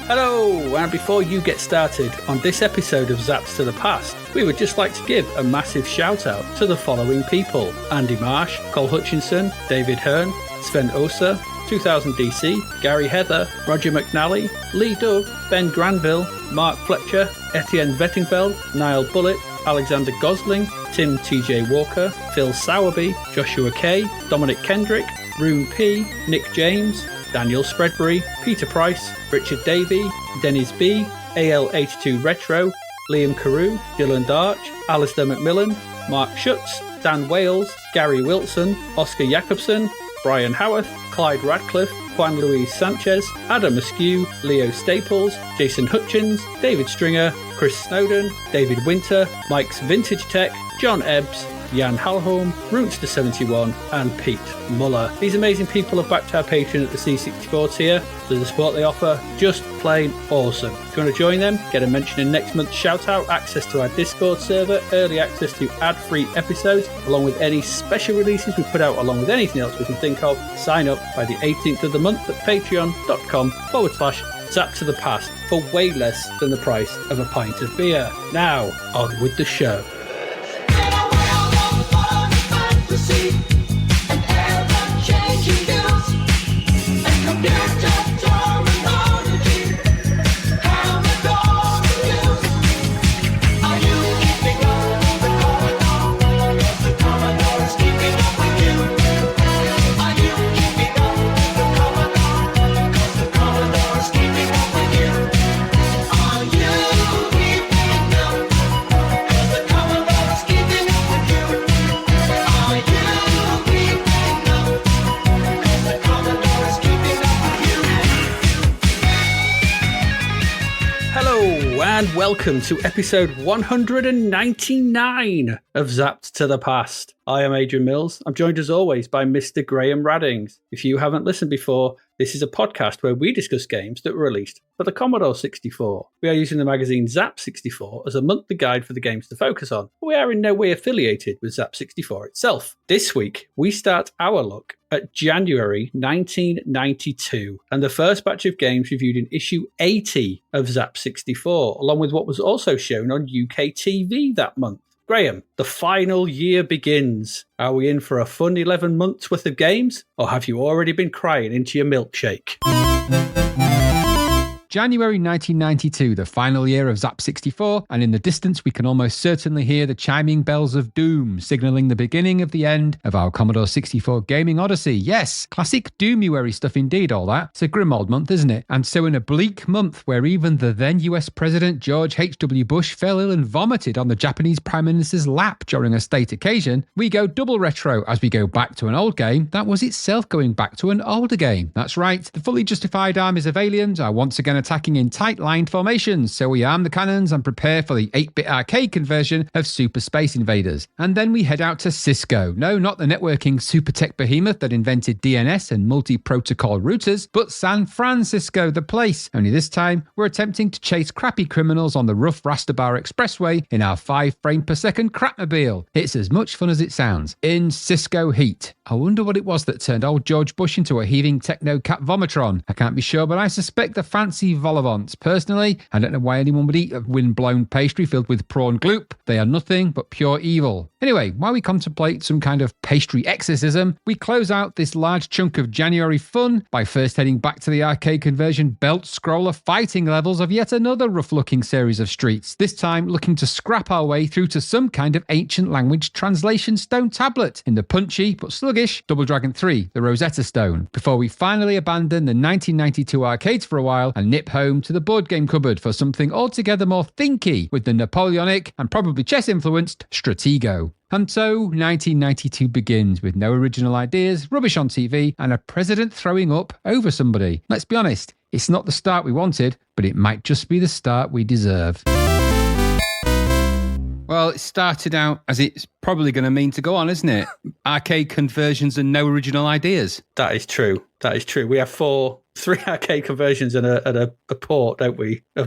Hello, and before you get started on this episode of Zapped to the Past, we would just like to give a massive shout out to the following people: Andy Marsh, Cole Hutchinson, David Hearn, Sven Osa, 2000 DC, Gary Heather, Roger McNally, Lee Dove, Ben Granville, Mark Fletcher, Etienne Vettingfeld, Niall Bullitt, Alexander Gosling, Tim TJ Walker, Phil Sowerby, Joshua K, Dominic Kendrick, Room P, Nick James, Daniel Spreadbury, Peter Price, Richard Davey, Dennis B, ALH2 Retro, Liam Carew, Dylan Darch, Alistair McMillan, Mark Schutz, Dan Wales, Gary Wilson, Oscar Jacobson, Brian Howarth, Clyde Radcliffe, Juan Luis Sanchez, Adam Askew, Leo Staples, Jason Hutchins, David Stringer, Chris Snowden, David Winter, Mike's Vintage Tech, John Ebbs, Jan Halholm, Rootster71 and Pete Muller. These amazing people have backed our Patreon at the C64 tier. For the support they offer, just plain awesome. If you want to join them, get a mention in next month's shout out, access to our Discord server, early access to ad-free episodes, along with any special releases we put out, along with anything else we can think of. Sign up by the 18th of the month at patreon.com/Zap to the Past for way less than the price of a pint of beer. Now, on with the show. And welcome to episode 199 of Zapped to the Past. I am Adrian Mills. I'm joined as always by Mr. Graham Raddings. If you haven't listened before, this is a podcast where we discuss games that were released for the Commodore 64. We are using the magazine Zap 64 as a monthly guide for the games to focus on. We are in no way affiliated with Zap 64 itself. This week, we start our look at January 1992 and the first batch of games reviewed in issue 80 of Zap 64, along with what was also shown on UK TV that month. Graham, the final year begins. Are we in for a fun 11 months worth of games, or have you already been crying into your milkshake? January 1992, the final year of Zap 64, and in the distance we can almost certainly hear the chiming bells of doom, signalling the beginning of the end of our Commodore 64 gaming odyssey. Yes, classic Doomuary stuff indeed, all that. It's a grim old month, isn't it? And so in a bleak month where even the then US President George H.W. Bush fell ill and vomited on the Japanese Prime Minister's lap during a state occasion, we go double retro as we go back to an old game that was itself going back to an older game. That's right, the fully justified armies of aliens are once again attacking in tight-lined formations, so we arm the cannons and prepare for the 8-bit arcade conversion of Super Space Invaders. And then we head out to Cisco. No, not the networking super tech behemoth that invented DNS and multi-protocol routers, but San Francisco, the place. Only this time, we're attempting to chase crappy criminals on the rough Rastabar Expressway in our 5-frame-per-second crapmobile. It's as much fun as it sounds. In Cisco Heat. I wonder what it was that turned old George Bush into a heaving techno-cat vomitron. I can't be sure, but I suspect the fancy vol-au-vents. Personally, I don't know why anyone would eat a wind-blown pastry filled with prawn gloop. They are nothing but pure evil. Anyway, while we contemplate some kind of pastry exorcism, we close out this large chunk of January fun by first heading back to the arcade conversion belt-scroller fighting levels of yet another rough-looking series of streets, this time looking to scrap our way through to some kind of ancient language translation stone tablet in the punchy but sluggish Double Dragon 3, the Rosetta Stone, before we finally abandon the 1992 arcades for a while and nip home to the board game cupboard for something altogether more thinky with the Napoleonic and probably chess-influenced Stratego. And so 1992 begins with no original ideas, rubbish on TV, and a president throwing up over somebody. Let's be honest, it's not the start we wanted, but it might just be the start we deserve. Well, it started out as it's probably going to mean to go on, isn't it? Arcade conversions and no original ideas. That is true. That is true. We have three arcade conversions and a port, don't we? A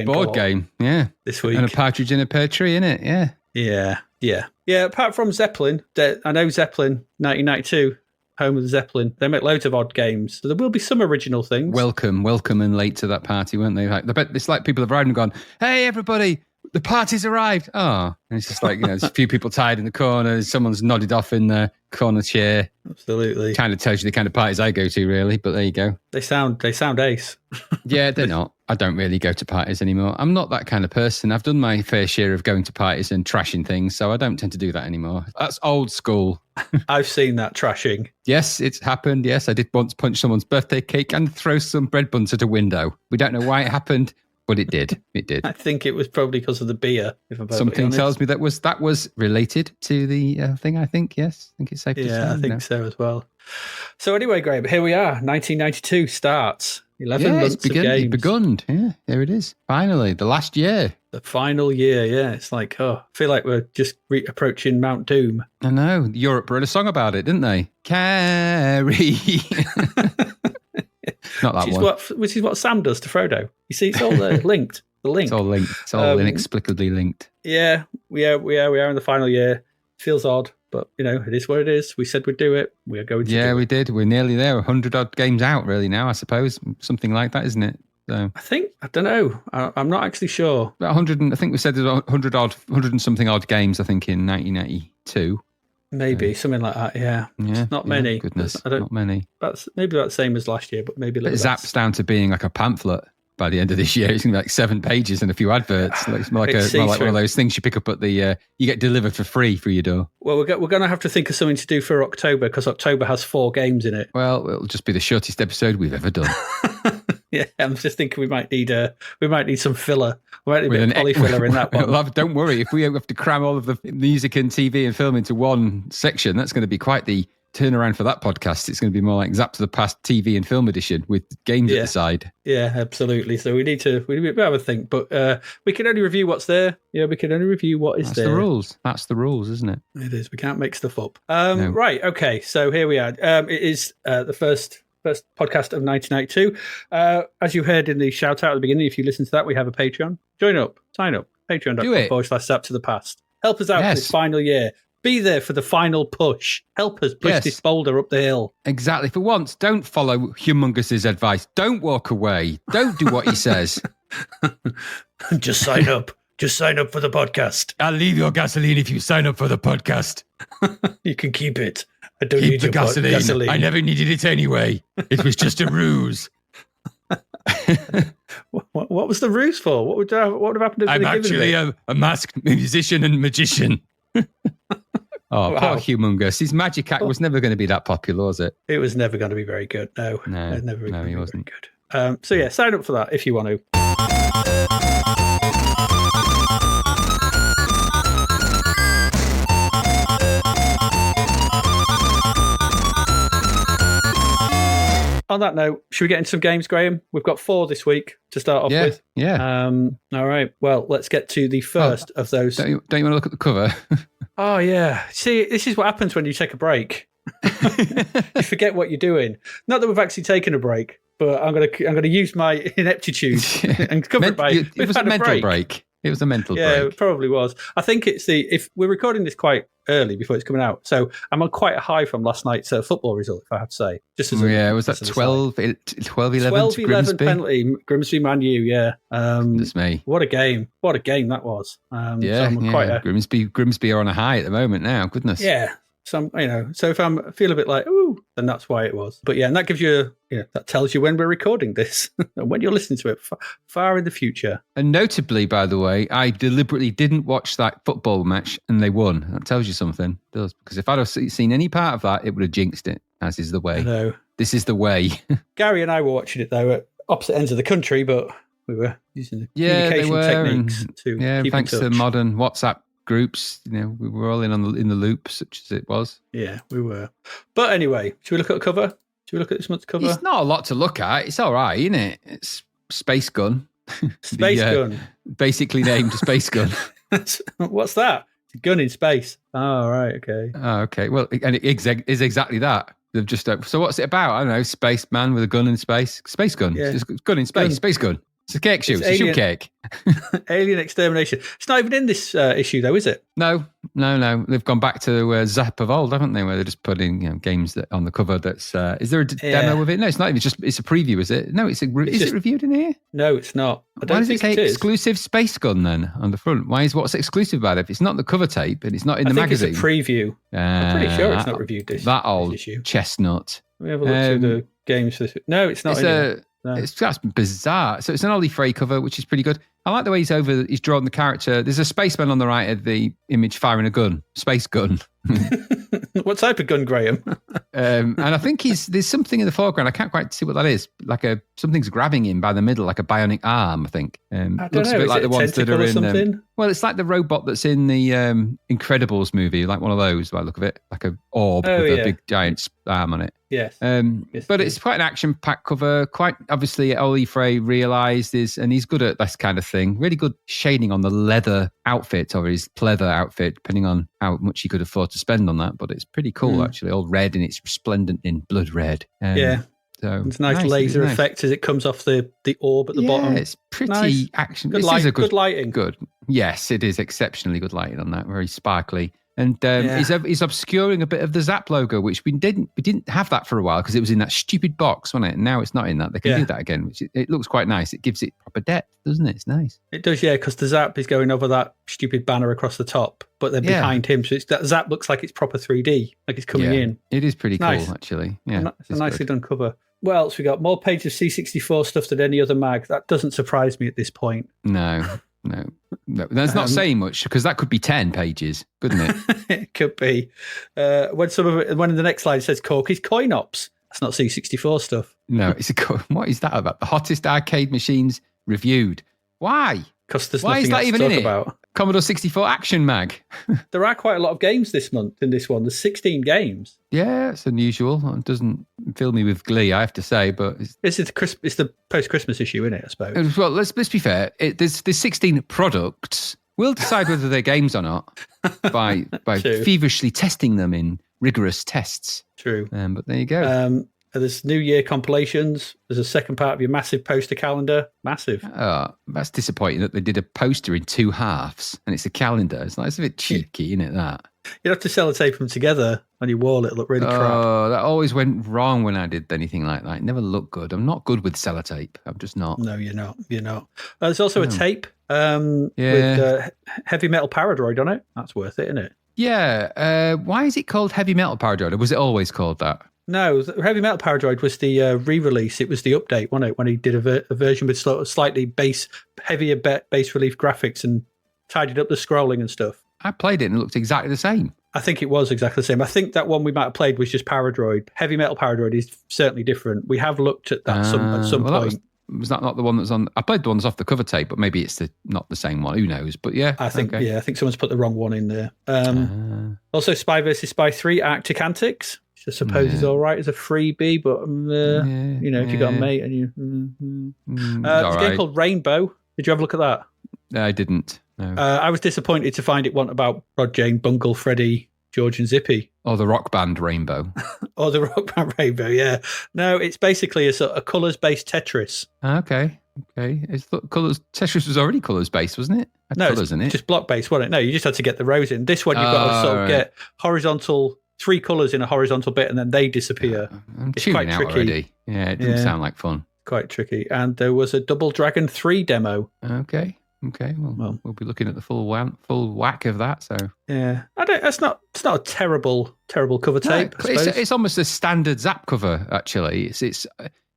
board game, yeah. This week. And a partridge in a pear tree, innit? Yeah. Yeah. Apart from Zeppelin, I know Zeppelin 1992. home of the Zeppelin. They make loads of odd games. So there will be some original things. Welcome and late to that party, weren't they? It's like people have arrived and gone, hey, everybody, the party's arrived. Oh, and it's just like, there's a few people tied in the corner. Someone's nodded off in the corner chair. Absolutely. Kind of tells you the kind of parties I go to, really. But there you go. They sound ace. Yeah, they're not. I don't really go to parties anymore. I'm not that kind of person. I've done my fair share of going to parties and trashing things, so I don't tend to do that anymore. That's old school. I've seen that trashing. Yes, it's happened. Yes, I did once punch someone's birthday cake and throw some bread buns at a window. We don't know why it happened, but it did. It did. I think it was probably because of the beer, if I'm Something tells me that was related to the thing, I think. Yes, I think it's safe to say. Yeah, I think so as well. So anyway, Graham, here we are. 1992 starts. 11 months of games. It's begun. Yeah, there it is. Finally, the last year. The final year, yeah. It's like, I feel like we're just approaching Mount Doom. I know. Europe wrote a song about it, didn't they? Carry. Not that one. Which is what Sam does to Frodo. You see, it's all linked. The link. It's all linked. It's all inexplicably linked. Yeah, we are in the final year. Feels odd, but it is what it is. We said we'd do it. We are going to do it. Yeah, we did. We're nearly there. 100 odd games out really now, I suppose. Something like that, isn't it? So I don't know. I'm not actually sure. About 100, I think we said there's 100 and something odd games, I think, in 1992. Maybe something like that. Yeah, yeah, not many. Goodness, not many. That's maybe about the same as last year, but maybe a little. It zaps down to being like a pamphlet by the end of this year. It's going to be like 7 pages and a few adverts. It's more like one of those things you pick up at the you get delivered for free through your door. Well, we're going to have to think of something to do for October, because October has 4 games in it. Well, it'll just be the shortest episode we've ever done. Yeah, I'm just thinking we might need some filler. We might need a bit of polyfiller in that one. Don't worry, if we have to cram all of the music and TV and film into one section, that's going to be quite the turnaround for that podcast. It's going to be more like Zapped to the Past TV and film edition with games at the side. Yeah, absolutely. So we need to have a think, but we can only review what's there. Yeah, we can only review what is there. That's the rules, isn't it? It is. We can't make stuff up. No. Right. Okay. So here we are. It is the first podcast of 1992. As you heard in the shout out at the beginning, if you listen to that, we have a Patreon. Join up, sign up. Patreon.com/Zapped to the Past. Help us out for this final year. Be there for the final push. Help us push this boulder up the hill. Exactly. For once, don't follow Humongous's advice. Don't walk away. Don't do what he says. Just sign up. Just sign up for the podcast. I'll leave your gasoline if you sign up for the podcast. You can keep it. I don't need your gasoline. I never needed it anyway. It was just a ruse. What was the ruse for? What would have happened if I'm actually a masked musician and magician. Poor Humongous. His magic act was never going to be that popular, was it? It was never going to be very good. No, he wasn't good. So sign up for that if you want to. On that note, should we get into some games, Graham? We've got 4 this week to start off with. Yeah. All right. Well, let's get to the first of those. Don't you want to look at the cover? Oh, yeah. See, this is what happens when you take a break. You forget what you're doing. Not that we've actually taken a break, but I'm gonna use my ineptitude and cover it by. It was a mental break. It was a mental break. Yeah, it probably was. I think it's if we're recording this quite early before it's coming out, so I'm on quite a high from last night's football result, if I have to say. Was that 12-11 to Grimsby? Penalty, Grimsby Man U, yeah. That's me. What a game that was. Grimsby are on a high at the moment now, goodness. Yeah. So if I feel a bit like, ooh, then that's why it was. But yeah, and that gives you, that tells you when we're recording this and when you're listening to it far in the future. And notably, by the way, I deliberately didn't watch that football match and they won. That tells you something. It does. Because if I'd have seen any part of that, it would have jinxed it, as is the way. I know. This is the way. Gary and I were watching it, though, at opposite ends of the country, but we were using the communication techniques to keep thanks in touch. to modern WhatsApp groups, we were all in the loop, such as it was. Yeah, we were. But anyway, should we look at a cover? Should we look at this month's cover? It's not a lot to look at. It's all right, isn't it? It's Space Gun. Space Gun. Basically named Space Gun. What's that? It's a gun in space. Oh, right, okay. Oh, okay. Well, and it is exactly that. They've just so what's it about? I don't know. Space man with a gun in space. Space gun. Yeah. It's a gun in space. Space gun. It's a cake shoot. It's a shoe cake. Alien extermination. It's not even in this issue, though, is it? No, No. They've gone back to Zap of old, haven't they? Where they're just putting games that on the cover. That's is there a demo of it? No, it's not even just. It's a preview, is it? No, is it reviewed in here? No, it's not. I don't Why does it think say exclusive Space Gun then on the front? What's exclusive about it? If it's not the cover tape and it's not in the magazine, it's a preview. I'm pretty sure it's not reviewed. This issue. Chestnut. Let me have a look through the games. No, it's not. That's bizarre. So it's an Ollie Frey cover, which is pretty good. I like the way he's drawn the character. There's a spaceman on the right of the image firing a gun, space gun. What type of gun, Graham? And I think there's something in the foreground. I can't quite see what that is. Something's grabbing him by the middle, like a bionic arm, I think. I don't looks know. a bit Is like it the ones that are in. Something? Well, it's like the robot that's in the Incredibles movie, like one of those. By the look of it, like a orb with a big giant arm on it. Yes. But it's quite an action-packed cover. Quite obviously, Ollie Frey realised and he's good at this kind of thing. Really good shading on the leather outfit or his pleather outfit, depending on how much he could afford to spend on that. But it's pretty cool, actually. All red and it's resplendent in blood red. So it's nice laser effect as it comes off the orb at the bottom. Yeah, it's pretty action. Good lighting. Good. Yes, it is exceptionally good lighting on that. Very sparkly. And he's obscuring a bit of the Zap logo, which we didn't have that for a while because it was in that stupid box, wasn't it? And now it's not in that. They can do that again, which it looks quite nice. It gives it proper depth, doesn't it? It's nice. It does, yeah, because the Zap is going over that stupid banner across the top, but then behind him, so that Zap looks like it's proper 3D, like it's coming in. It is pretty cool, actually. Yeah, it's a nicely done cover. What else we got? More pages of C64 stuff than any other mag. That doesn't surprise me at this point. No. That's not saying much because that could be 10 pages, couldn't it? It could be. When in the next slide says Corky's Coin Ops. That's not C64 stuff. No, what is that about? The hottest arcade machines reviewed. Why? Because there's nothing else to talk about. Commodore 64 Action Mag. There are quite a lot of games this month in this one. There's 16 games. Yeah, it's unusual. It doesn't fill me with glee, I have to say. But it's the post-Christmas issue, isn't it, I suppose? Well, let's be fair. There's 16 products. We'll decide whether they're games or not by feverishly testing them in rigorous tests. True. But there you go. There's New Year compilations. There's a second part of your massive poster calendar. Massive. Oh, that's disappointing that they did a poster in 2 halves and it's a calendar. It's a bit cheeky, isn't it, that? You'd have to sellotape them together on your wall. It'll look really crap. Oh, that always went wrong when I did anything like that. It never looked good. I'm not good with sellotape. I'm just not. No, you're not. There's also a tape with Heavy Metal Paradroid on it. That's worth it, isn't it? Yeah. Why is it called Heavy Metal Paradroid? Or was it always called that? No, Heavy Metal Paradroid was the re-release. It was the update, wasn't it? When he did a version with slightly heavier bass relief graphics and tidied up the scrolling and stuff. I played it and it looked exactly the same. I think it was exactly the same. I think that one we might have played was just Paradroid. Heavy Metal Paradroid is certainly different. We have looked at that at some point. Was that not the one that's on? I played the ones off the cover tape, but maybe it's not the same one. Who knows? But yeah, I think someone's put the wrong one in there. Also, Spy vs. Spy 3 Arctic Antics. I suppose is all right as a freebie, but if you got a mate and you, there's a game called Rainbow. Did you have a look at that? I didn't. No. I was disappointed to find it wasn't about Rod, Jane, Bungle, Freddie, George, and Zippy. Or the rock band Rainbow. Or the rock band Rainbow. Yeah. No, it's basically a colours-based Tetris. Okay. Colours. Tetris was already colours-based, wasn't it? Colours in it. Just block-based, wasn't it? No, you just had to get the rows in. This one you've got to sort of get horizontal. 3 colours in a horizontal bit and then they disappear. I'm tuning out already. Yeah, it doesn't sound like fun. Quite tricky. And there was a Double Dragon 3 demo. Okay. Well, we'll be looking at the full whack of that. So yeah, it's not a terrible cover tape. No, it's almost a standard Zap cover. Actually, it's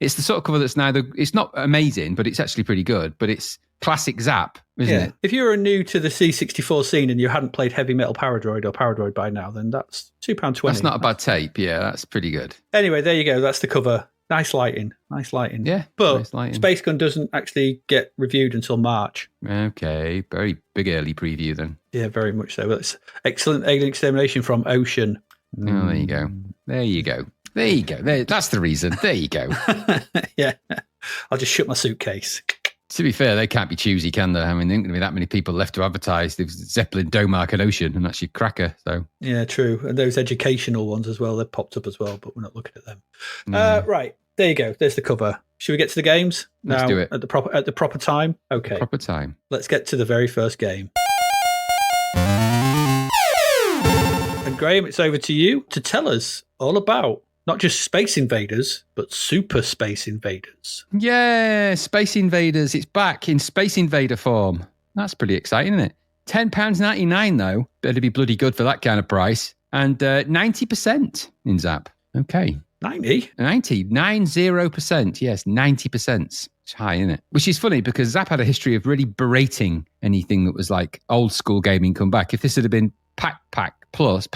the sort of cover that's it's not amazing, but it's actually pretty good. But it's classic Zap, isn't it? If you were new to the C64 scene and you hadn't played Heavy Metal Paradroid or Paradroid by now, then that's £2.20. That's not a bad tape. Yeah, that's pretty good. Anyway, there you go. That's the cover. Nice lighting. Yeah, but nice lighting. Space Gun doesn't actually get reviewed until March. Okay, very big early preview then. Yeah, very much so. That's excellent alien extermination from Ocean. Oh, there you go. That's the reason. There you go. Yeah, I'll just shut my suitcase. To be fair, they can't be choosy, can they? I mean, there aren't going to be that many people left to advertise. There's Zeppelin, Domark and Ocean, and that's your cracker. So yeah, true. And those educational ones as well, they've popped up as well, but we're not looking at them. Right, there you go. There's the cover. Should we get to the games? Let's do it. At the proper time? Okay. Proper time. Let's get to the very first game. Graham, it's over to you to tell us all about not just Space Invaders, but Super Space Invaders. Yeah, Space Invaders. It's back in Space Invader form. That's pretty exciting, isn't it? £10.99 though. Better be bloody good for that kind of price. And 90% in Zap. Okay. 90? 90%. Yes, 90%. It's high, isn't it? Which is funny because Zap had a history of really berating anything that was like old school gaming come back. If this had been Pac-Man Plus,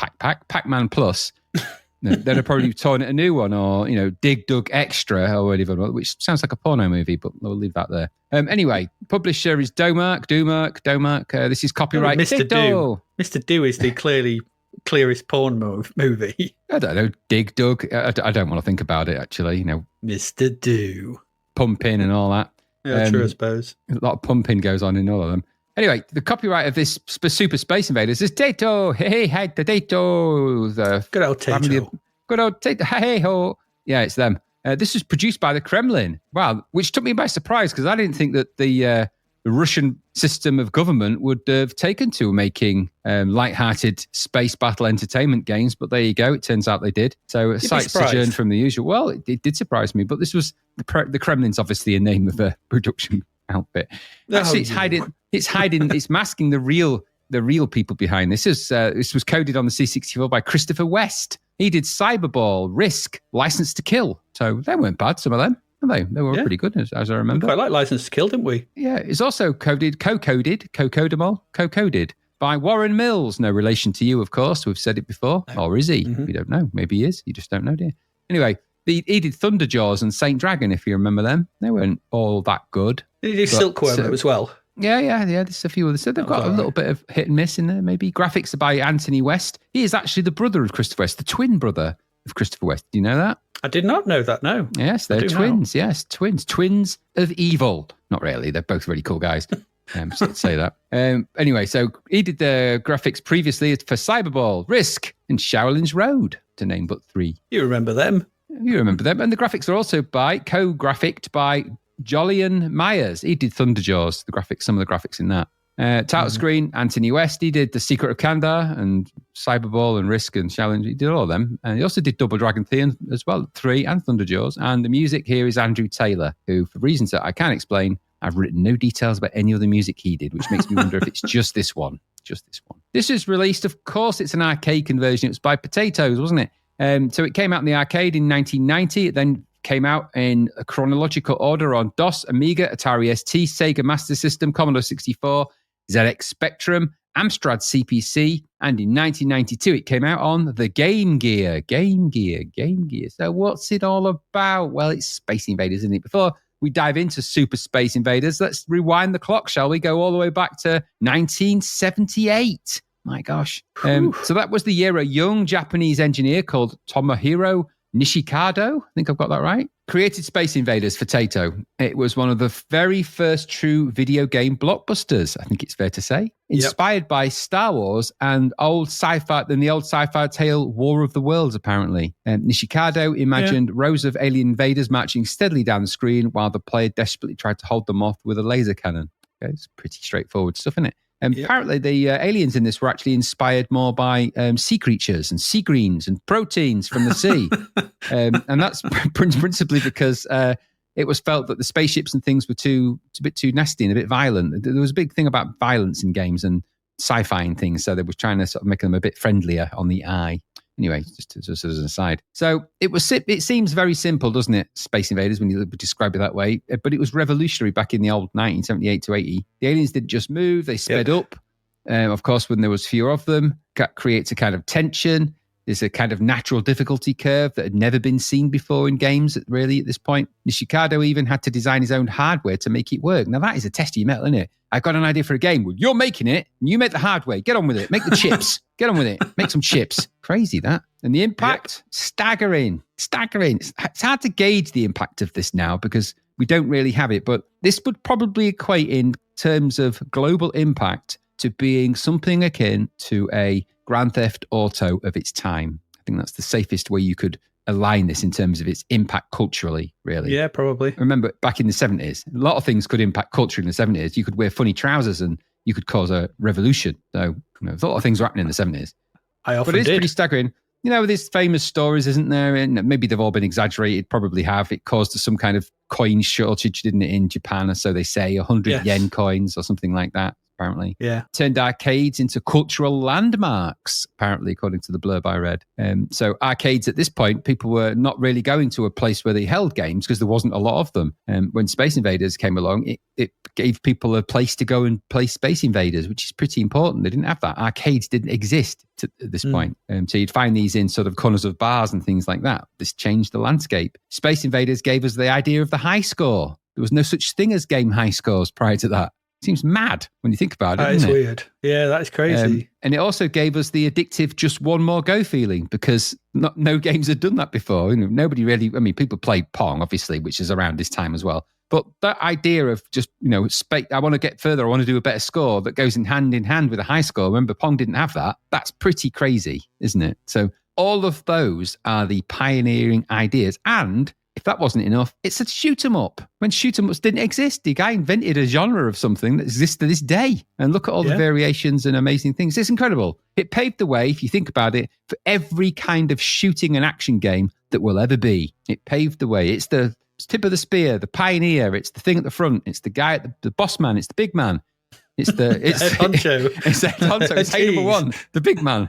they'd have probably torn it a new one, or, Dig Dug Extra or whatever, which sounds like a porno movie, but we'll leave that there. Anyway, publisher is Domark. This is copyright. Mr. Do. Mr. Do is the clearest porn movie. I don't know. Dig Dug. I don't want to think about it, actually. Mr. Do. Pumping and all that. Yeah, true, I suppose. A lot of pumping goes on in all of them. Anyway, the copyright of this Super Space Invaders is Tato. Hey, Tato. Good old Tato. Good old Tato. Hey, ho. Yeah, it's them. This was produced by the Kremlin. Wow, which took me by surprise because I didn't think that the Russian system of government would have taken to making light-hearted space battle entertainment games. But there you go. It turns out they did. So a slight sojourn from the usual. Well, it did surprise me. But this was the Kremlin's obviously a name of a production outfit. Actually, it's masking the real people behind this. This was coded on the C64 by Christopher West. He did Cyberball, Risk, License to Kill. So they weren't bad, some of them. They were pretty good, as I remember. We quite like License to Kill, didn't we? Yeah, it's also co-coded by Warren Mills. No relation to you, of course. We've said it before. No. Or is he? Mm-hmm. We don't know. Maybe he is. You just don't know, do you? Anyway, he did Thunderjaws and Saint Dragon, if you remember them. They weren't all that good. Did he do Silkworm as well? Yeah. There's a few others. So they've got a little bit of hit and miss in there, maybe. Graphics are by Anthony West. He is actually the brother of Christopher West, the twin brother of Christopher West. Do you know that? I did not know that, no. Yes, they're twins. Now. Yes, twins. Twins of evil. Not really. They're both really cool guys. So say that. Anyway, so he did the graphics previously for Cyberball, Risk, and Shaolin's Road, to name but three. You remember them. And the graphics are also co-graphicked by Jolyon Myers. He did Thunderjaws, some of the graphics in that. Title screen, Anthony West. He did The Secret of Kandar and Cyberball and Risk and Challenge. He did all of them. And he also did Double Dragon 3 as well, 3 and Thunderjaws. And the music here is Andrew Taylor, who, for reasons that I can't explain, I've written no details about any other music he did, which makes me wonder if it's just this one. This is released, of course, it's an arcade conversion. It was by Potatoes, wasn't it? So it came out in the arcade in 1990. It then came out in a chronological order on DOS, Amiga, Atari ST, Sega Master System, Commodore 64, ZX Spectrum, Amstrad CPC, and in 1992 it came out on the Game Gear. So what's it all about? Well, it's Space Invaders, isn't it? Before we dive into Super Space Invaders, let's rewind the clock, shall we? Go all the way back to 1978. My gosh. So that was the year a young Japanese engineer called Tomohiro Nishikado, I think I've got that right, created Space Invaders for Taito. It was one of the very first true video game blockbusters, I think it's fair to say. Inspired by Star Wars and the old sci-fi tale War of the Worlds, apparently. Nishikado imagined rows of alien invaders marching steadily down the screen while the player desperately tried to hold them off with a laser cannon. Okay, it's pretty straightforward stuff, isn't it? Apparently, the aliens in this were actually inspired more by sea creatures and sea greens and proteins from the sea. And that's principally because it was felt that the spaceships and things were it's a bit too nasty and a bit violent. There was a big thing about violence in games and sci-fi and things, so they were trying to sort of make them a bit friendlier on the eye. Anyway, just as an aside. So it seems very simple, doesn't it, Space Invaders, when you describe it that way? But it was revolutionary back in the old 1978 to 80. The aliens didn't just move, they sped up. Of course, when there was fewer of them, that creates a kind of tension. There's a kind of natural difficulty curve that had never been seen before in games, really, at this point. Nishikado even had to design his own hardware to make it work. Now, that is a test of your metal, isn't it? I've got an idea for a game. Well, you're making it, and you make the hardware. Get on with it. Make the chips. Get on with it. Make some chips. Crazy, that. And the impact, staggering. It's hard to gauge the impact of this now because we don't really have it, but this would probably equate in terms of global impact to being something akin to a Grand Theft Auto of its time. I think that's the safest way you could align this in terms of its impact culturally, really. Yeah, probably. Remember, back in the 70s, a lot of things could impact culture in the 70s. You could wear funny trousers and you could cause a revolution. So, a lot of things were happening in the 70s. I often But it's did. pretty staggering. You know, there's famous stories, isn't there? And maybe they've all been exaggerated, probably have. It caused some kind of coin shortage, didn't it, in Japan? Or so they say, 100 yen coins or something like that, apparently. Yeah. Turned arcades into cultural landmarks, apparently, according to the blurb I read. So arcades at this point, people were not really going to a place where they held games because there wasn't a lot of them. When Space Invaders came along, it gave people a place to go and play Space Invaders, which is pretty important. They didn't have that. Arcades didn't exist at this point. So you'd find these in sort of corners of bars and things like that. This changed the landscape. Space Invaders gave us the idea of the high score. There was no such thing as game high scores prior to that. Seems mad when you think about it. That is weird. Yeah, that is crazy. And it also gave us the addictive just one more go feeling because no games had done that before. You know, nobody really, I mean, people played Pong, obviously, which is around this time as well. But that idea of just, you know, I want to get further, I want to do a better score that goes in hand with a high score. Remember, Pong didn't have that. That's pretty crazy, isn't it? So all of those are the pioneering ideas. And if that wasn't enough, it's a shoot 'em up. When shoot 'em ups didn't exist, the guy invented a genre of something that exists to this day. And look at all the variations and amazing things. It's incredible. It paved the way, if you think about it, for every kind of shooting and action game that will ever be. It paved the way. It's the tip of the spear, the pioneer. It's the thing at the front. It's the guy at the boss man. It's the big man. It's the head honcho. It's head honcho. It's head number one, the big man.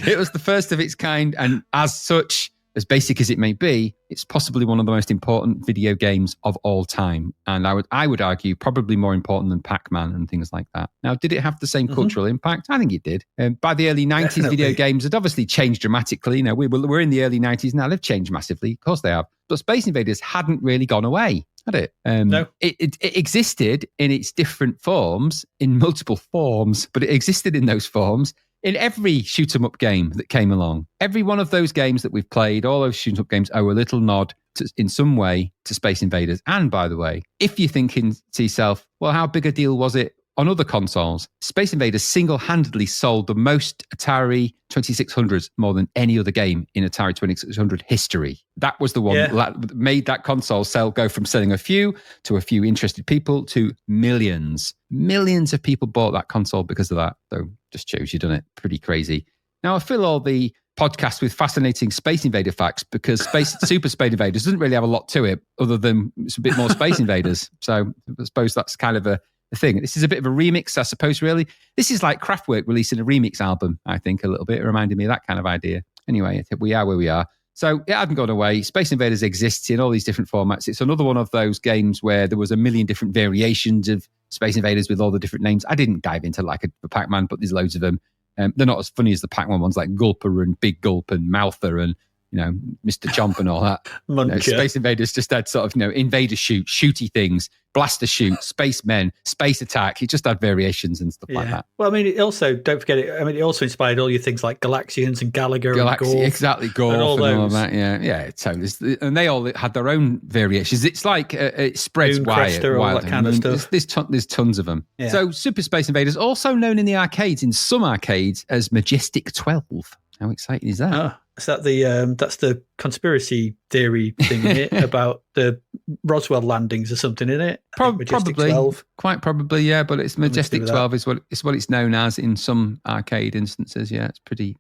It was the first of its kind, and as such, as basic as it may be, it's possibly one of the most important video games of all time. And I would argue probably more important than Pac-Man and things like that. Now, did it have the same cultural impact? I think it did. By the early 90s, Definitely. video games had obviously changed dramatically. You know, we're in the early 90s now. They've changed massively. Of course they have. But Space Invaders hadn't really gone away, had it? No. It existed in its different forms, in multiple forms, but it existed in those forms in every shoot-'em-up game that came along. Every one of those games that we've played, all those shoot-'em-up games owe a little nod in some way to Space Invaders. And by the way, if you're thinking to yourself, well, how big a deal was it on other consoles? Space Invaders single-handedly sold the most Atari 2600s more than any other game in Atari 2600 history. That was the one that made that console go from selling a few to a few interested people to millions. Millions of people bought that console because of that. So just shows you done it. Pretty crazy. Now, I fill all the podcast with fascinating Space Invader facts because Super Space Invaders doesn't really have a lot to it other than it's a bit more Space Invaders. So I suppose that's kind of a thing. This is a bit of a remix, I suppose, really. This is like Kraftwerk releasing a remix album, I think, a little bit. It reminded me of that kind of idea. Anyway, I think we are where we are. So it hadn't gone away. Space Invaders exists in all these different formats. It's another one of those games where there was a million different variations of Space Invaders with all the different names. I didn't dive into like a Pac-Man, but there's loads of them. They're not as funny as the Pac-Man ones like Gulper and Big Gulp and Mouther and, you know, Mr. Chomp and all that. Space Invaders just had sort of, you know, invader shoot, shooty things, blaster shoot, spacemen, space attack. It just had variations and stuff like that. Well, I mean, it also, don't forget it, I mean, it also inspired all your things like Galaxians and Gallagher and Gorf. Exactly, Gorf and all that. Yeah. So and they all had their own variations. It's like it spreads wide. All that kind of stuff. There's tons of them. Yeah. So Super Space Invaders, also known in the arcades, in some arcades, as Majestic 12. How exciting is that? Oh, is that that's the conspiracy theory thing in it about the Roswell landings or something in it? Probably, 12. Quite probably, yeah. But it's Majestic 12 is what it's known as in some arcade instances. Yeah, it's pretty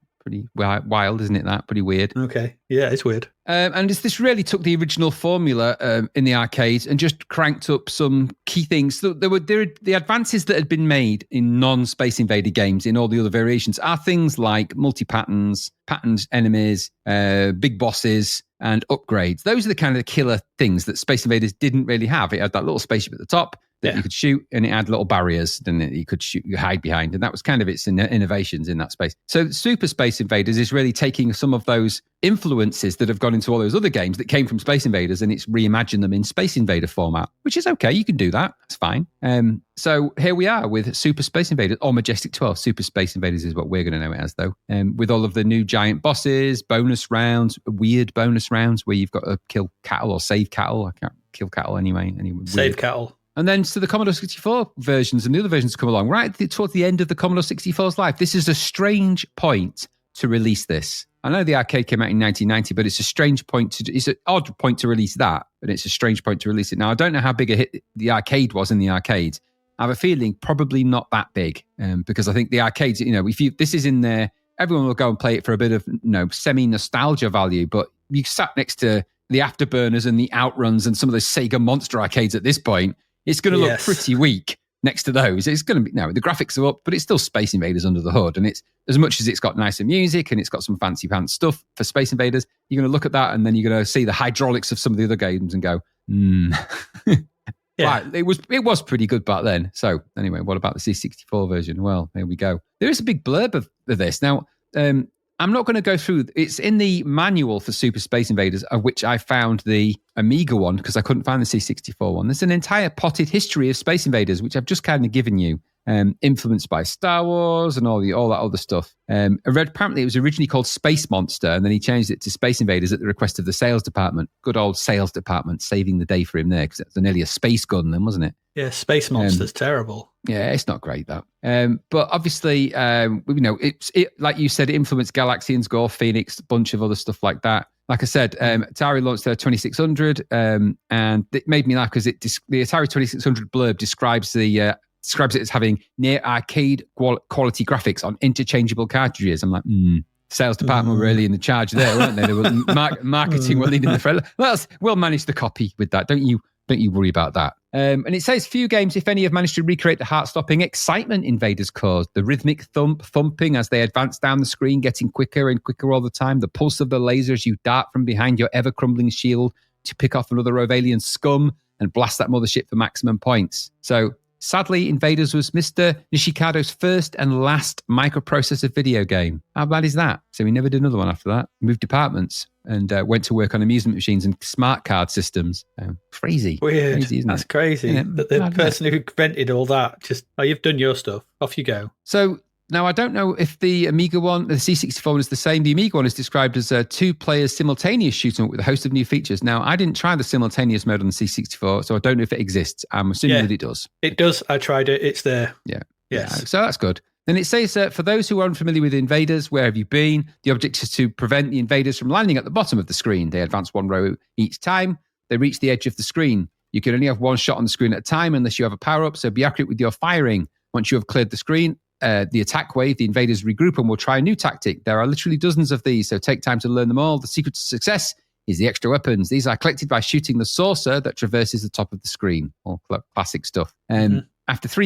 wild, isn't it? That pretty weird. Okay, yeah, it's weird. And this really took the original formula in the arcades and just cranked up some key things. So there were the advances that had been made in non-Space Invader games in all the other variations are things like multi-patterns, patterned enemies, big bosses, and upgrades. Those are the kind of killer things that Space Invaders didn't really have. It had that little spaceship at the top that you could shoot, and it had little barriers that you could hide behind, and that was kind of its innovations in that space. So Super Space Invaders is really taking some of those influences that have gone into all those other games that came from Space Invaders, and it's reimagined them in Space Invader format, which is okay. You can do that. It's fine. So here we are with Super Space Invaders, or Majestic 12. Super Space Invaders is what we're going to know it as, though. With all of the new giant bosses, bonus rounds, weird bonus rounds where you've got to kill cattle or save cattle. I can't kill cattle anyway. Save cattle. And then so the Commodore 64 versions and the other versions come along right towards the end of the Commodore 64's life. This is a strange point to release this. I know the arcade came out in 1990, but it's a strange point it's an odd point to release that, but it's a strange point to release it. Now, I don't know how big a hit the arcade was in the arcades, I have a feeling probably not that big, because I think the arcades, if this is in there, everyone will go and play it for a bit of semi-nostalgia value, but you sat next to the Afterburners and the Outruns and some of the Sega Monster arcades at this point, it's going to look pretty weak next to those. It's going to be, the graphics are up, but it's still Space Invaders under the hood. And it's, as much as it's got nicer music and it's got some fancy pants stuff for Space Invaders, you're going to look at that and then you're going to see the hydraulics of some of the other games and go, Right, it was pretty good back then. So anyway, what about the C64 version? Well, there we go. There is a big blurb of this. Now, I'm not going to go through. It's in the manual for Super Space Invaders, of which I found the Amiga one because I couldn't find the C64 one. There's an entire potted history of Space Invaders, which I've just kind of given you, influenced by Star Wars and all that other stuff. I read apparently it was originally called Space Monster, and then he changed it to Space Invaders at the request of the sales department. Good old sales department saving the day for him there, because it was nearly a space gun then, wasn't it? Yeah, Space Monster's terrible. Yeah, it's not great, that. But obviously, it like you said, it influenced Galaxians, Gore, Phoenix, a bunch of other stuff like that. Like I said, Atari launched their 2600, and it made me laugh because the Atari 2600 blurb describes it as having near arcade quality graphics on interchangeable cartridges. I'm like, sales department were really in the charge there, weren't they? They were marketing were leading the front. We'll manage the copy with that. Don't you worry about that. And it says few games, if any, have managed to recreate the heart-stopping excitement Invaders caused. The rhythmic thumping as they advance down the screen, getting quicker and quicker all the time. The pulse of the laser as you dart from behind your ever-crumbling shield to pick off another Rovalian scum and blast that mothership for maximum points. So, sadly, Invaders was Mr. Nishikado's first and last microprocessor video game. How bad is that? So he never did another one after that. Moved departments and went to work on amusement machines and smart card systems. Crazy. Weird. Crazy, isn't That's it? crazy. Yeah, The person who invented all that, you've done your stuff. Off you go. So now I don't know if the Amiga one, the C64 one is the same. The Amiga one is described as two players simultaneous shooting with a host of new features. Now, I didn't try the simultaneous mode on the C64, so I don't know if it exists. I'm assuming that it does. It does. I tried it. It's there. Yeah. Yes. Yeah, so that's good. Then it says that for those who are unfamiliar with Invaders, where have you been? The object is to prevent the invaders from landing at the bottom of the screen. They advance one row each time. They reach the edge of the screen. You can only have one shot on the screen at a time unless you have a power-up, so be accurate with your firing. Once you have cleared the screen, the attack wave, the invaders regroup and will try a new tactic. There are literally dozens of these, so take time to learn them all. The secret to success is the extra weapons. These are collected by shooting the saucer that traverses the top of the screen. All classic stuff. After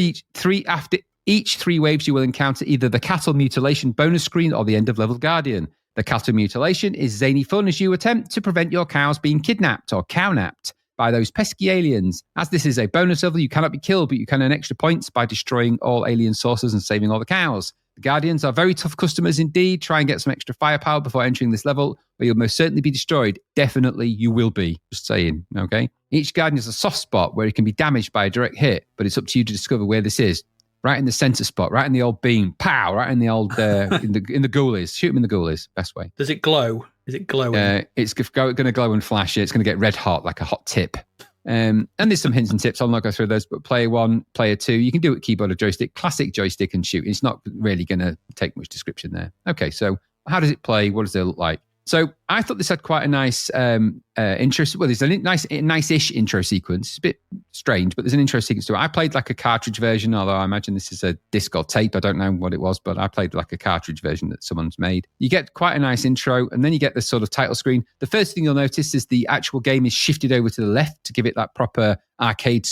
each three waves, you will encounter either the cattle mutilation bonus screen or the end of level guardian. The cattle mutilation is zany fun as you attempt to prevent your cows being kidnapped or cow-napped by those pesky aliens. As this is a bonus level, you cannot be killed, but you can earn extra points by destroying all alien sources and saving all the cows. The Guardians are very tough customers indeed. Try and get some extra firepower before entering this level, or you'll most certainly be destroyed. Definitely you will be. Just saying, okay? Each Guardian has a soft spot where it can be damaged by a direct hit, but it's up to you to discover where this is. Right in the center spot, right in the old beam. Pow! Right in the old, in the ghoulies. Shoot him in the ghoulies. Best way. Does it glow? Is it glowing? It's going to glow and flash. It's going to get red hot like a hot tip. And there's some hints and tips. I'll not go through those, but player 1, player 2, you can do it keyboard or joystick, classic joystick and shoot. It's not really going to take much description there. Okay, so how does it play? What does it look like? So I thought this had quite a nice intro. Well, there's a nice-ish intro sequence. It's a bit strange, but there's an intro sequence to it. I played like a cartridge version, although I imagine this is a disc or tape. I don't know what it was, but I played like a cartridge version that someone's made. You get quite a nice intro, and then you get this sort of title screen. The first thing you'll notice is the actual game is shifted over to the left to give it that proper arcade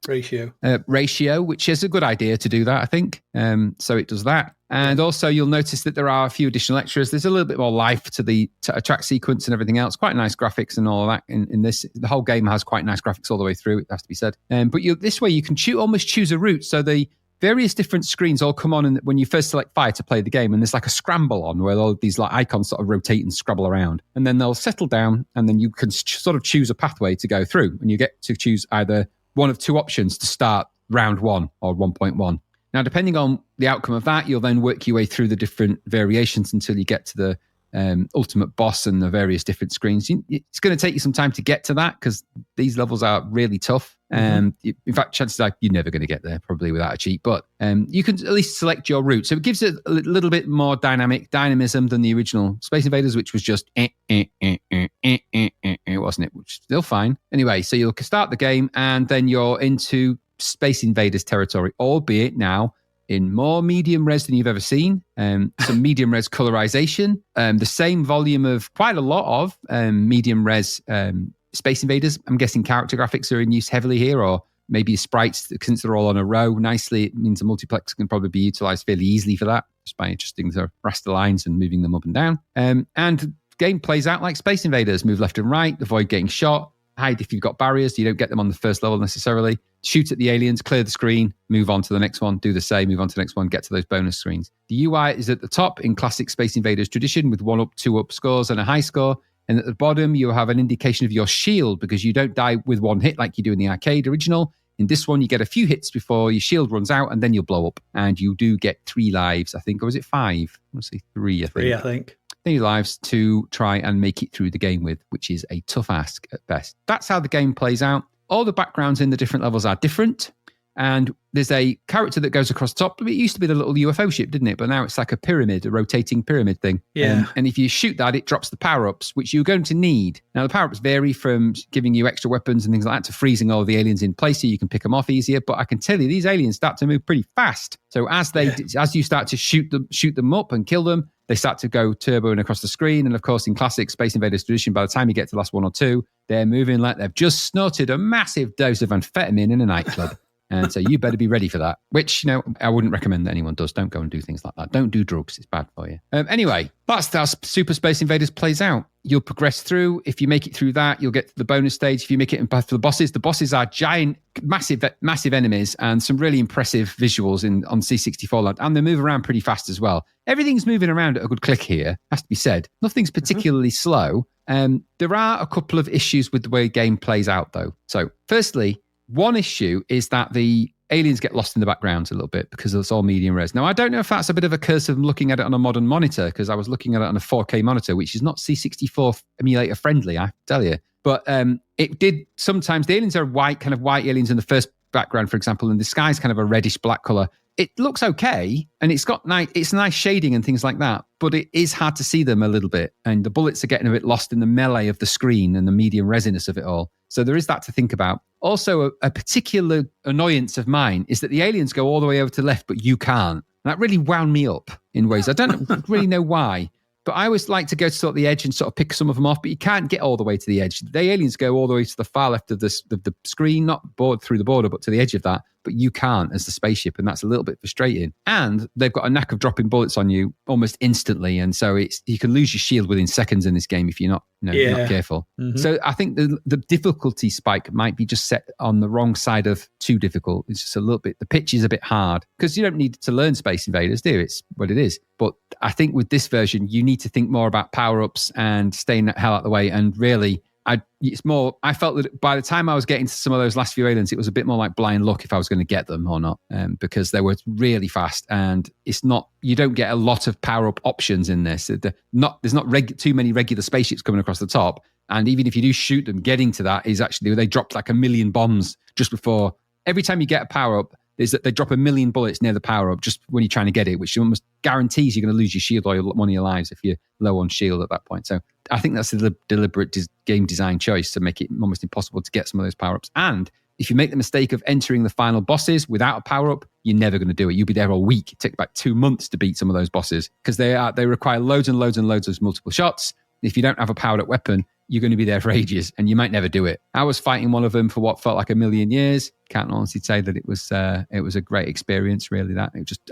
ratio, which is a good idea to do that, I think. So it does that. And also you'll notice that there are a few additional extras. There's a little bit more life to the track sequence and everything else. Quite nice graphics and all of that in this. The whole game has quite nice graphics all the way through, it has to be said. But this way you can almost choose a route. So the various different screens all come on when you first select fire to play the game, and there's like a scramble on where all these like icons sort of rotate and scrabble around, and then they'll settle down, and then you can sort of choose a pathway to go through, and you get to choose either one of two options to start round 1 or 1.1. Now, depending on the outcome of that, you'll then work your way through the different variations until you get to the ultimate boss and the various different screens. It's going to take you some time to get to that because these levels are really tough. In fact, chances are you're never going to get there probably without a cheat, but you can at least select your route. So it gives it a little bit more dynamism than the original Space Invaders, which was just wasn't it? Which is still fine. Anyway, so you'll start the game and then you're into Space Invaders territory, albeit now in more medium res than you've ever seen. Some medium res colorization, the same volume of quite a lot of medium res Space Invaders. I'm guessing character graphics are in use heavily here, or maybe sprites, since they're all on a row nicely. It means a multiplex can probably be utilized fairly easily for that, just by adjusting the raster lines and moving them up and down. And the game plays out like Space Invaders. Move left and right, avoid getting shot, hide if you've got barriers, you don't get them on the first level necessarily. Shoot at the aliens, clear the screen, move on to the next one, do the same, move on to the next one, get to those bonus screens. The UI is at the top in classic Space Invaders tradition with 1 up, 2 up scores and a high score. And at the bottom, you have an indication of your shield because you don't die with 1 hit like you do in the arcade original. In this one, you get a few hits before your shield runs out and then you'll blow up. And you do get 3 lives, I think. Or was it 5? Let's see, 3, I think. 3, I think. 3 lives to try and make it through the game with, which is a tough ask at best. That's how the game plays out. All the backgrounds in the different levels are different. And there's a character that goes across the top. It used to be the little UFO ship, didn't it? But now it's like a pyramid, a rotating pyramid thing. Yeah. And if you shoot that, it drops the power-ups, which you're going to need. Now, the power-ups vary from giving you extra weapons and things like that to freezing all the aliens in place so you can pick them off easier. But I can tell you, these aliens start to move pretty fast. So as you start to shoot them up and kill them, they start to go turbo and across the screen. And of course, in classic Space Invaders tradition, by the time you get to the last 1 or 2, they're moving like they've just snorted a massive dose of amphetamine in a nightclub. And so you better be ready for that, which, I wouldn't recommend that anyone does. Don't go and do things like that. Don't do drugs. It's bad for you. Anyway, that's how Super Space Invaders plays out. You'll progress through. If you make it through that, you'll get to the bonus stage. If you make it past the bosses are giant, massive enemies and some really impressive visuals on C64 land. And they move around pretty fast as well. Everything's moving around at a good click here, has to be said. Nothing's particularly slow. There are a couple of issues with the way the game plays out, though. So firstly, one issue is that the aliens get lost in the background a little bit because it's all medium res. Now, I don't know if that's a bit of a curse of looking at it on a modern monitor, because I was looking at it on a 4K monitor, which is not C64 emulator friendly, I tell you. But it did sometimes, the aliens are white aliens in the first background, for example, and the sky's kind of a reddish black color. It looks okay, and it's nice shading and things like that, but it is hard to see them a little bit, and the bullets are getting a bit lost in the melee of the screen and the medium resiness of it all. So there is that to think about. Also, a particular annoyance of mine is that the aliens go all the way over to the left, but you can't. And that really wound me up in ways. I don't really know why, but I always like to go to sort of the edge and sort of pick some of them off, but you can't get all the way to the edge. The aliens go all the way to the far left of the screen, not through the border, but to the edge of that. But you can't as the spaceship, and that's a little bit frustrating. And they've got a knack of dropping bullets on you almost instantly, and so you can lose your shield within seconds in this game if you're not careful. Mm-hmm. So I think the difficulty spike might be just set on the wrong side of too difficult. It's just a little bit, the pitch is a bit hard, because you don't need to learn Space Invaders, do you? It's what it is. But I think with this version, you need to think more about power-ups and staying the hell out of the way, and really, I felt that by the time I was getting to some of those last few aliens, it was a bit more like blind luck if I was going to get them or not, because they were really fast, and you don't get a lot of power-up options in this. There's not too many regular spaceships coming across the top, and even if you do shoot them, getting to that is actually, they dropped like 1 million bombs just before. Every time you get a power-up, is that they drop 1 million bullets near the power-up just when you're trying to get it, which almost guarantees you're going to lose your shield or one of your lives if you're low on shield at that point. So I think that's a deliberate game design choice to make it almost impossible to get some of those power-ups. And if you make the mistake of entering the final bosses without a power-up, you're never going to do it. You'll be there all week. It takes about 2 months to beat some of those bosses, because they require loads and loads and loads of multiple shots. If you don't have a powered-up weapon, you're going to be there for ages, and you might never do it. I was fighting one of them for what felt like 1 million years. Can't honestly say that it was a great experience, really.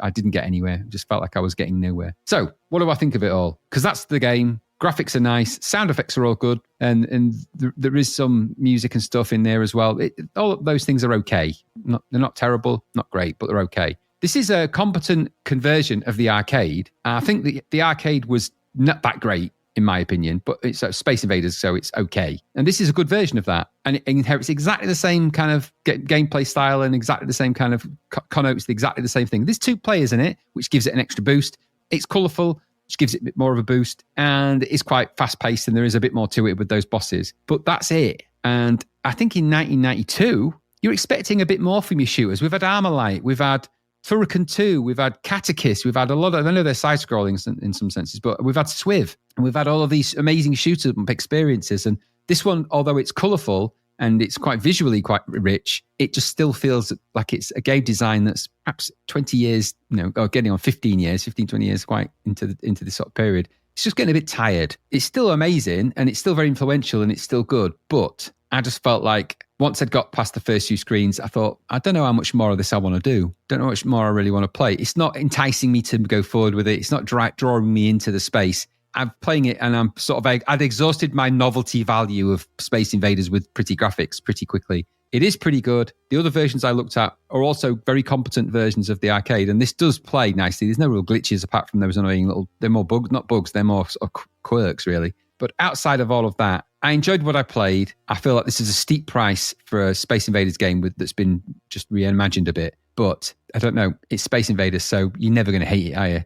I didn't get anywhere. It just felt like I was getting nowhere. So what do I think of it all? Because that's the game. Graphics are nice. Sound effects are all good. And there is some music and stuff in there as well. All of those things are okay. They're not terrible, not great, but they're okay. This is a competent conversion of the arcade. I think the arcade was not that great, in my opinion, but it's Space Invaders, so it's okay. And this is a good version of that. And it inherits exactly the same kind of gameplay style and exactly the same kind of connotes exactly the same thing. There's 2 players in it, which gives it an extra boost. It's colourful, which gives it a bit more of a boost. And it's quite fast-paced, and there is a bit more to it with those bosses. But that's it. And I think in 1992, you're expecting a bit more from your shooters. We've had Armalite, we've had Turrican 2, we've had Catechist, we've had a lot of, I know they're side-scrolling in some senses, but we've had Swiv, and we've had all of these amazing shoot-up experiences. And this one, although it's colourful, and it's quite visually quite rich, it just still feels like it's a game design that's perhaps 20 years, or getting on 15 years, 15, 20 years, quite into this sort of period. It's just getting a bit tired. It's still amazing and it's still very influential and it's still good. But I just felt like once I'd got past the first few screens, I thought, I don't know how much more of this I want to do. Don't know how much more I really want to play. It's not enticing me to go forward with it. It's not drawing me into the space. I'm playing it and I'm sort of, I'd exhausted my novelty value of Space Invaders with pretty graphics pretty quickly. It is pretty good. The other versions I looked at are also very competent versions of the arcade, and this does play nicely. There's no real glitches apart from those annoying they're more bugs, not bugs, they're more sort of quirks really. But outside of all of that, I enjoyed what I played. I feel like this is a steep price for a Space Invaders game that's been just reimagined a bit. But I don't know, it's Space Invaders, so you're never going to hate it, are you?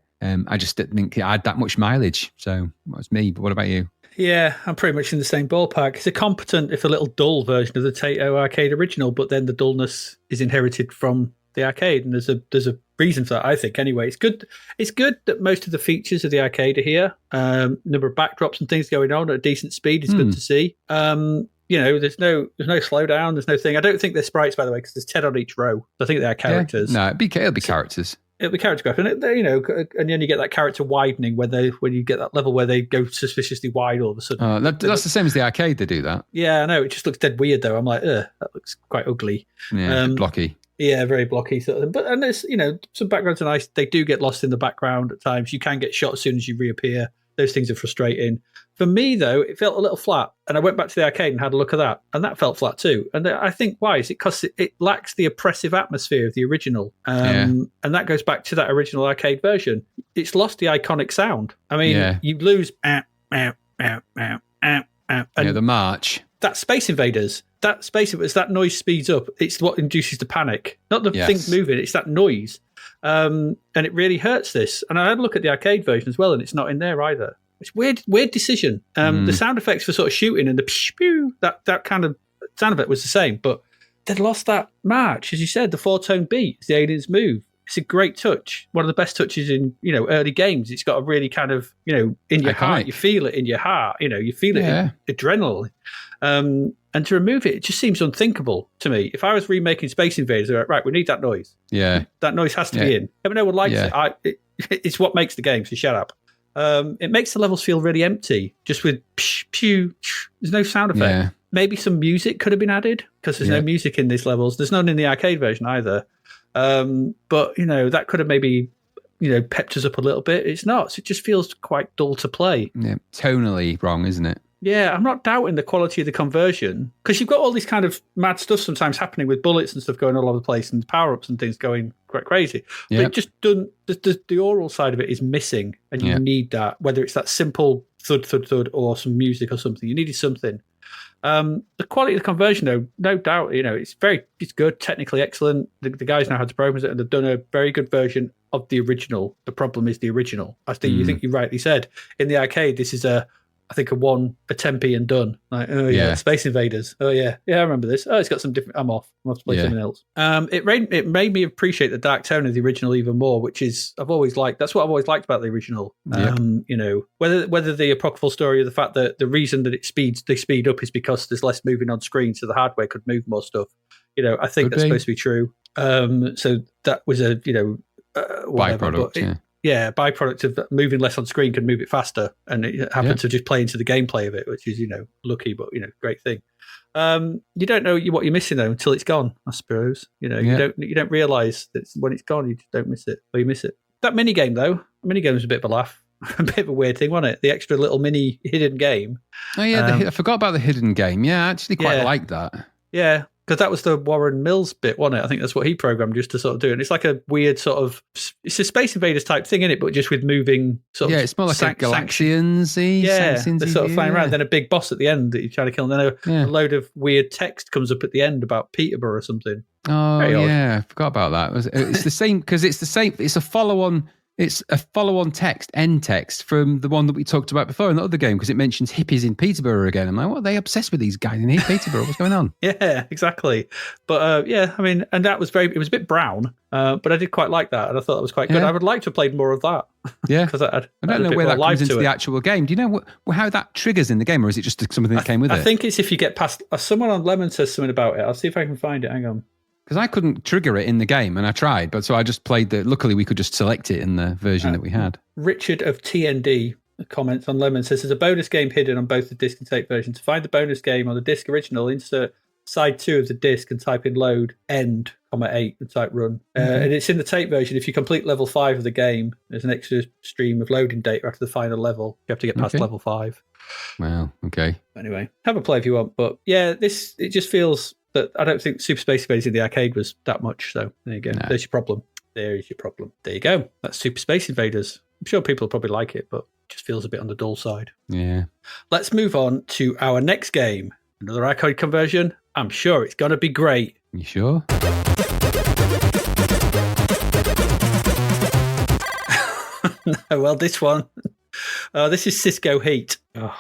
I just didn't think it had that much mileage. So that was me. But what about you? Yeah, I'm pretty much in the same ballpark. It's a competent, if a little dull version of the Taito arcade original, but then the dullness is inherited from the arcade, and there's a reason for that, I think. Anyway, it's good. It's good that most of the features of the arcade are here. Number of backdrops and things going on at a decent speed is good to see. There's no slowdown. There's no thing. I don't think they're sprites, by the way, because there's 10 on each row. I think they're characters. Yeah. No, it'll be characters. It'll be character graph, and and then you get that character widening when you get that level where they go suspiciously wide all of a sudden. That's the same as the arcade. They do that. Yeah, I know. It just looks dead weird though. I'm like, that looks quite ugly. Yeah, blocky. Yeah, very blocky sort of thing. But and there's some backgrounds are nice. They do get lost in the background at times. You can get shot as soon as you reappear. Those things are frustrating. For me, though, it felt a little flat. And I went back to the arcade and had a look at that. And that felt flat too. And I think why? Is it because it lacks the oppressive atmosphere of the original. And that goes back to that original arcade version. It's lost the iconic sound. I mean, you lose... the march. That Space Invaders. As that noise speeds up, it's what induces the panic. Not the things moving, it's that noise. And it really hurts this. And I had a look at the arcade version as well, and it's not in there either. It's weird decision. The sound effects for sort of shooting and the pew, that kind of sound effect was the same, but they'd lost that march, as you said, the 4-tone beat as the aliens move. It's a great touch. One of the best touches in early games. It's got a really kind of in your heart. You feel it in your heart. You feel it in adrenaline. And to remove it, it just seems unthinkable to me. If I was remaking Space Invaders, right, we need that noise. Yeah, that noise has to be in. No one likes it. It's what makes the game. So shut up. It makes the levels feel really empty, just with pew. There's no sound effect. Yeah. Maybe some music could have been added because there's no music in these levels. There's none in the arcade version either. But that could have maybe pepped us up a little bit. It's not. So it just feels quite dull to play. Yeah, tonally wrong, isn't it? Yeah, I'm not doubting the quality of the conversion because you've got all this kind of mad stuff sometimes happening with bullets and stuff going all over the place and power-ups and things going quite crazy. But it just doesn't. The oral side of it is missing, and you need that. Whether it's that simple thud thud thud or some music or something, you needed something. The quality of the conversion, though, no doubt, it's good, technically excellent. The guys know how to program it, and they've done a very good version of the original. The problem is the original. I think you rightly said in the arcade, this is a 10p and done. Like, Space Invaders. Oh yeah, I remember this. Oh, it's got some different. I'm off. I'm off to play something else. It made me appreciate the dark tone of the original even more, which is I've always liked. That's what I've always liked about the original. Whether the apocryphal story or the fact that the reason that they speed up is because there's less moving on screen, so the hardware could move more stuff. I think that's supposed to be true. So that was a byproduct. Byproduct of moving less on screen can move it faster, and it happened to just play into the gameplay of it, which is lucky, but great thing. You don't know what you're missing though until it's gone, I suppose. You don't realise that when it's gone, you just don't miss it, or you miss it. That mini game though, was a bit of a laugh, a bit of a weird thing, wasn't it? The extra little mini hidden game. Oh yeah, I forgot about the hidden game. Yeah, I actually quite like that. Yeah. Because that was the Warren Mills bit, wasn't it? I think that's what he programmed just to sort of do. And it's like a weird sort of... It's a Space Invaders type thing, isn't it? But just with moving sort of... Yeah, it's more like a Galaxians-y. Yeah, they're sort of flying around. Then a big boss at the end that you're trying to kill. And then a load of weird text comes up at the end about Peterborough or something. Oh, I forgot about that. It's the same... Because it's the same... It's a follow-on It's a follow-on text, end text, from the one that we talked about before in the other game, because it mentions hippies in Peterborough again. I'm like, what are they obsessed with these guys in Peterborough? What's going on? Yeah, exactly. But I mean, and that was it was a bit brown, but I did quite like that, and I thought that was quite good. Yeah. I would like to have played more of that. Yeah. Because I don't know where that comes into the actual game. Do you know how that triggers in the game, or is it just something that came with it? I think it's if you get past... someone on Lemon says something about it. I'll see if I can find it. Hang on. Because I couldn't trigger it in the game, and I tried, but so I just played luckily we could just select it in the version that we had. Richard of TND comments on Lemon says, there's a bonus game hidden on both the disc and tape version. To find the bonus game on the disc original, insert side 2 of the disc and type in load end, 8 and type run. And it's in the tape version. If you complete level 5 of the game, there's an extra stream of loading data after the final level. You have to get past level 5. Wow, okay. Anyway, have a play if you want. But yeah, it just feels that I don't think Super Space Invaders in the arcade was that much. So there you go. No. There's your problem. There is your problem. There you go. That's Super Space Invaders. I'm sure people will probably like it, but it just feels a bit on the dull side. Yeah. Let's move on to our next game. Another arcade conversion. I'm sure it's going to be great. You sure? No, well, this one. This is Cisco Heat. Oh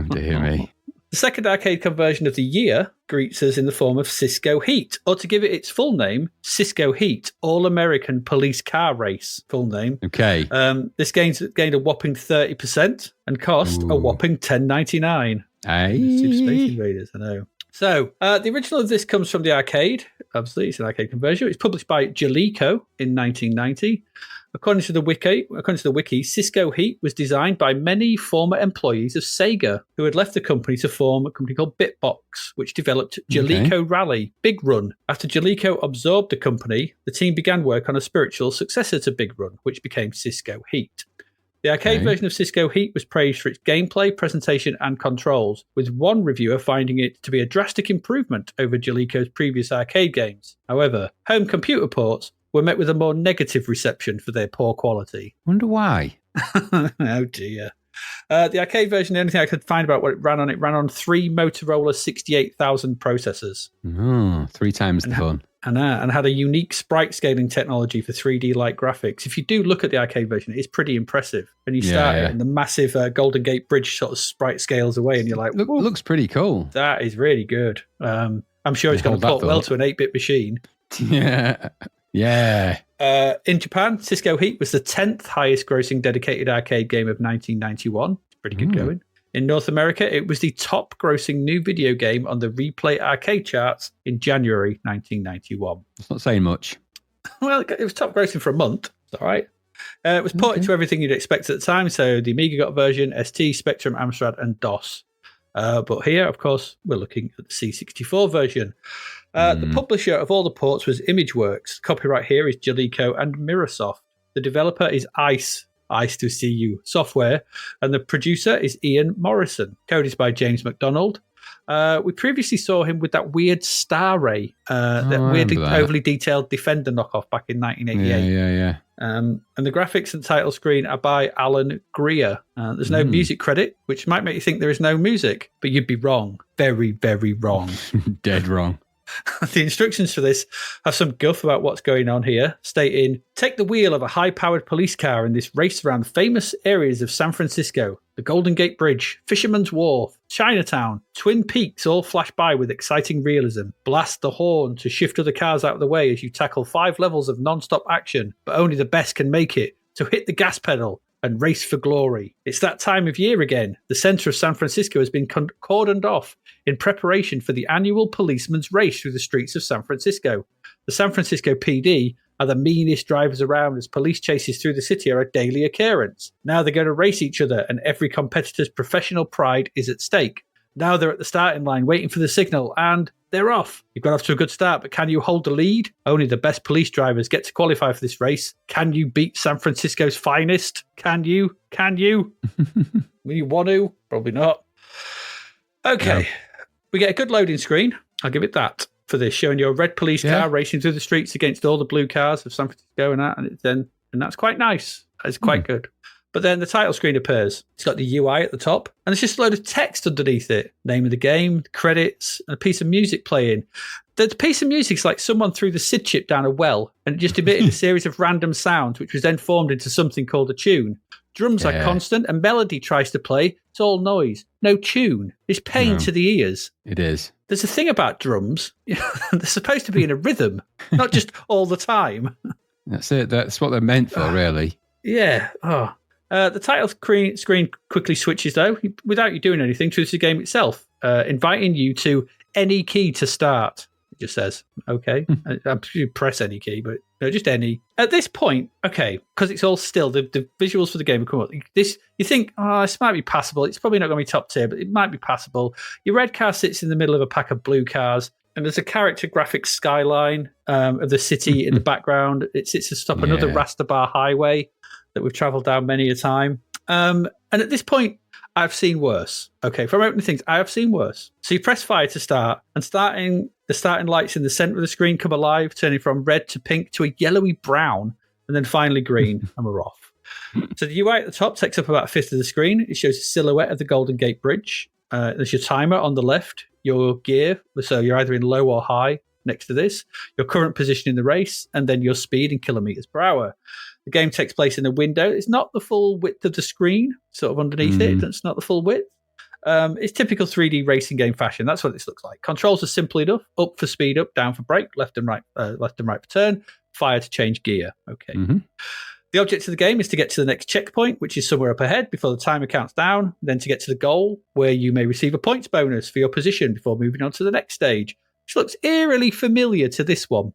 dear me. The second arcade conversion of the year greets us in the form of Cisco Heat, or to give it its full name, Cisco Heat, All-American Police Car Race, full name. Okay. This gained a whopping 30% and cost a whopping $10.99. Super Space Invaders, I know. So, the original of this comes from the arcade. Obviously, it's an arcade conversion. It's published by Jaleco in 1990. According to the wiki, Cisco Heat was designed by many former employees of Sega who had left the company to form a company called Bitbox, which developed Jaleco Rally, Big Run. After Jaleco absorbed the company, the team began work on a spiritual successor to Big Run, which became Cisco Heat. The arcade version of Cisco Heat was praised for its gameplay, presentation, and controls, with one reviewer finding it to be a drastic improvement over Jaleco's previous arcade games. However, home computer ports were met with a more negative reception for their poor quality. Wonder why? Oh dear. The arcade version, the only thing I could find about what it ran on 3 Motorola 68,000 processors. 3 times the fun. And had a unique sprite scaling technology for 3D-like graphics. If you do look at the arcade version, it's pretty impressive. And you start it, and the massive Golden Gate Bridge sort of sprite scales away, and you're like, looks pretty cool. That is really good. I'm sure it's going to port well to an 8-bit machine. Yeah. Yeah. In Japan, Cisco Heat was the 10th highest grossing dedicated arcade game of 1991. Pretty good going. In North America, it was the top grossing new video game on the Replay arcade charts in January 1991. It's not saying much. Well, it was top grossing for a month. It's all right. It was ported to everything you'd expect at the time. So the Amiga got a version, ST, Spectrum, Amstrad, and DOS. But here, of course, we're looking at the C64 version. The publisher of all the ports was ImageWorks. Copyright here is Jaleco and Mirrorsoft. The developer is Ice to See You Software, and the producer is Ian Morrison. Code is by James McDonald. We previously saw him with that weird Star Ray, overly detailed Defender knockoff back in 1988. Yeah. And the graphics and title screen are by Alan Greer. There's no music credit, which might make you think there is no music, but you'd be wrong. Very, very wrong. Dead wrong. The instructions for this have some guff about what's going on here, stating, take the wheel of a high-powered police car in this race around famous areas of San Francisco, the Golden Gate Bridge, Fisherman's Wharf, Chinatown, Twin Peaks all flash by with exciting realism. Blast the horn to shift other cars out of the way as you tackle 5 levels of non-stop action, but only the best can make it. So hit the gas pedal and race for glory. It's that time of year again. The center of San Francisco has been cordoned off in preparation for the annual policeman's race through the streets of San Francisco. The San Francisco PD are the meanest drivers around, as police chases through the city are a daily occurrence. Now they're going to race each other, and every competitor's professional pride is at stake. Now they're at the starting line waiting for the signal, and they're off. You've got off to a good start, but can you hold the lead? Only the best police drivers get to qualify for this race. Can you beat San Francisco's finest? Can you? Will you want to? Probably not. Okay. No. We get a good loading screen. I'll give it that for this, showing you a red police car racing through the streets against all the blue cars of San Francisco and that's quite nice. It's quite good. But then the title screen appears. It's got the UI at the top, and there's just a load of text underneath it. Name of the game, credits, and a piece of music playing. The piece of music is like someone threw the SID chip down a well and it just emitted a series of random sounds, which was then formed into something called a tune. Drums are constant, and melody tries to play. It's all noise. No tune. It's pain to the ears. It is. There's a thing about drums. They're supposed to be in a rhythm, not just all the time. That's it. That's what they're meant for, really. Yeah. Oh. The title screen quickly switches, though, without you doing anything, to the game itself, inviting you to any key to start. It just says, okay. You press any key, but no, just any. At this point, okay, because it's all still, the visuals for the game have come up. You think, this might be passable. It's probably not going to be top tier, but it might be passable. Your red car sits in the middle of a pack of blue cars, and there's a character graphic skyline of the city in the background. It sits to stop another Rastabar highway that we've travelled down many a time. And at this point, I've seen worse. Okay, from opening things, I have seen worse. So you press fire to start, and the starting lights in the centre of the screen come alive, turning from red to pink to a yellowy brown, and then finally green, and we're off. So the UI at the top takes up about a fifth of the screen. It shows a silhouette of the Golden Gate Bridge. There's your timer on the left, your gear, so you're either in low or high next to this, your current position in the race, and then your speed in kilometres per hour. The game takes place in a window. It's not the full width of the screen, sort of underneath it. It's not the full width. It's typical 3D racing game fashion. That's what this looks like. Controls are simple enough. Up for speed up, down for brake, left and right for turn, fire to change gear. Okay. The object of the game is to get to the next checkpoint, which is somewhere up ahead before the timer counts down, then to get to the goal, where you may receive a points bonus for your position before moving on to the next stage, which looks eerily familiar to this one.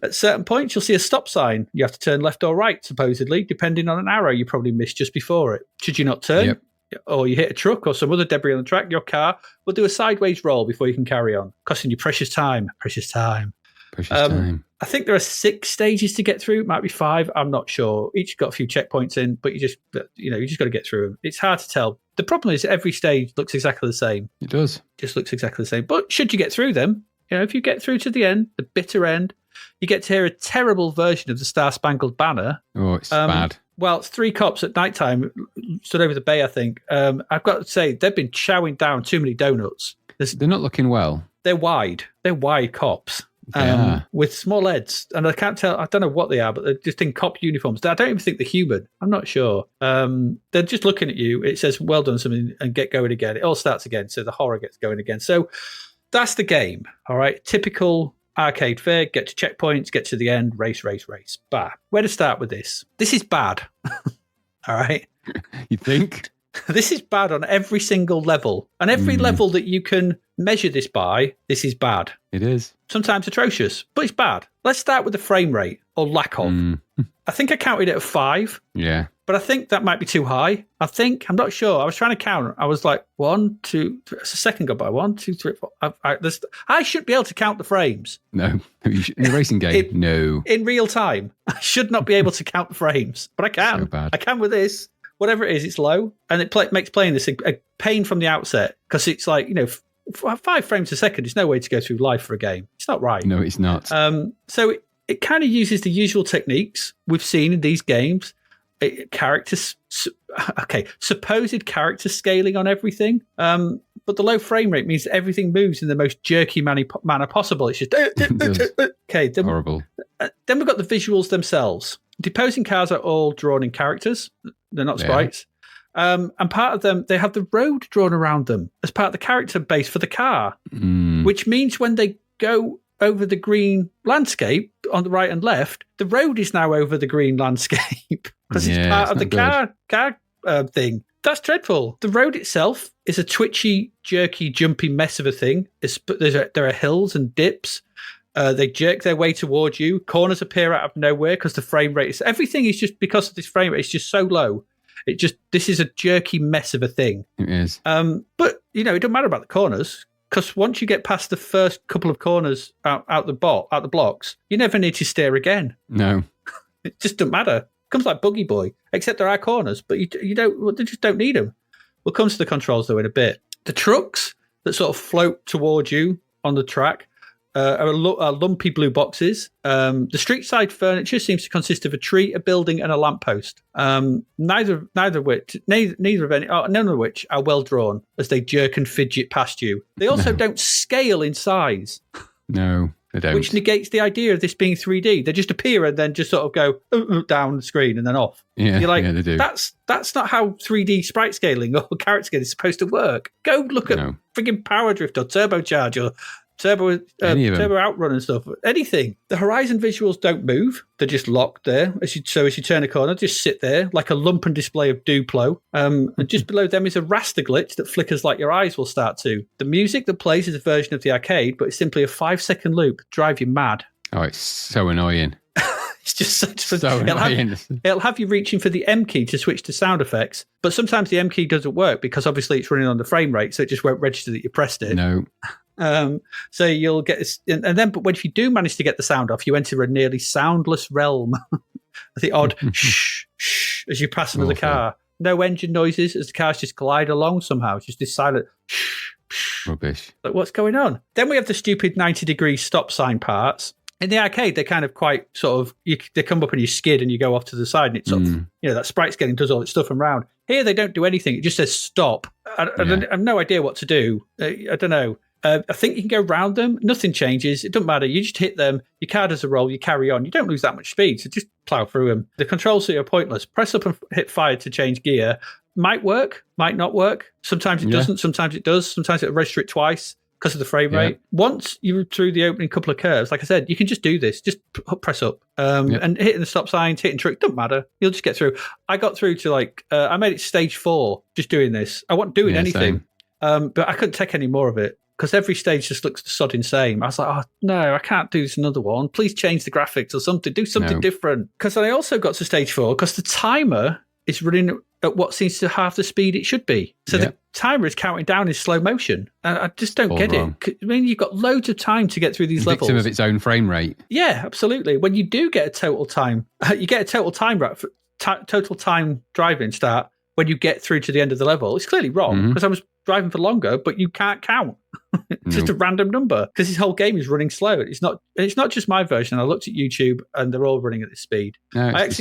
At certain points, you'll see a stop sign. You have to turn left or right, supposedly, depending on an arrow you probably missed just before it. Should you not turn, or you hit a truck or some other debris on the track, your car will do a sideways roll before you can carry on, costing you precious time. Precious time. I think there are 6 stages to get through. It might be 5. I'm not sure. Each got a few checkpoints in, but you just got to get through them. It's hard to tell. The problem is every stage looks exactly the same. It does. Just looks exactly the same. But should you get through them, if you get through to the end, the bitter end, you get to hear a terrible version of the Star Spangled Banner. Oh, it's bad. Well, it's 3 cops at nighttime stood over the bay, I think. I've got to say, they've been chowing down too many donuts. They're not looking well. They're wide. They're wide cops. With small heads, and I can't tell. I don't know what they are, but they're just in cop uniforms. I don't even think they're human. I'm not sure. They're just looking at you. It says "Well done" something, and get going again. It all starts again, so the horror gets going again. So that's the game. All right, typical arcade fare. Get to checkpoints, get to the end, race. Bah. Where to start with this? This is bad. All right. You think? This is bad on every single level. And every level that you can measure this by, this is bad. It is. Sometimes atrocious, but it's bad. Let's start with the frame rate, or lack of. I think I counted it at 5. Yeah. But I think that might be too high. I'm not sure. I was trying to count. I was like, 1, 2, 3. It's a second go by. 1, 2, 3, 4. I should be able to count the frames. No. In a racing game, no. In real time. I should not be able to count the frames, but I can. So bad. I can with this. Whatever it is, it's low. And it makes playing this a pain from the outset, because it's like, 5 frames a second is no way to go through life for a game. It's not right. No, it's not. So it kind of uses the usual techniques we've seen in these games. Supposed character scaling on everything. But the low frame rate means that everything moves in the most jerky manner possible. It's just okay. Horrible. Then we've got the visuals themselves. The opposing cars are all drawn in characters. They're not sprites. And part of them, they have the road drawn around them as part of the character base for the car, which means when they go over the green landscape on the right and left, the road is now over the green landscape because it's part of the car thing. That's dreadful. The road itself is a twitchy, jerky, jumpy mess of a thing. There are hills and dips. They jerk their way towards you. Corners appear out of nowhere because the frame rate everything is just because of this frame rate. It's just so low. This is a jerky mess of a thing. It is. But it doesn't matter about the corners, because once you get past the first couple of corners out the blocks, you never need to steer again. No, it just doesn't matter. It comes like Buggy Boy, except there are corners, but you just don't need them. We'll come to the controls though in a bit. The trucks that sort of float towards you on the track are lumpy blue boxes. The street side furniture seems to consist of a tree, a building, and a lamppost. None of which are well drawn as they jerk and fidget past you. They also don't scale in size. No, they don't. Which negates the idea of this being 3D. They just appear and then just sort of go down the screen and then off. Yeah, you're like, they do. That's not how 3D sprite scaling or character scaling is supposed to work. Go look at frigging Power Drift or Turbocharge or Turbo Outrun and stuff. Anything. The horizon visuals don't move. They're just locked there. As you turn a corner, just sit there like a lumpen display of Duplo. And just below them is a raster glitch that flickers like your eyes will start to. The music that plays is a version of the arcade, but it's simply a 5-second loop. Drive you mad. Oh, it's so annoying. It's just so annoying. It'll have you reaching for the M key to switch to sound effects, but sometimes the M key doesn't work because obviously it's running on the frame rate, so it just won't register that you pressed it. No. So you'll get this, and then, but when if you do manage to get the sound off, you enter a nearly soundless realm. The odd shh as you pass another car. No engine noises as the cars just glide along somehow. It's just this silent shh. Rubbish. Like, what's going on? Then we have the stupid 90-degree stop sign parts. In the arcade, they're kind of quite sort of, they come up and you skid and you go off to the side and it's sort of, that sprite scaling does all its stuff and round. Here, they don't do anything. It just says stop. I have no idea what to do. I don't know. I think you can go round them. Nothing changes. It doesn't matter. You just hit them. Your car does a roll. You carry on. You don't lose that much speed. So just plow through them. The controls are pointless. Press up and hit fire to change gear. Might work. Might not work. Sometimes it doesn't. Sometimes it does. Sometimes it'll register it twice because of the frame rate. Once you're through the opening couple of curves, like I said, you can just do this. Just press up. And hitting the stop signs, hitting trick, doesn't matter. You'll just get through. I got through to I made it stage 4 just doing this. I wasn't doing anything. But I couldn't take any more of it. Because every stage just looks sodding same. I was like, oh, no, I can't do this another one. Please change the graphics or something. Do something different. Because I also got to stage 4 because the timer is running at what seems to half the speed it should be. So the timer is counting down in slow motion. I just don't get it. I mean, you've got loads of time to get through these levels. Victim of its own frame rate. Yeah, absolutely. When you do get a total time, you get a total time driving start when you get through to the end of the level. It's clearly wrong because I was driving for longer, but you can't count. It's just a random number because this whole game is running slow. It's not just my version. I looked at YouTube and they're all running at this speed. No, it's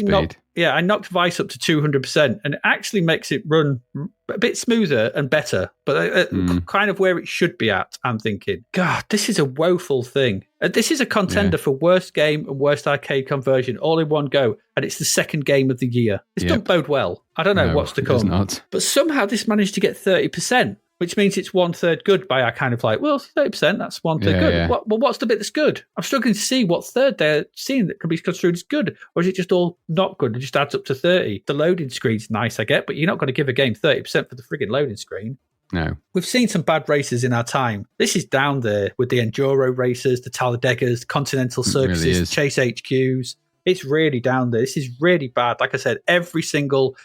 I knocked Vice up to 200% and it actually makes it run a bit smoother and better, but kind of where it should be at, I'm thinking. God, this is a woeful thing. This is a contender for worst game and worst arcade conversion all in one go, and it's the second game of the year. This doesn't bode well. I don't know what's to come. Not. But somehow this managed to get 30%. Which means it's 1/3 good by our kind of 30%, that's 1/3 good. Yeah. Well, what's the bit that's good? I'm struggling to see what third they're seeing that can be construed as good. Or is it just all not good? It just adds up to 30. The loading screen's nice, I get, but you're not going to give a game 30% for the frigging loading screen. No. We've seen some bad races in our time. This is down there with the Enduro races, the Talladegas, the Continental Circuses, really the Chase HQs. It's really down there. This is really bad. Like I said, every single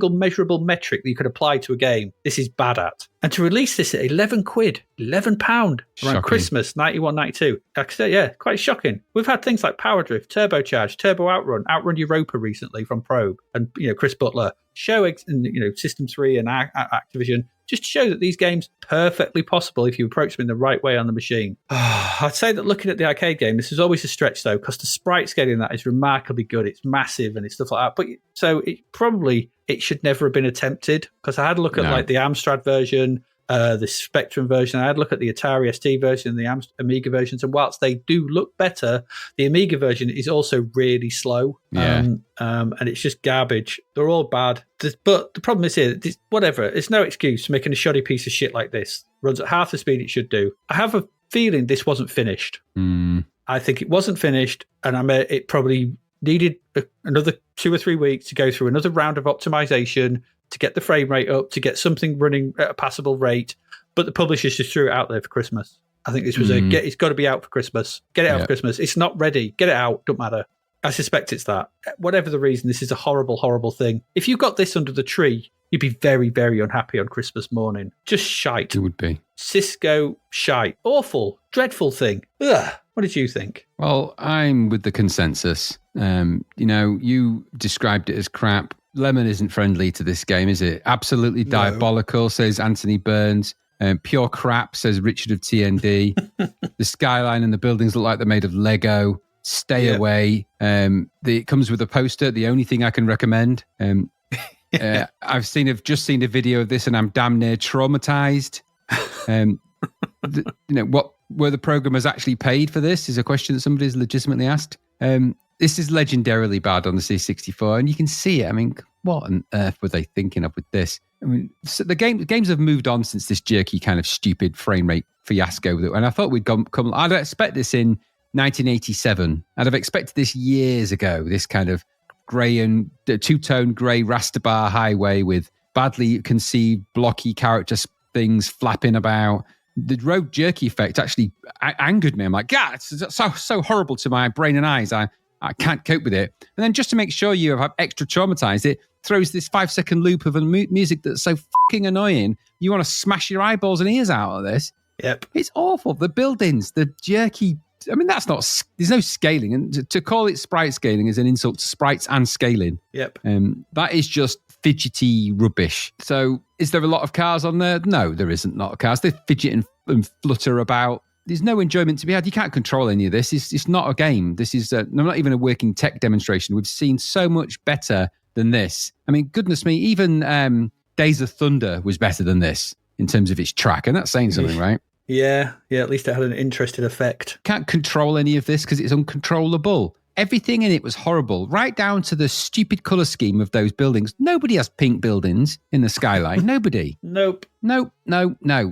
measurable metric that you could apply to a game, this is bad at. And to release this at £11, £11 around Christmas, 91, 92. Like I said, quite shocking. We've had things like Power Drift, Turbocharge, Turbo Outrun Europa recently from Probe, and Chris Butler, System 3 and Activision, just to show that these games perfectly possible if you approach them in the right way on the machine. I'd say that looking at the arcade game, this is always a stretch though, because the sprite scaling in that is remarkably good. It's massive and it's stuff like that. But so it should never have been attempted, because I had a look at the Amstrad version, the Spectrum version. I had a look at the Atari ST version and the Amiga versions, and whilst they do look better, the Amiga version is also really slow. And it's just garbage. They're all bad. But the problem is here, whatever, it's no excuse for making a shoddy piece of shit like this. Runs at half the speed it should do. I have a feeling this wasn't finished. I think it wasn't finished, and it probably needed another 2 or 3 weeks to go through another round of optimization to get the frame rate up, to get something running at a passable rate. But the publishers just threw it out there for Christmas. I think this was it's got to be out for Christmas. Get it out for Christmas. It's not ready. Get it out. Don't matter. I suspect it's that. Whatever the reason, this is a horrible, horrible thing. If you got this under the tree, you'd be very, very unhappy on Christmas morning. Just shite. It would be. Cisco shite. Awful. Dreadful thing. Ugh. What did you think? Well, I'm with the consensus. You described it as crap. Lemon isn't friendly to this game, is it? Absolutely diabolical, says Anthony Burns. Pure crap, says Richard of TND. The skyline and the buildings look like they're made of Lego. Stay away. It comes with a poster. The only thing I can recommend. I've just seen a video of this, and I'm damn near traumatized. What were the programmers actually paid for this? Is a question that somebody's legitimately asked. This is legendarily bad on the C64, and you can see it. I mean, what on earth were they thinking of with this? I mean, so the games have moved on since this jerky kind of stupid frame rate fiasco, and I thought we'd come. I'd expect this in 1987. I'd have expected this years ago. This kind of grey and two-tone grey raster bar highway with badly conceived blocky character things flapping about. The road jerky effect actually angered me. I'm like, God, it's so horrible to my brain and eyes. I can't cope with it. And then just to make sure you have extra traumatized, it throws this 5-second loop of music that's so fucking annoying. You want to smash your eyeballs and ears out of this. Yep. It's awful. The buildings, the jerky. I mean, there's no scaling. And to call it sprite scaling is an insult to sprites and scaling. Yep. That is just fidgety rubbish. So is there a lot of cars on there? No, there isn't a lot of cars. They fidget and flutter about. There's no enjoyment to be had. You can't control any of this. It's not a game. This is not even a working tech demonstration. We've seen so much better than this. I mean, goodness me, even Days of Thunder was better than this in terms of its track. And that's saying something, right? Yeah, at least it had an interesting effect. Can't control any of this because it's uncontrollable. Everything in it was horrible, right down to the stupid colour scheme of those buildings. Nobody has pink buildings in the skyline. Nobody. Nope. No.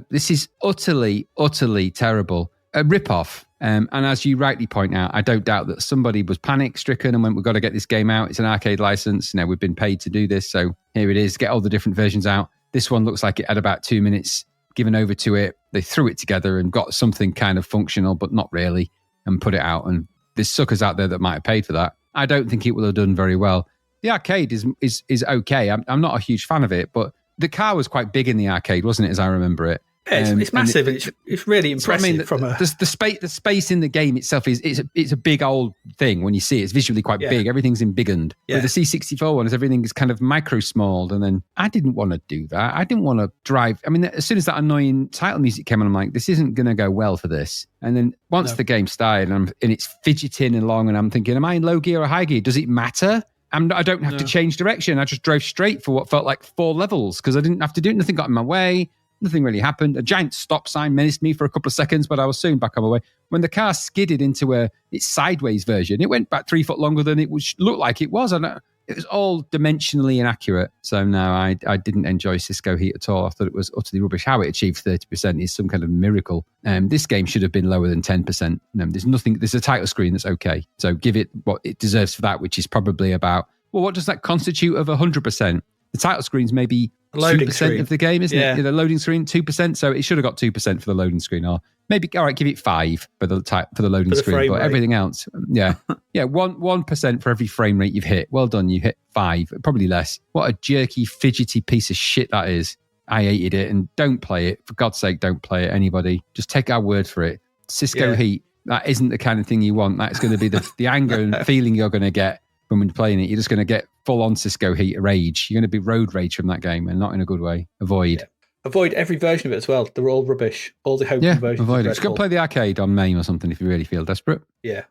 This is utterly, utterly terrible. A rip-off. And as you rightly point out, I don't doubt that somebody was panic-stricken and went, we've got to get this game out. It's an arcade license. We've been paid to do this. So here it is. Get all the different versions out. This one looks like it had about 2 minutes given over to it. They threw it together and got something kind of functional, but not really, and put it out. And there's suckers out there that might have paid for that. I don't think it will have done very well. The arcade is okay. I'm not a huge fan of it, but the car was quite big in the arcade, wasn't it, as I remember it? Yeah, it's massive. And it's really impressive. I mean, the space in the game itself it's a big old thing when you see it. It's visually quite big. Everything's embiggened. Yeah. With the C64 one, everything is kind of micro-smalled. And then I didn't want to do that. I didn't want to drive. I mean, as soon as that annoying title music came on, I'm like, this isn't going to go well for this. And then once the game started and it's fidgeting along, and I'm thinking, am I in low gear or high gear? Does it matter? I don't have to change direction. I just drove straight for what felt like 4 levels because I didn't have to do it. Nothing got in my way. Nothing really happened. A giant stop sign menaced me for a couple of seconds, but I was soon back on my way. When the car skidded into its sideways version, it went back 3 foot longer than it looked like it was. And it was all dimensionally inaccurate. So no, I didn't enjoy Cisco Heat at all. I thought it was utterly rubbish. How it achieved 30% is some kind of miracle. This game should have been lower than 10%. There's a title screen that's okay. So give it what it deserves for that, which is probably about, well, what does that constitute of 100%? The title screen's maybe 2% of the game, isn't it? The loading screen, 2%. So it should have got 2% for the loading screen, or maybe, all right, give it 5 for the loading screen. But everything else, 1% for every frame rate you've hit. Well done, you hit 5, probably less. What a jerky, fidgety piece of shit that is. I hated it, and don't play it. For God's sake, don't play it, anybody. Just take our word for it. Cisco Heat, that isn't the kind of thing you want. That's going to be the anger and feeling you're going to get when you're playing it. You're just going to get full-on Cisco Heat rage. You're going to be road rage from that game, and not in a good way. Avoid. Yeah. Avoid every version of it as well. They're all rubbish. All the home conversions. Avoid it. Just go play the arcade on MAME or something if you really feel desperate. Yeah,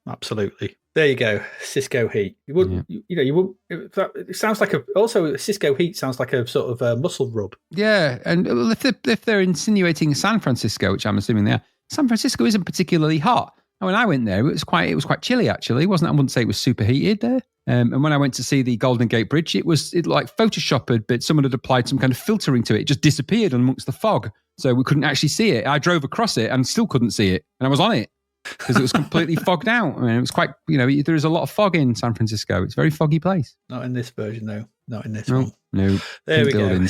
absolutely. There you go. Cisco Heat. You wouldn't, you wouldn't. It sounds like also Cisco Heat sounds like a sort of a muscle rub. Yeah, and if they're insinuating San Francisco, which I'm assuming they are, San Francisco isn't particularly hot. When I went there, it was quite chilly actually. I wouldn't say it was super heated there. And when I went to see the Golden Gate Bridge, it like photoshopped, but someone had applied some kind of filtering to it. It just disappeared amongst the fog, so we couldn't actually see it. I drove across it and still couldn't see it, and I was on it because it was completely fogged out. I mean, it was quite, there is a lot of fog in San Francisco. It's a very foggy place. Not in this version though. Not in this one. No. There we go.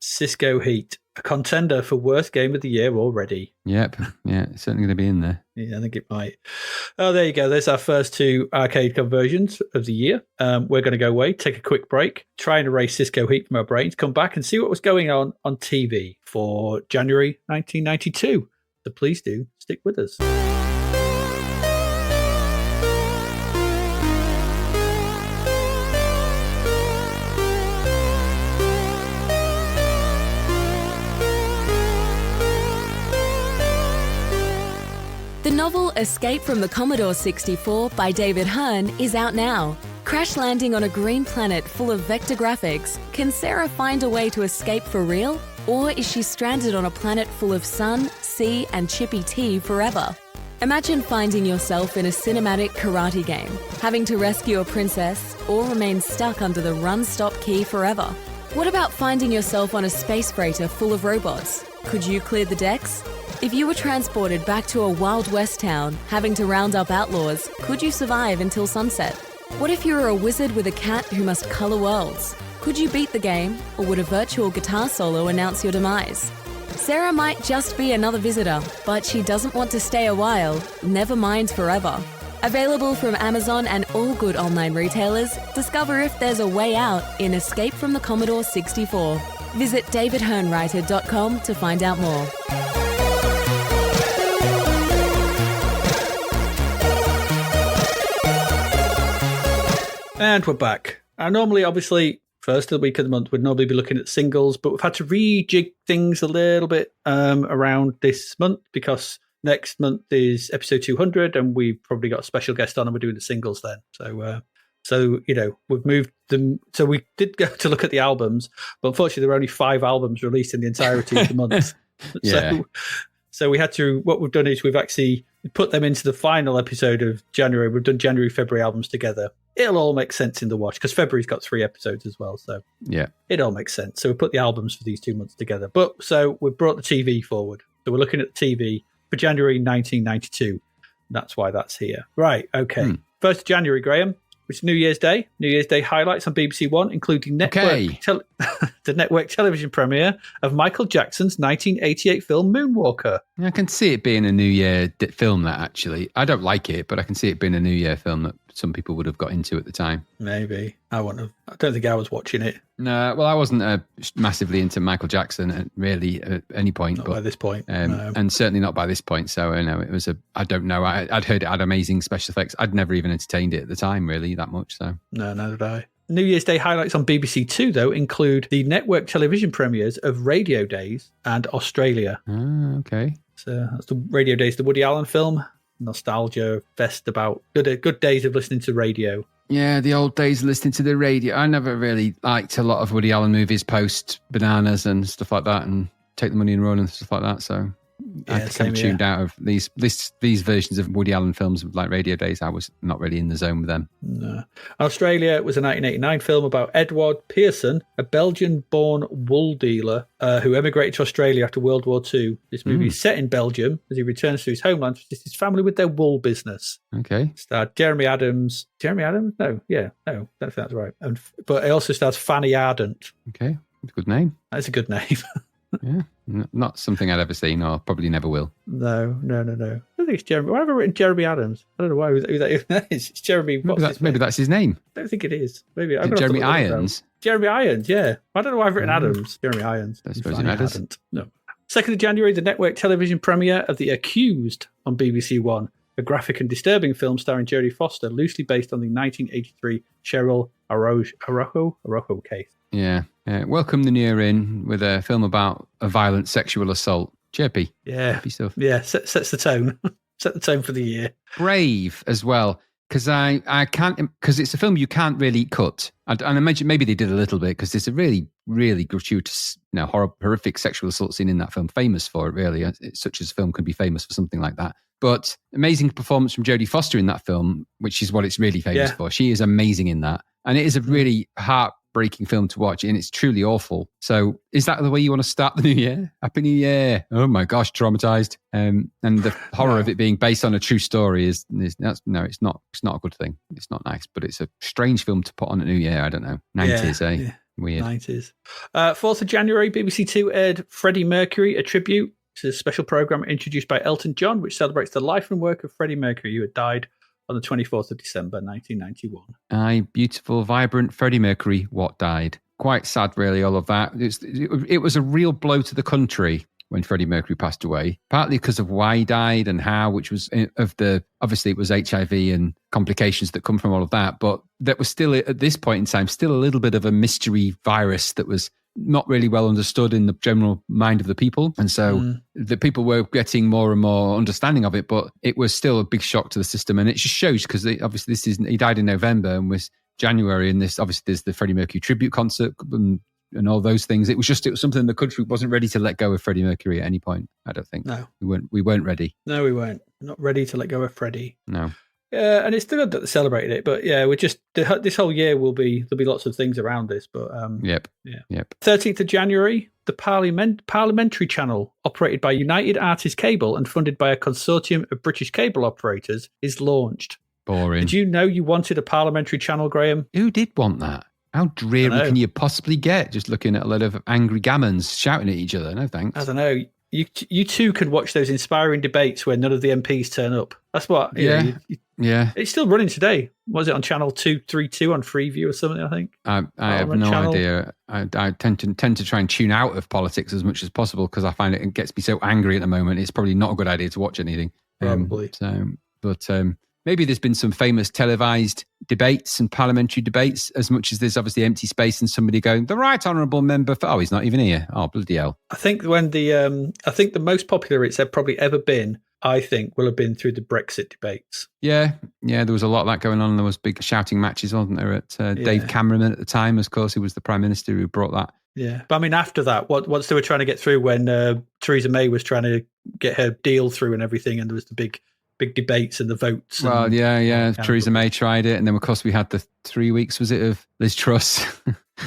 Cisco Heat, a contender for worst game of the year already. Yep. Yeah, it's certainly going to be in there. Yeah, I think it might. Oh, there you go. There's our first 2 arcade conversions of the year. We're going to go away, take a quick break, try and erase Cisco Heat from our brains, come back and see what was going on TV for January 1992. So please do stick with us. novel Escape from the Commodore 64 by David Hearn is out now. Crash landing on a green planet full of vector graphics, can Sarah find a way to escape for real? Or is she stranded on a planet full of sun, sea, and chippy tea forever? Imagine finding yourself in a cinematic karate game, having to rescue a princess or remain stuck under the run-stop key forever. What about finding yourself on a space freighter full of robots? Could you clear the decks? If you were transported back to a Wild West town, having to round up outlaws, could you survive until sunset? What if you were a wizard with a cat who must colour worlds? Could you beat the game, or would a virtual guitar solo announce your demise? Sarah might just be another visitor, but she doesn't want to stay a while, never mind forever. Available from Amazon and all good online retailers, discover if there's a way out in Escape from the Commodore 64. Visit davidhearnwriter.com to find out more. And we're back. Normally, obviously, first of the week of the month, we'd normally be looking at singles, but we've had to rejig things a little bit around this month because next month is episode 200, and we've probably got a special guest on, and we're doing the singles then. So we've moved them. So we did go to look at the albums, but unfortunately, there were only 5 albums released in the entirety of the month. Yeah. So we had to. What we've done is we've actually put them into the final episode of January. We've done January, February albums together. It'll all make sense in the watch because February's got 3 episodes as well. So yeah, it all makes sense. So we put the albums for these 2 months together. But so we brought the TV forward. So we're looking at the TV for January 1992. That's why that's here. Right. Okay. 1st of January, Graham, which is New Year's Day. New Year's Day highlights on BBC One, including the network television premiere of Michael Jackson's 1988 film Moonwalker. I can see it being a New Year film, that actually. I don't like it, but I can see it being a New Year film that some people would have got into at the time. Maybe. I don't think I was watching it. No, well, I wasn't massively into Michael Jackson really at any point. Not by this point. No. And certainly not by this point. So, it was I don't know. I'd heard it had amazing special effects. I'd never even entertained it at the time, really, that much. So no, neither did I. New Year's Day highlights on BBC Two, though, include the network television premieres of Radio Days and Australia. Okay. So that's the Radio Days, the Woody Allen film. Nostalgia fest about good days of listening to radio. Yeah, the old days of listening to the radio. I never really liked a lot of Woody Allen movies post Bananas and stuff like that, and Take the Money and Run and stuff like that. So I kind of tuned out of these versions of Woody Allen films like Radio Days. I was not really in the zone with them. No. Australia was a 1989 film about Edward Pearson, a Belgian-born wool dealer who emigrated to Australia after World War II. This movie is set in Belgium as he returns to his homeland to assist his family with their wool business. Okay. Starred Jeremy Adams? No, don't think that's right. But it also stars Fanny Ardant. Okay, good name. That's a good name. Yeah, not something I'd ever seen or probably never will. No. I don't think it's Jeremy. Why have I written Jeremy Adams? I don't know why. It's Jeremy. Maybe that's his name. I don't think it is. Maybe Jeremy Irons. Jeremy Irons, yeah. I don't know why I've written Adams. Jeremy Irons. I suppose it matters. No. 2nd of January, the network television premiere of The Accused on BBC One, a graphic and disturbing film starring Jodie Foster, loosely based on the 1983 Cheryl Araujo case. Yeah. Welcome the new year in with a film about a violent sexual assault. Chirpy. Yeah. Chirpy stuff. Yeah, sets the tone. Set the tone for the year. Brave as well, because I can't, because it's a film you can't really cut. And I imagine maybe they did a little bit because there's a really, really gratuitous, horrific sexual assault scene in that film, famous for it, really. Such as a film can be famous for something like that. But amazing performance from Jodie Foster in that film, which is what it's really famous for. She is amazing in that. And it is a really heartbreaking film to watch, and it's truly awful. So is that the way you want to start the new year? Happy New Year. Oh my gosh, traumatized. And the horror of it being based on a true story it's not a good thing. It's not nice, but it's a strange film to put on at New Year. I don't know. 90s, Yeah. Weird. 90s. 4th of January, BBC Two aired Freddie Mercury, a tribute. It's a special program introduced by Elton John, which celebrates the life and work of Freddie Mercury, who had died on the 24th of December, 1991. Aye, beautiful, vibrant Freddie Mercury, what died. Quite sad, really, all of that. It was a real blow to the country when Freddie Mercury passed away, partly because of why he died and how, which was obviously it was HIV and complications that come from all of that, but that was still, at this point in time, still a little bit of a mystery virus that was not really well understood in the general mind of the people. And so the people were getting more and more understanding of it, but it was still a big shock to the system. And it just shows, because obviously he died in November and was January, and this obviously there's the Freddie Mercury tribute concert and all those things. It was something the country wasn't ready to let go of Freddie Mercury at any point. I don't think. No, we weren't ready. No, we weren't. Not ready to let go of Freddie. No. Yeah, and it's still good that they celebrated it, but yeah, this whole year there'll be lots of things around this. But Yep. 13th of January, the Parliamentary Channel, operated by United Artists Cable and funded by a consortium of British cable operators, is launched. Boring. Did you know you wanted a parliamentary channel, Graham? Who did want that? How dreary can you possibly get just looking at a lot of angry gammons shouting at each other? No thanks. I don't know. You too could watch those inspiring debates where none of the MPs turn up. That's what. Yeah. It's still running today. Was it on channel 232 on Freeview or something? I think. I have no idea. I tend to try and tune out of politics as much as possible because I find it gets me so angry at the moment. It's probably not a good idea to watch anything. Probably. Maybe there's been some famous televised debates and parliamentary debates, as much as there's obviously empty space and somebody going, the right honourable member for, he's not even here. Oh, bloody hell. I think the most popular it's probably ever been, I think, will have been through the Brexit debates. Yeah, there was a lot of that going on. There was big shouting matches, wasn't there, at Dave Cameron at the time, of course, who was the Prime Minister who brought that. Yeah, but I mean, after that, once they were trying to get through, when Theresa May was trying to get her deal through and everything, and there was the big debates and the votes. Well, Theresa May tried it, and then of course we had the 3 weeks, was it, of Liz Truss?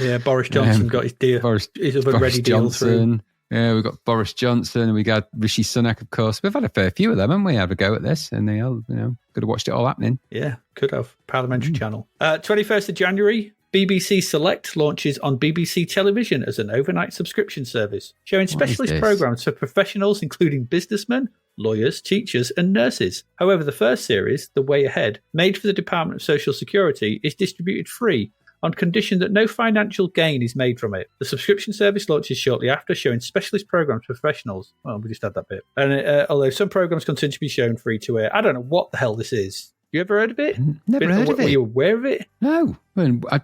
Yeah, Boris Johnson got his deal, his ready deal through. Yeah, we got Boris Johnson, and we got Rishi Sunak, of course. We've had a fair few of them, haven't we? Had a go at this, and they all, could have watched it all happening. Yeah, could have. Parliamentary channel. 21st of January, BBC Select launches on BBC Television as an overnight subscription service, showing specialist programmes for professionals, including businessmen, lawyers, teachers, and nurses. However, the first series, The Way Ahead, made for the Department of Social Security, is distributed free on condition that no financial gain is made from it. The subscription service launches shortly after, showing specialist programmes for professionals. Well, we just had that bit. And although some programmes continue to be shown free to air, I don't know what the hell this is. You ever heard of it? Never heard of it. Were you aware of it? No. I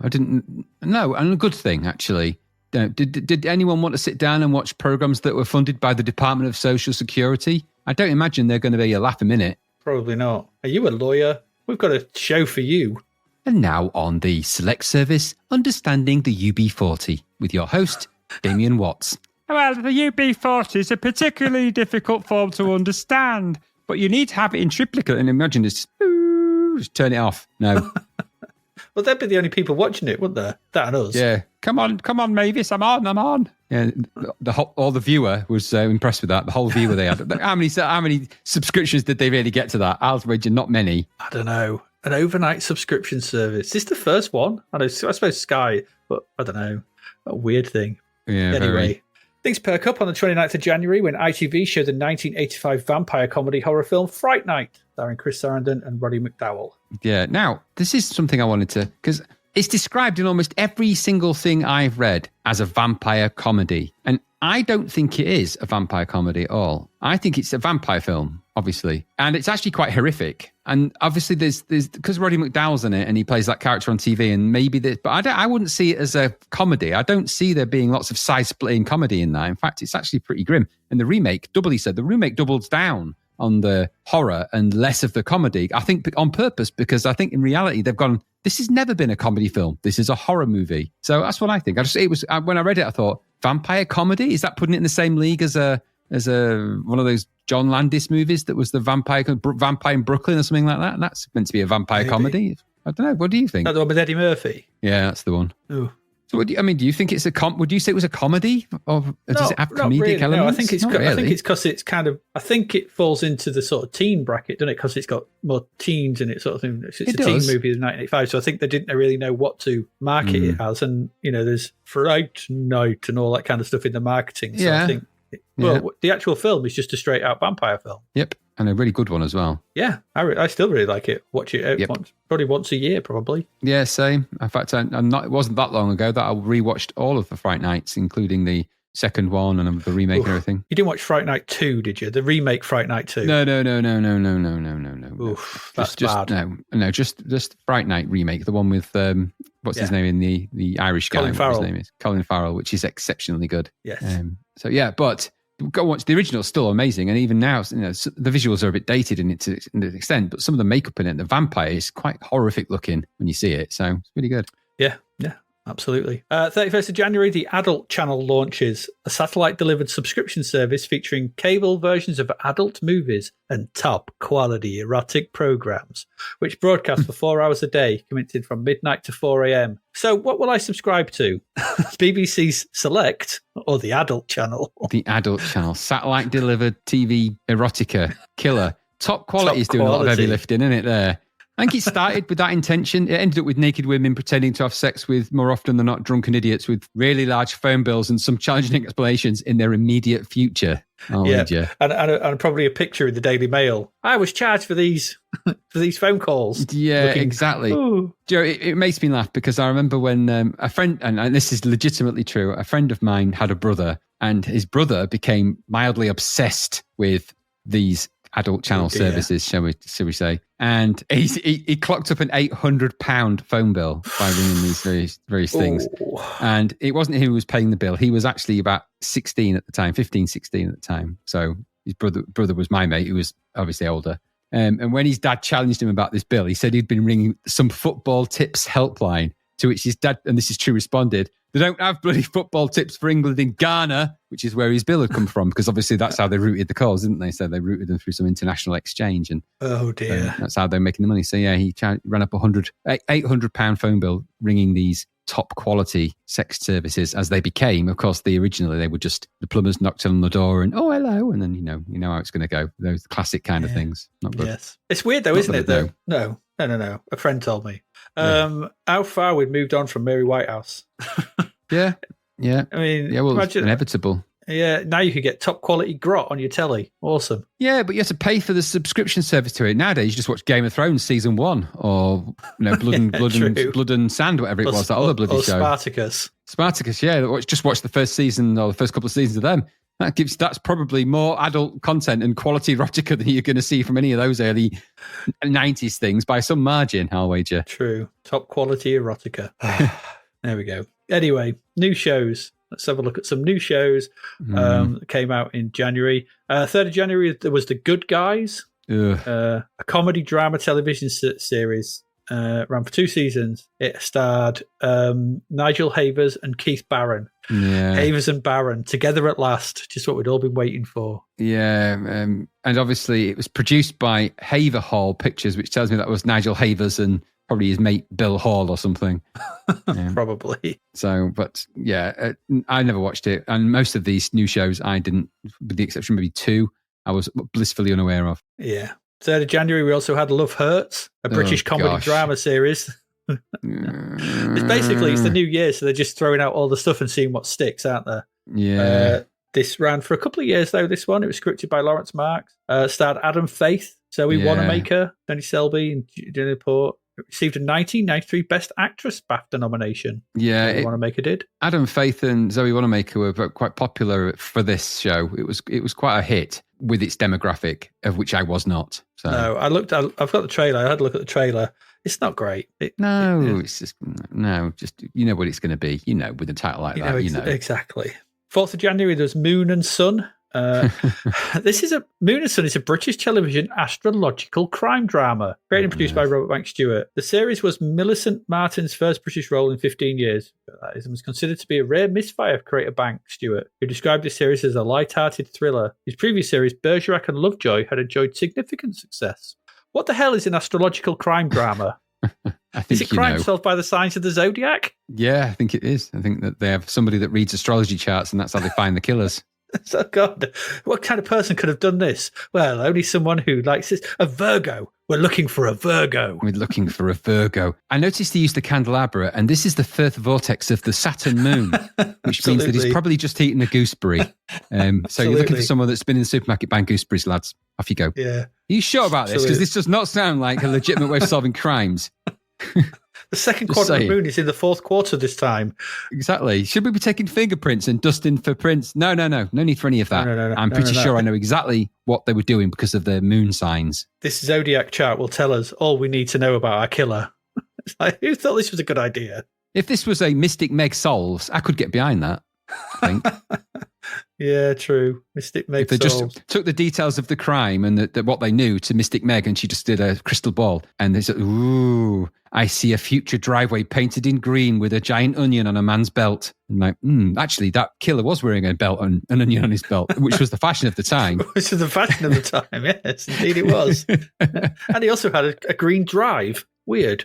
didn't. No, and a good thing, actually. Did anyone want to sit down and watch programmes that were funded by the Department of Social Security? I don't imagine they're going to be a laugh a minute. Probably not. Are you a lawyer? We've got a show for you. And now on the Select Service, Understanding the UB40, with your host, Damien Watts. Well, the UB40 is a particularly difficult form to understand, but you need to have it in triplicate, and imagine just turn it off. No. Well, they'd be the only people watching it, wouldn't they? That and us. Yeah. Come on, Mavis, I'm on. Yeah, the viewer was impressed with that. The whole viewer they had. How many subscriptions did they really get to that? I'll wager not many. I don't know. An overnight subscription service. Is this the first one? I suppose Sky, but I don't know. A weird thing. Yeah. Anyway, things perk up on the 29th of January when ITV showed the 1985 vampire comedy horror film Fright Night, starring Chris Sarandon and Roddy McDowall. Yeah. Now, this is something I wanted to, because it's described in almost every single thing I've read as a vampire comedy. And I don't think it is a vampire comedy at all. I think it's a vampire film, obviously. And it's actually quite horrific. And obviously there's because Roddy McDowall's in it and he plays that character on TV, and maybe this, but I wouldn't see it as a comedy. I don't see there being lots of side-splitting comedy in that. In fact, it's actually pretty grim. And the remake doubles down on the horror and less of the comedy. I think on purpose, because I think in reality they've gone, this has never been a comedy film. This is a horror movie. So that's what I think. When I read it, I thought, vampire comedy? Is that putting it in the same league as a one of those John Landis movies that was the vampire in Brooklyn or something like that? And that's meant to be a vampire comedy. I don't know. What do you think? That the one with Eddie Murphy? Yeah, that's the one. Oh. So do you think it's would you say it was a comedy? Or does it have comedic really. elements? No, I think it's because it's kind of, I think it falls into the sort of teen bracket, doesn't it? Because it's got more teens in it, sort of thing. It's a teen movie in 1985, so I think they didn't really know what to market it as. And, there's Fright Night and all that kind of stuff in the marketing. So I think, the actual film is just a straight out vampire film. Yep. And a really good one as well. Yeah, I still really like it. Watch it probably once a year, probably. Yeah, same. In fact, it wasn't that long ago that I rewatched all of the Fright Nights, including the second one and the remake and everything. You didn't watch Fright Night 2, did you? The remake Fright Night 2? No. Oof, that's bad. No, just Fright Night remake, the one with what's his name in the Irish guy? Colin Farrell. His name is Colin Farrell, which is exceptionally good. Yes. So yeah, but go watch the original. Still amazing, and even now, the visuals are a bit dated in to an extent, but some of the makeup in it, the vampire is quite horrific looking when you see it. So it's really good. Yeah. Absolutely. 31st of January, the Adult Channel launches a satellite-delivered subscription service featuring cable versions of adult movies and top-quality erotic programs, which broadcast for 4 hours a day, commencing from midnight to 4 a.m. So what will I subscribe to? BBC's Select or the Adult Channel? The Adult Channel. Satellite-delivered TV erotica. Killer. Top quality is doing a lot of heavy lifting, isn't it, there? I think it started with that intention. It ended up with naked women pretending to have sex with, more often than not, drunken idiots with really large phone bills and some challenging explanations in their immediate future. And probably a picture in the Daily Mail. I was charged for these phone calls. Yeah, exactly. Joe, it makes me laugh because I remember when a friend, and this is legitimately true, a friend of mine had a brother, and his brother became mildly obsessed with these Adult Channel services, shall we say. And he clocked up an £800 phone bill by ringing these various things. And it wasn't him who was paying the bill. He was actually about 16 at the time, 15, 16 at the time. So his brother was my mate, who was obviously older. And when his dad challenged him about this bill, he said he'd been ringing some football tips helpline, to which his dad, and this is true, responded, "They don't have bloody football tips for England in Ghana," which is where his bill had come from, because obviously that's how they routed the calls, didn't they? So they routed them through some international exchange, and oh dear, that's how they're making the money. So yeah, he ran up £800 phone bill ringing these top quality sex services, as they became. Of course, originally they were just the plumbers knocked on the door and, "Oh, hello," and then you know how it's going to go. Those classic kind of things. Not good. Yes, it's weird though, isn't it? Though no. A friend told me. How far we'd moved on from Mary Whitehouse. Yeah. I mean, well, it's inevitable. Yeah, now you could get top quality grot on your telly. Awesome. Yeah, but you have to pay for the subscription service to it. Nowadays, you just watch Game of Thrones season 1, or Blood and Sand, whatever it was, that other bloody show. Spartacus, yeah. Just watch the first season or the first couple of seasons of them. That's probably more adult content and quality erotica than you're going to see from any of those early 90s things by some margin, I'll wager. True. Top quality erotica. There we go. Anyway, new shows. Let's have a look at some new shows that came out in January. 3rd of January, there was The Good Guys, a comedy drama television series. Ran for 2 seasons. It starred Nigel Havers and Keith Barron. Yeah. Havers and Barron together at last. Just what we'd all been waiting for. Yeah. And obviously it was produced by Haver Hall Pictures, which tells me that was Nigel Havers and probably his mate Bill Hall or something. Probably. So, but yeah, I never watched it. And most of these new shows I didn't, with the exception of maybe 2, I was blissfully unaware of. Yeah. 3rd of January, we also had Love Hurts, a British comedy drama series. It's the new year, so they're just throwing out all the stuff and seeing what sticks, aren't there? Yeah. This ran for a couple of years, though, this one. It was scripted by Lawrence Marks. Starred Adam Faith, Zoe Wanamaker, Tony Selby, and Julia Port. It received a 1993 Best Actress BAFTA nomination. Yeah. Zoe Wanamaker did. Adam Faith and Zoe Wanamaker were quite popular for this show. It was quite a hit with its demographic, of which I was not. So. No, I've got the trailer. I had a look at the trailer. It's not great. It's just you know what it's going to be. You know, with a title like that, exactly. 4th of January, there's Moon and Sun. Moon and Sun is a British television astrological crime drama created and produced by Robert Banks Stewart. The series was Millicent Martin's first British role in 15 years. That is, and was considered to be a rare misfire of creator Banks Stewart, who described this series as a light-hearted thriller. His previous series, Bergerac and Lovejoy, had enjoyed significant success. What the hell is an astrological crime drama? Is it crime solved by the signs of the zodiac? Yeah, I think it is. I think that they have somebody that reads astrology charts, and that's how they find the killers. So, God, what kind of person could have done this? Well, only someone who likes this. A Virgo. We're looking for a Virgo. I noticed he used the candelabra, and this is the first vortex of the Saturn moon, which means that he's probably just eaten a gooseberry. So you're looking for someone that's been in the supermarket buying gooseberries, lads. Off you go. Yeah. Are you sure about this? Because this does not sound like a legitimate way of solving crimes. The second quadrant of the moon is in the 4th quarter this time. Exactly. Should we be taking fingerprints and dusting for prints? No. No need for any of that. No, I'm pretty sure I know exactly what they were doing because of their moon signs. This zodiac chart will tell us all we need to know about our killer. It's like, who thought this was a good idea? If this was a Mystic Meg Solves, I could get behind that, I think. Yeah, true. Mystic Meg If they solved. just took the details of the crime and what they knew to Mystic Meg, and she just did a crystal ball, and they said, ooh, I see a future driveway painted in green with a giant onion on a man's belt. And like, actually, that killer was wearing a belt and an onion on his belt, which was the fashion of the time. Which was the fashion of the time, yes, indeed it was. And he also had a green drive. Weird.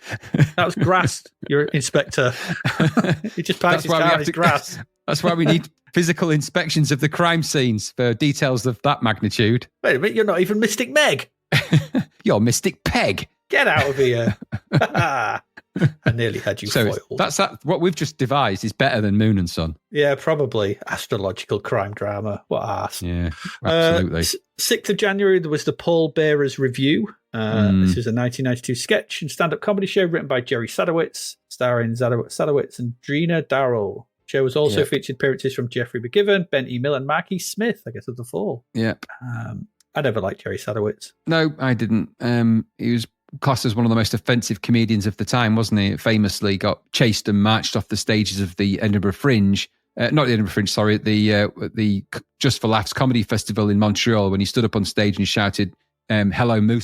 That was grass, your inspector. He just parks his car on his grass. That's why we need physical inspections of the crime scenes for details of that magnitude. Wait a minute, you're not even Mystic Meg. You're Mystic Peg. Get out of here. I nearly had you foiled. That's that. What we've just devised is better than Moon and Sun. Yeah, probably. Astrological crime drama. What arse. Yeah, absolutely. 6th of January, there was the Paul Bearers Review. This was a 1992 sketch and stand-up comedy show written by Jerry Sadowitz, starring Sadowitz and Drina Darrell. Show was also featured appearances from Jeffrey McGivern, Ben E. Miller, and Marky Smith, I guess, of The Fall. Yep. I never liked Jerry Sadowitz. No, I didn't. He was classed as one of the most offensive comedians of the time, wasn't he? Famously got chased and marched off the stages of the Edinburgh Fringe. Not the Edinburgh Fringe, sorry, the Just for Laughs Comedy Festival in Montreal, when he stood up on stage and shouted, hello, moose,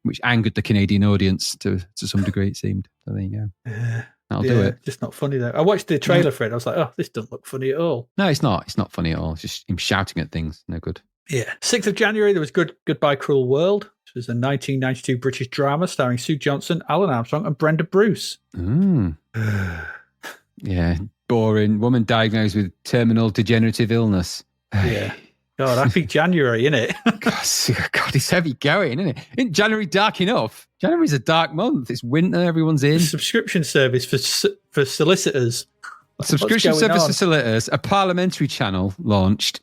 which angered the Canadian audience to some degree, it seemed. So there you go. That'll do it. Just not funny, though. I watched the trailer for it. I was like, oh, this doesn't look funny at all. No, it's not. It's not funny at all. It's just him shouting at things. No good. Yeah. 6th of January, there was Goodbye Cruel World. It was a 1992 British drama starring Sue Johnson, Alan Armstrong, and Brenda Bruce. Yeah. Boring. Woman diagnosed with terminal degenerative illness. Yeah. God, happy January, innit? God, it's heavy going, isn't it? Isn't January dark enough? January's a dark month. It's winter. Everyone's in. Subscription service for solicitors. Subscription service for solicitors. A parliamentary channel launched.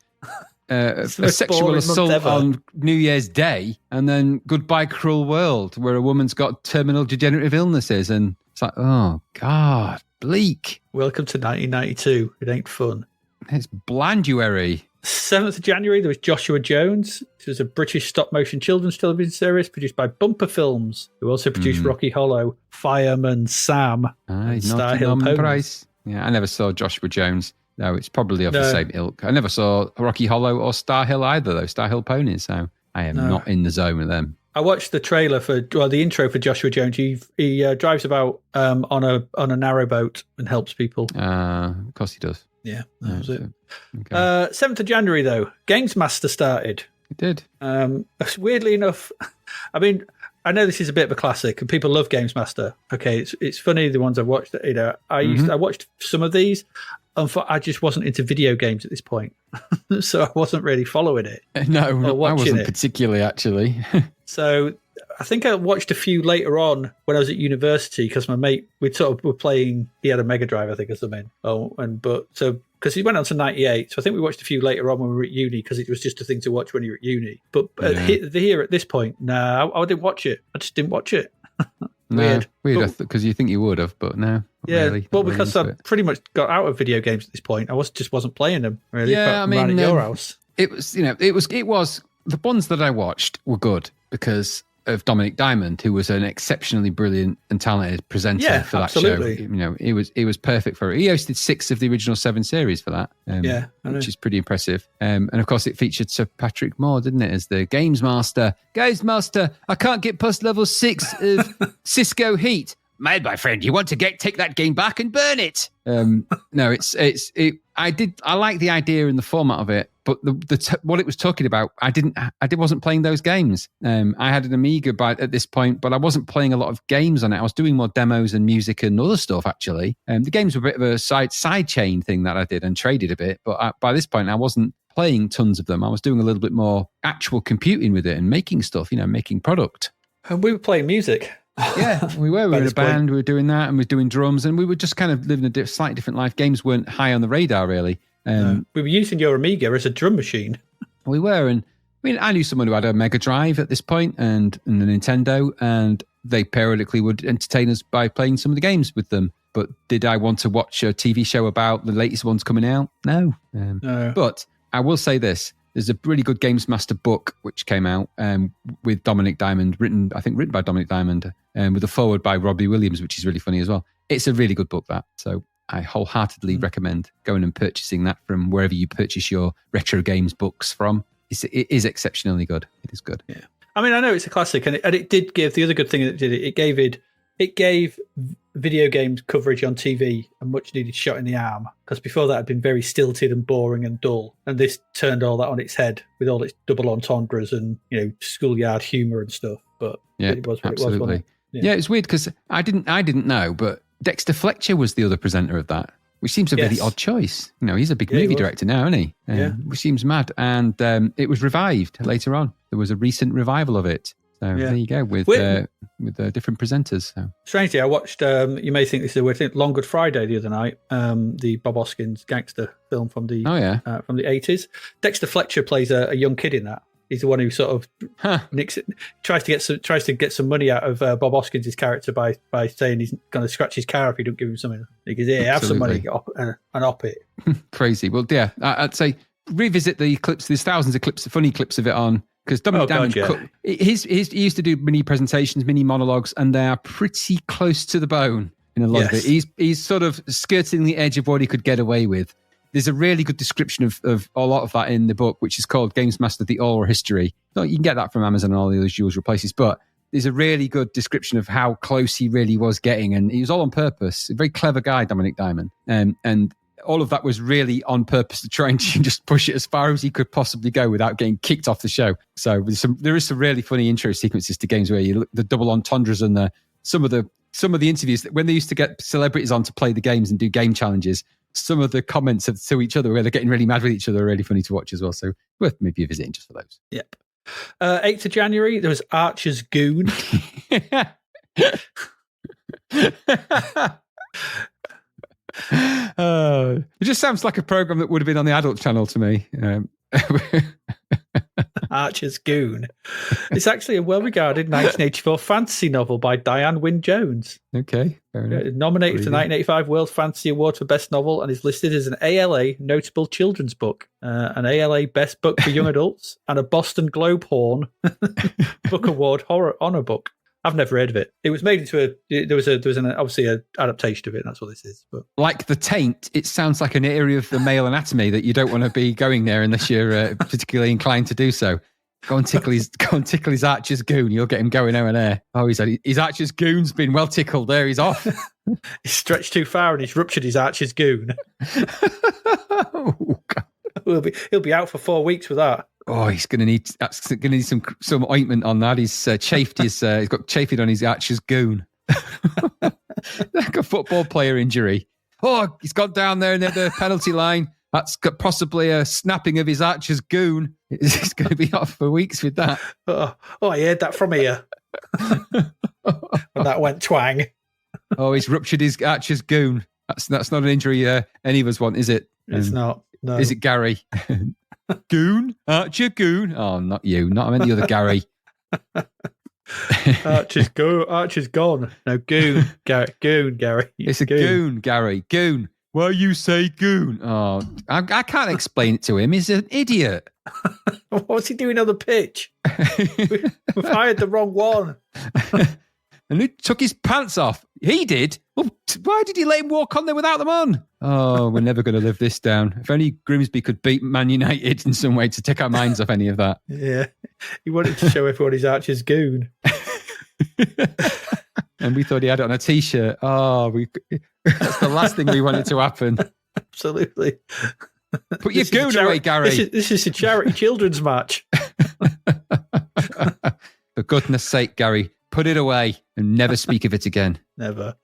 A sexual assault on New Year's Day, and then Goodbye Cruel World, where a woman's got terminal degenerative illnesses, and it's like, oh God, bleak. Welcome to 1992. It ain't fun. It's Blanduary. 7th of January, there was Joshua Jones. This was a British stop-motion children's television series produced by Bumper Films, who also produced Rocky Hollow, Fireman Sam, and Star Hill Ponies. Yeah, I never saw Joshua Jones. No, it's probably of the same ilk. I never saw Rocky Hollow or Star Hill either, though. Star Hill Ponies, so I am not in the zone with them. I watched the trailer the intro for Joshua Jones. He drives about on a narrowboat and helps people. Of course he does. Yeah, that was it. Okay. 7th of January, though, Games Master started. It did. Weirdly enough, I mean, I know this is a bit of a classic, and people love Games Master. Okay, it's funny, the ones I've watched. I watched some of these, and I just wasn't into video games at this point, so I wasn't really following it. No, I wasn't particularly, actually. So I think I watched a few later on when I was at university, because my mate, we sort of were playing. He had a Mega Drive, I think, or something. Because he went on to 98, so I think we watched a few later on when we were at uni, because it was just a thing to watch when you were at uni. But here at this point, I didn't watch it. I just didn't watch it. Weird, because you think you would have, but no. Yeah, really, because I pretty much got out of video games at this point. I wasn't playing them really. Yeah, I mean, at your house. It was the ones that I watched were good because of Dominic Diamond, who was an exceptionally brilliant and talented presenter for that show. You know, it was perfect for it. He hosted 6 of the original 7 series for that, which is pretty impressive. And of course, it featured Sir Patrick Moore, didn't it, as the Games Master. Games Master, I can't get past level 6 of Cisco Heat. My friend, you want to take that game back and burn it? No, I like the idea and the format of it, but what it was talking about, I wasn't playing those games. I had an Amiga at this point, but I wasn't playing a lot of games on it. I was doing more demos and music and other stuff, actually. The games were a bit of a side chain thing that I did and traded a bit, but by this point, I wasn't playing tons of them. I was doing a little bit more actual computing with it and making stuff, making product. And we were playing music. Yeah, we were. We were in a band. We were doing that, and we were doing drums, and we were just kind of living a slightly different life. Games weren't high on the radar, really. We were using your Amiga as a drum machine. We were, and I mean, I knew someone who had a Mega Drive at this point and a Nintendo, and they periodically would entertain us by playing some of the games with them. But did I want to watch a TV show about the latest ones coming out? No. No. But I will say this. There's a really good Games Master book which came out with Dominic Diamond, written by Dominic Diamond, with a foreword by Robbie Williams, which is really funny as well. it's a really good book, that. So I wholeheartedly recommend going and purchasing that from wherever you purchase your retro games books from. It is exceptionally good. It is good. Yeah. I mean, I know it's a classic, and it did give, the other good thing that it did, it gave video games coverage on TV a much needed shot in the arm, because before that had been very stilted and boring and dull, and this turned all that on its head with all its double entendres and schoolyard humor and stuff. But yeah, it was what absolutely. It was, yeah, it's weird because I didn't know, but Dexter Fletcher was the other presenter of that, which seems a really odd choice. He's a big movie director now, isn't he? Which seems mad. And it was revived later on. There was a recent revival of it. So there you go, with different presenters. So. Strangely, I watched, you may think this is a weird thing, Long Good Friday the other night, the Bob Hoskins gangster film from the 80s. Dexter Fletcher plays a young kid in that. He's the one who sort of nicks it, tries to get some money out of Bob Hoskins' character by saying he's going to scratch his car if he don't give him something. He goes, "Yeah, have some money and op it." Crazy. Well, yeah, I'd say revisit the clips. There's thousands of clips, funny clips of it on, because Dominic Diamond, he used to do mini presentations, mini monologues, and they are pretty close to the bone in a lot of it. He's sort of skirting the edge of what he could get away with. There's a really good description of a lot of that in the book, which is called Games Master, The Oral History. So you can get that from Amazon and all the other usual places, but there's a really good description of how close he really was getting, and he was all on purpose. A very clever guy, Dominic Diamond. And all of that was really on purpose to try and just push it as far as he could possibly go without getting kicked off the show. So there is some really funny intro sequences to games where you look the double entendres and some of the interviews, when they used to get celebrities on to play the games and do game challenges. Some of the comments to each other where they're getting really mad with each other are really funny to watch as well. So worth maybe a visit just for those. Yep. 8th of January, there was Archer's Goon. It just sounds like a program that would have been on the adult channel to me. Archer's Goon. It's actually a well-regarded 1984 fantasy novel by Diane Wynne Jones. Okay, fair enough. Nominated for the 1985 World Fantasy Award for Best Novel, and is listed as an ALA Notable Children's Book, an ALA Best Book for Young Adults, and a Boston Globe Horn Book Award Horror Honor Book. I've never heard of it. It was made into there was obviously an adaptation of it, and that's what this is. But like The Taint, it sounds like an area of the male anatomy that you don't want to be going there unless you're particularly inclined to do so. Go and tickle his Archer's Goon. You'll get him going over there. Oh, his Archer's Goon's been well tickled. There, he's off. He's stretched too far and he's ruptured his Archer's Goon. Oh, God. He'll be out for 4 weeks with that. Oh, he's going to need some ointment on that. He's chafed he's got chafed on his Archer's Goon. Like a football player injury. Oh, he's got down there near the penalty line. That's got possibly a snapping of his Archer's Goon. He's going to be off for weeks with that. Oh, I heard that from here. When that went twang. Oh, he's ruptured his Archer's Goon. That's not an injury any of us want, is it? It's not. No. Is it Gary? Goon? Archer Goon? Oh, not you. Not I meant the other Gary. Archer's gone. No, Goon. Goon, Gary. It's a Goon, Gary. Goon. Why you say Goon? Oh, I can't explain it to him. He's an idiot. What's he doing on the pitch? We've hired the wrong one. And who took his pants off? He did. Well, why did he let him walk on there without them on? Oh, we're never going to live this down. If only Grimsby could beat Man United in some way to take our minds off any of that. Yeah. He wanted to show everyone his Archer's Goon. And we thought he had it on a T-shirt. Oh, that's the last thing we wanted to happen. Absolutely. Put your goon away, Gary. This is a charity children's match. For goodness sake, Gary, put it away and never speak of it again. Never.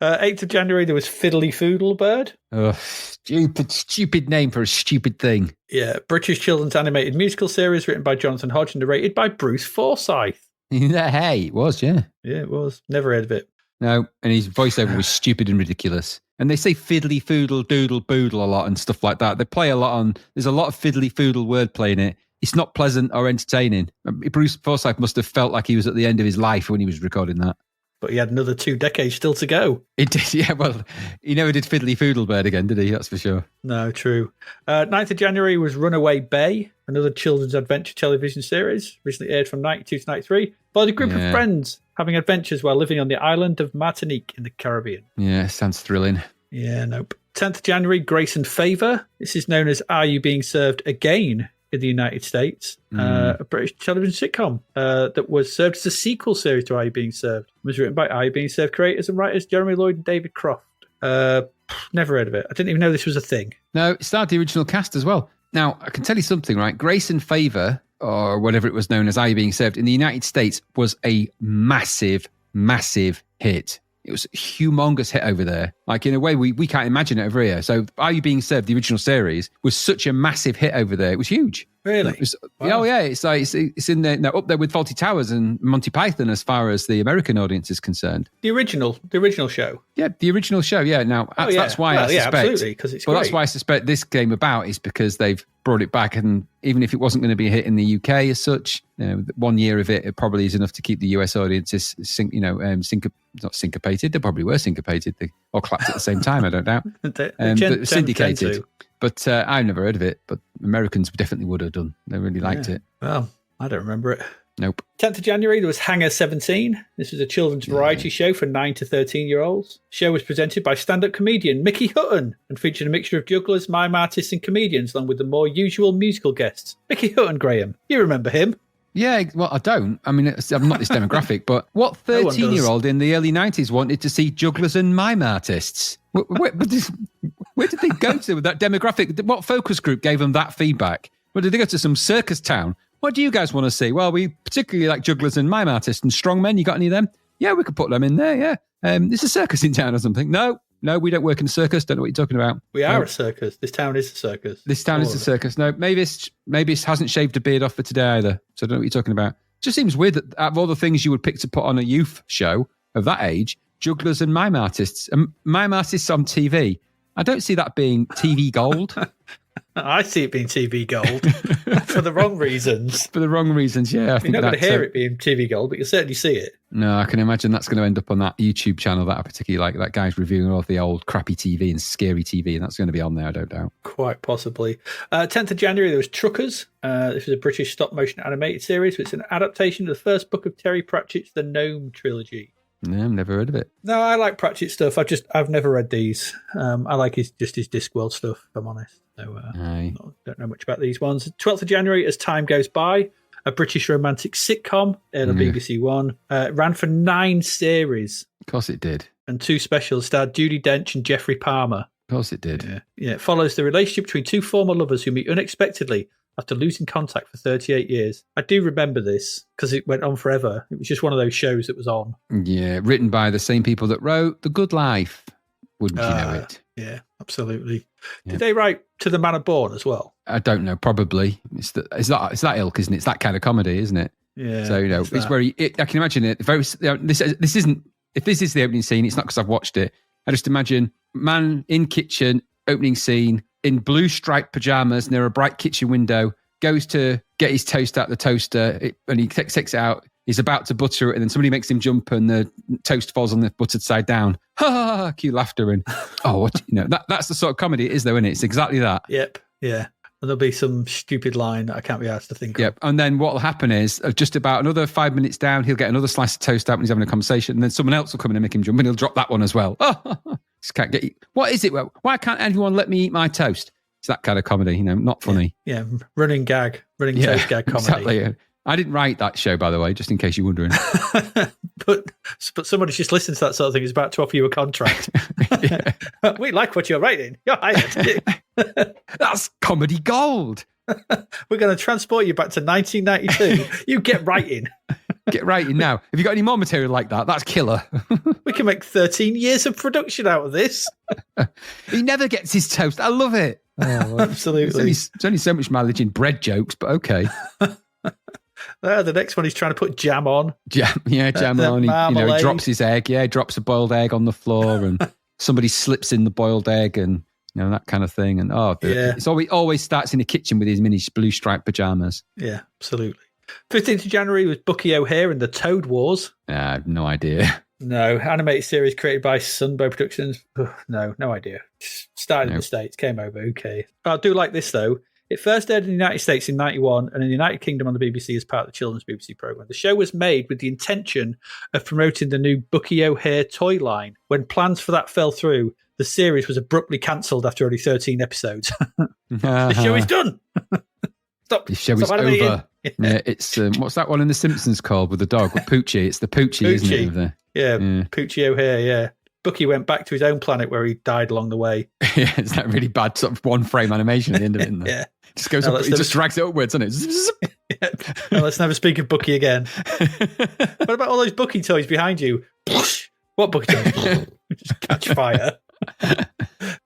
8th of January, there was Fiddly Foodle Bird. Oh, stupid name for a stupid thing. Yeah, British children's animated musical series written by Jonathan Hodge and narrated by Bruce Forsyth. Hey, it was, yeah. Yeah, it was. Never heard of it. No, and his voiceover was stupid and ridiculous. And they say fiddly foodle doodle boodle a lot and stuff like that. They play a lot on, there's a lot of fiddly foodle wordplay in it. It's not pleasant or entertaining. Bruce Forsyth must have felt like he was at the end of his life when he was recording that. But he had another 2 decades still to go. It did, yeah. Well, he never did Fiddly Foodle Bird again, did he? That's for sure. No, true. 9th of January was Runaway Bay, another children's adventure television series, recently aired from 92 to 93, by the group of friends having adventures while living on the island of Martinique in the Caribbean. Yeah, sounds thrilling. Yeah, nope. 10th of January, Grace and Favour. This is known as Are You Being Served Again in the United States. A British television sitcom that was served as a sequel series to Are You Being Served. It was written by Are You Being Served creators and writers Jeremy Lloyd and David Croft. Never heard of it. I didn't even know this was a thing. No, it starred the original cast as well. Now, I can tell you something, right? Grace and Favour, or whatever it was known as Are You Being Served, in the United States was a massive, massive hit. It was a humongous hit over there. Like, in a way, we can't imagine it over here. So, Are You Being Served, the original series, was such a massive hit over there. It was huge. Really? Wow. Oh, yeah. It's like it's in there, up there with Fawlty Towers and Monty Python as far as the American audience is concerned. The original show. Yeah, the original show. Yeah. Now, that's why I suspect. Yeah, absolutely, because it's great. That's why I suspect this came about is because they've brought it back, and even if it wasn't going to be a hit in the UK as such, 1 year of it probably is enough to keep the US audiences not syncopated. They probably were syncopated. They all clapped at the same time, I don't doubt. But syndicated. But I've never heard of it, but Americans definitely would have done. They really liked it. Well, I don't remember it. Nope. 10th of January, there was Hangar 17. This was a children's variety show for 9 to 13-year-olds. The show was presented by stand-up comedian Mickey Hutton and featured a mixture of jugglers, mime artists and comedians, along with the more usual musical guests. Mickey Hutton, Graham. You remember him? Yeah, well, I don't. I mean, I'm not this demographic, but what 13-year-old in the early 90s wanted to see jugglers and mime artists? Where did they go to with that demographic? What focus group gave them that feedback? Well, did they go to some circus town? What do you guys want to see? Well, we particularly like jugglers and mime artists and strongmen. You got any of them? Yeah, we could put them in there, yeah. There's a circus in town or something. No, we don't work in a circus. Don't know what you're talking about. We are a circus. This town is a circus. This town is a circus. No, Mavis hasn't shaved a beard off for today either. So I don't know what you're talking about. It just seems weird that out of all the things you would pick to put on a youth show of that age, jugglers and mime artists. Mime artists on TV. I don't see that being TV gold. I see it being TV gold for the wrong reasons. For the wrong reasons, yeah. You're not going to hear it being TV gold, but you'll certainly see it. No, I can imagine that's going to end up on that YouTube channel that I particularly like. That guy's reviewing all of the old crappy TV and scary TV, and that's going to be on there, I don't doubt. Quite possibly. 10th of January, there was Truckers. This was a British stop-motion animated series. It's an adaptation of the first book of Terry Pratchett's The Gnome trilogy. No, I've never heard of it. No, I like Pratchett stuff. I've never read these. I like his Discworld stuff, if I'm honest. So don't know much about these ones. 12th of January, As Time Goes By, a British romantic sitcom, the BBC One. Ran for 9 series. Of course it did. And 2 specials starred Judi Dench and Jeffrey Palmer. Of course it did. Yeah. It follows the relationship between 2 former lovers who meet unexpectedly after losing contact for 38 years. I do remember this because it went on forever. It was just one of those shows that was on. Yeah, written by the same people that wrote The Good Life. Wouldn't you know it? Yeah, absolutely. Yeah. Did they write To the Manor Born as well? I don't know, probably. It's that ilk, isn't it? It's that kind of comedy, isn't it? Yeah. So, it's where I can imagine it. This isn't, if this is the opening scene, it's not because I've watched it. I just imagine man in kitchen, opening scene, in blue striped pajamas near a bright kitchen window, goes to get his toast out the toaster, and he takes it out. He's about to butter it, and then somebody makes him jump, and the toast falls on the buttered side down. Ha ha ha! Cue laughter, and that's the sort of comedy it is, though, isn't it? It's exactly that. Yep. Yeah. And there'll be some stupid line that I can't be asked to think of. Yep. And then what will happen is, just about another 5 minutes down, he'll get another slice of toast out when he's having a conversation, and then someone else will come in and make him jump, and he'll drop that one as well. Just can't get. What is it? Why can't anyone let me eat my toast? It's that kind of comedy, not funny. Yeah, running toast gag comedy. Exactly. I didn't write that show, by the way, just in case you're wondering. but somebody's just listened to that sort of thing is about to offer you a contract. We like what you're writing. You're hired. That's comedy gold. We're going to transport you back to 1992. You get writing. Get writing now. Have you got any more material like that? That's killer. We can make 13 years of production out of this. He never gets his toast. I love it. Absolutely. There's only so much mileage in bread jokes, but okay. The next one, he's trying to put jam on. Jam on. He drops his egg. Yeah, he drops a boiled egg on the floor, and somebody slips in the boiled egg, and that kind of thing. And it's always starts in the kitchen with his mini blue striped pajamas. Yeah, absolutely. 15th of January was Bucky O'Hare and the Toad Wars. I have no idea. No, animated series created by Sunbow Productions. No idea. Started in the States, came over. Okay, I do like this though. It first aired in the United States in 91 and in the United Kingdom on the BBC as part of the children's BBC programme. The show was made with the intention of promoting the new Bucky O'Hare toy line. When plans for that fell through, the series was abruptly cancelled after only 13 episodes. The show is done. Stop. The show is over. Yeah, it's what's that one in The Simpsons called with the dog? With Poochie. It's the Poochie, isn't it? Poochie O'Hare, yeah. Bucky went back to his own planet where he died along the way. Yeah, it's that really bad sort of one frame animation at the end of it, isn't there? Yeah. Just goes up, it just drags it upwards, doesn't it? Yeah. No, let's never speak of Bucky again. What about all those Bucky toys behind you? What Bucky toys? Just catch fire.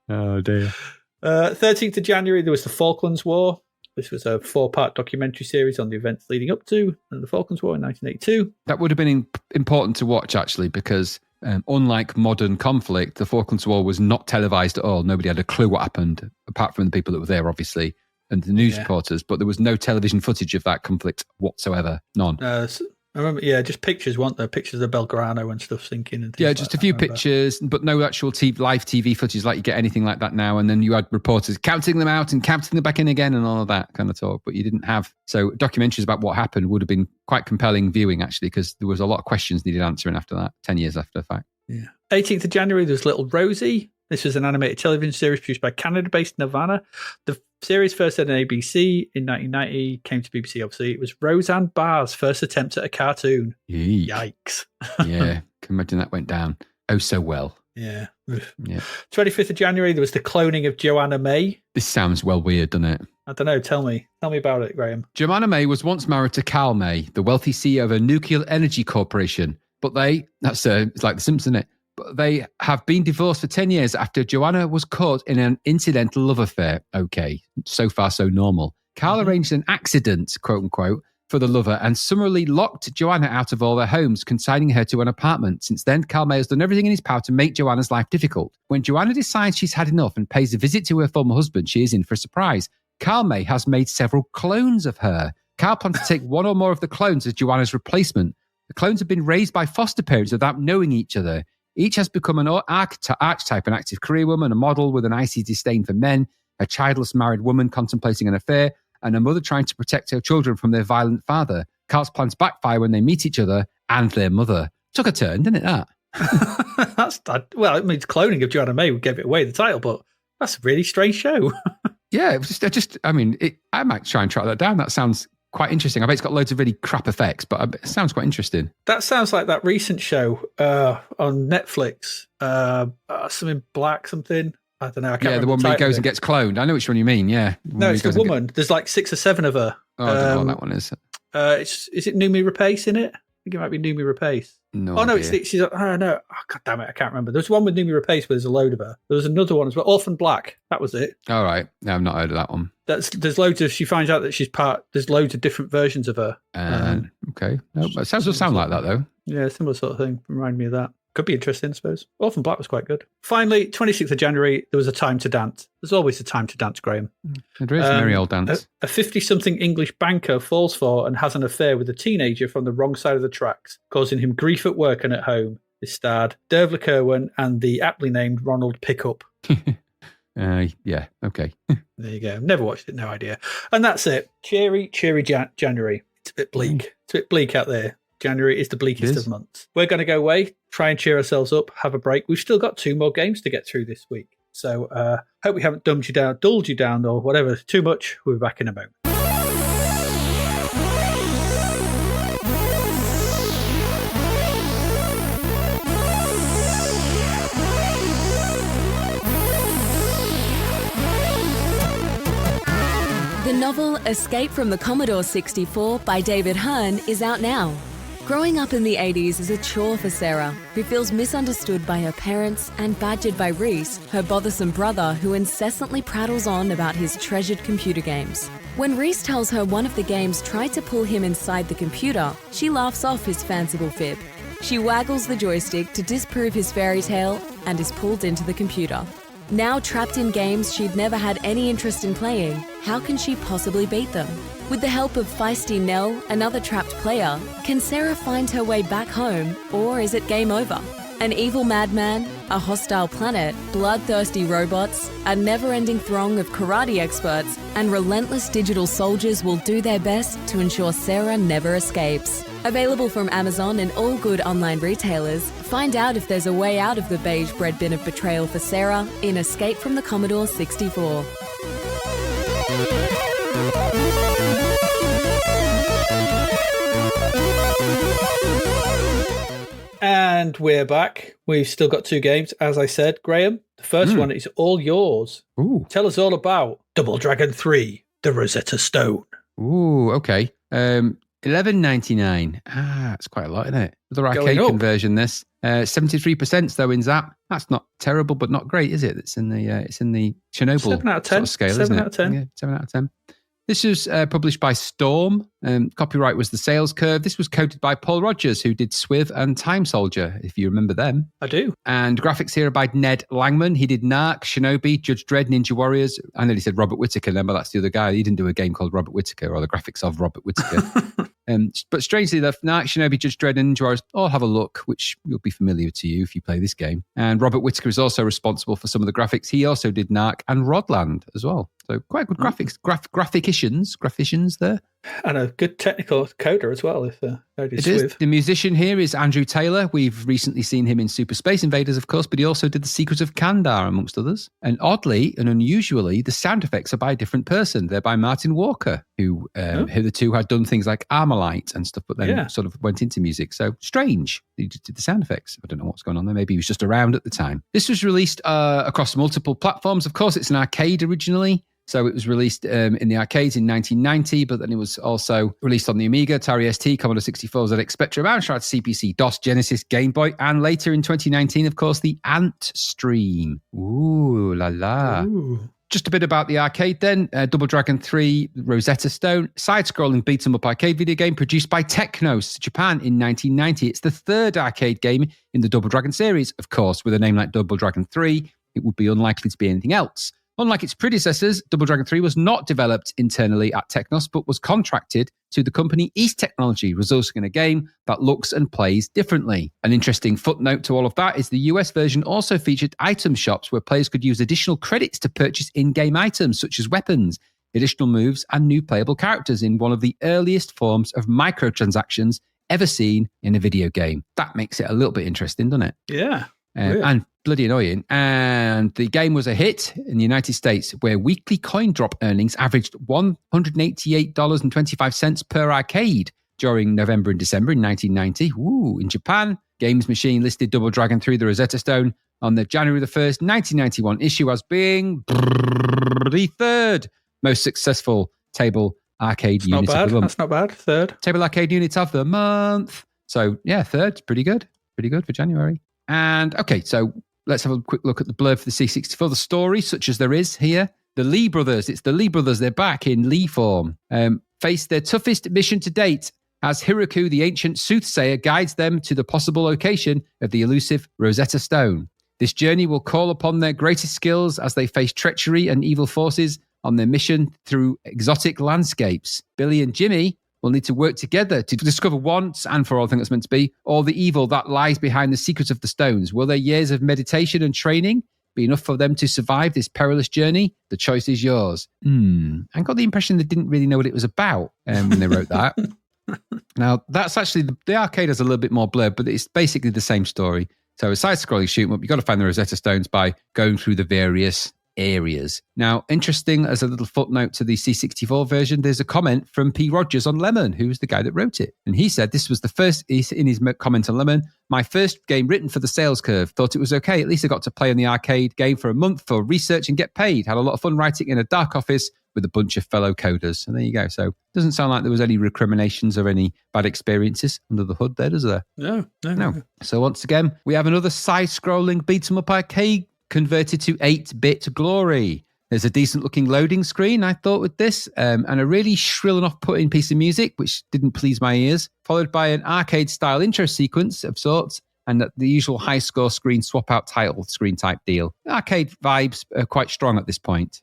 Oh, dear. 13th of January, there was the Falklands War. This was a 4-part documentary series on the events leading up to the Falklands War in 1982. That would have been important to watch, actually, because unlike modern conflict, the Falklands War was not televised at all. Nobody had a clue what happened, apart from the people that were there, obviously, and the news reporters. But there was no television footage of that conflict whatsoever. None. I remember, just pictures, weren't there? Pictures of Belgrano and stuff sinking. And just a few pictures, but no actual live TV footage like you get anything like that now. And then you had reporters counting them out and counting them back in again and all of that kind of talk. But you didn't have... So documentaries about what happened would have been quite compelling viewing, actually, because there was a lot of questions needed answering after that, 10 years after the fact. Yeah. 18th of January, there's Little Rosie. This was an animated television series produced by Canada-based Nirvana. The series first aired on ABC in 1990, came to BBC, obviously. It was Roseanne Barr's first attempt at a cartoon. Yikes. Yeah, can imagine that went down oh so well. Yeah. 25th of January, there was the cloning of Joanna May. This sounds well weird, doesn't it? I don't know, tell me about it, Graham. Joanna May was once married to Carl May, the wealthy CEO of a nuclear energy corporation. But it's like The Simpsons, isn't it? But they have been divorced for 10 years after Joanna was caught in an incidental love affair. Okay, so far so normal. Carl arranged an accident, quote unquote, for the lover and summarily locked Joanna out of all their homes, consigning her to an apartment. Since then, Carl May has done everything in his power to make Joanna's life difficult. When Joanna decides she's had enough and pays a visit to her former husband, she is in for a surprise. Carl May has made several clones of her. Carl plans to take one or more of the clones as Joanna's replacement. The clones have been raised by foster parents without knowing each other. Each has become an archetype, an active career woman, a model with an icy disdain for men, a childless married woman contemplating an affair, and a mother trying to protect her children from their violent father. Carl's plans backfire when they meet each other and their mother. Took a turn, didn't it, that? Well, it means cloning of Joanna May gave it away, the title, but that's a really strange show. Yeah, it was I might try and track that down. That sounds quite interesting. I bet it's got loads of really crap effects, but it sounds quite interesting. That sounds like that recent show on Netflix. Something black, something. I don't know. I can't remember the one where he goes and gets cloned. I know which one you mean, yeah. No, it's the woman. There's like 6 or 7 of her. Oh, I don't know what that one is. Is it Noomi Rapace in it? I think it might be Noomi Rapace. No. Oh, no, idea. she's. Oh, no. Oh, God damn it. I can't remember. There's one with Noomi Rapace where there's a load of her. There was another one as well. Orphan Black. That was it. All right. No, I've not heard of that one. There's loads of. She finds out that there's loads of different versions of her. Okay. No, it doesn't sound like that, though. Yeah, similar sort of thing. Remind me of that. Could be interesting, I suppose. Orphan Black was quite good. Finally, 26th of January, there was a time to dance. There's always a time to dance, Graham. There is a merry old dance. A 50-something English banker falls for and has an affair with a teenager from the wrong side of the tracks, causing him grief at work and at home. This starred Dervla Kirwan and the aptly named Ronald Pickup. Yeah, okay. There you go. Never watched it, no idea. And that's it. Cheery January. It's a bit bleak. It's a bit bleak out there. January is the bleakest of months. We're going to go away, try and cheer ourselves up, have a break. We've still got 2 more games to get through this week. So hope we haven't dulled you down or whatever too much. We'll be back in a moment. The novel Escape from the Commodore 64 by David Hearn is out now. Growing up in the 80s is a chore for Sarah, who feels misunderstood by her parents and badgered by Reese, her bothersome brother who incessantly prattles on about his treasured computer games. When Reese tells her one of the games tried to pull him inside the computer, she laughs off his fanciful fib. She waggles the joystick to disprove his fairy tale and is pulled into the computer. Now trapped in games she'd never had any interest in playing, how can she possibly beat them? With the help of feisty Nell, another trapped player, can Sarah find her way back home, or is it game over? An evil madman, a hostile planet, bloodthirsty robots, a never-ending throng of karate experts, and relentless digital soldiers will do their best to ensure Sarah never escapes. Available from Amazon and all good online retailers, find out if there's a way out of the beige bread bin of betrayal for Sarah in Escape from the Commodore 64. And we're back. We've still got 2 games, as I said. Graham, the first one is all yours. Ooh. Tell us all about Double Dragon 3, the Rosetta Stone. Ooh, okay. $11.99. It's quite a lot, isn't it? Another arcade conversion. This 73% though in Zap. That's not terrible, but not great, is it? It's in the Chernobyl 7 out of 10. Sort of scale, 7 isn't out of 10. Yeah, 7 out of 10. This was published by Storm. Copyright was The Sales Curve. This was coded by Paul Rogers, who did Swiv and Time Soldier, if you remember them. I do. And graphics here are by Ned Langman. He did Narc, Shinobi, Judge Dredd, Ninja Warriors. I nearly said Robert Whittaker then, but that's the other guy. He didn't do a game called Robert Whittaker or the graphics of Robert Whittaker. But strangely, the Narc, Shinobi, Judge Dredd, and Ninja Warriors all have a look, which will be familiar to you if you play this game. And Robert Whittaker is also responsible for some of the graphics. He also did Narc and Rodland as well. So quite good graphics, graphicians there. And a good technical coder as well. If it is. The musician here is Andrew Taylor. We've recently seen him in Super Space Invaders, of course, but he also did The Secret of Kandar, amongst others. And oddly and unusually, the sound effects are by a different person. They're by Martin Walker, who hitherto had done things like Armalite and stuff, but then sort of went into music. So strange. He just did the sound effects. I don't know what's going on there. Maybe he was just around at the time. This was released across multiple platforms. Of course, it's an arcade originally. So it was released in the arcades in 1990, but then it was also released on the Amiga, Atari ST, Commodore 64, ZX Spectrum, Amstrad, CPC, DOS, Genesis, Game Boy, and later in 2019, of course, the Ant Stream. Ooh, la la. Ooh. Just a bit about the arcade then. Double Dragon 3, Rosetta Stone, side-scrolling beat-em-up arcade video game produced by Technos, Japan in 1990. It's the third arcade game in the Double Dragon series. Of course, with a name like Double Dragon 3, it would be unlikely to be anything else. Unlike its predecessors, Double Dragon 3 was not developed internally at Technos, but was contracted to the company East Technology, resulting in a game that looks and plays differently. An interesting footnote to all of that is the US version also featured item shops where players could use additional credits to purchase in-game items, such as weapons, additional moves, and new playable characters in one of the earliest forms of microtransactions ever seen in a video game. That makes it a little bit interesting, doesn't it? Yeah. And bloody annoying. And the game was a hit in the United States, where weekly coin drop earnings averaged $188.25 per arcade during November and December in 1990. Ooh, in Japan, Games Machine listed Double Dragon 3, the Rosetta Stone, on the January the 1st, 1991 issue as being the third most successful table arcade unit of the month. That's not bad. Third. Table arcade unit of the month. So, yeah, third. Pretty good. Pretty good for January. And, okay, so let's have a quick look at the blurb for the C64. The story, such as there is here. The Lee brothers. It's the Lee brothers. They're back in Lee form. Face their toughest mission to date as Hiroku, the ancient soothsayer, guides them to the possible location of the elusive Rosetta Stone. This journey will call upon their greatest skills as they face treachery and evil forces on their mission through exotic landscapes. Billy and Jimmy will need to work together to discover once and for all things that's meant to be, all the evil that lies behind the secrets of the stones. Will their years of meditation and training be enough for them to survive this perilous journey? The choice is yours. I got the impression they didn't really know what it was about when they wrote that. Now, that's actually, the arcade has a little bit more blurb, but it's basically the same story. So a side-scrolling shoot 'em up, you've got to find the Rosetta Stones by going through the various areas. Now, interesting as a little footnote to the C64 version, there's a comment from P. Rogers on Lemon, who was the guy that wrote it. And he said this was the first, in his comment on Lemon, my first game written for the sales curve. Thought it was okay. At least I got to play in the arcade game for a month for research and get paid. Had a lot of fun writing in a dark office with a bunch of fellow coders. And there you go. So it doesn't sound like there was any recriminations or any bad experiences under the hood there, does there? No. So once again, we have another side-scrolling beat-em-up arcade converted to 8-bit glory. There's a decent-looking loading screen, I thought, with this, and a really shrill and off-putting piece of music, which didn't please my ears, followed by an arcade-style intro sequence of sorts, and the usual high-score screen swap-out title screen type deal. Arcade vibes are quite strong at this point.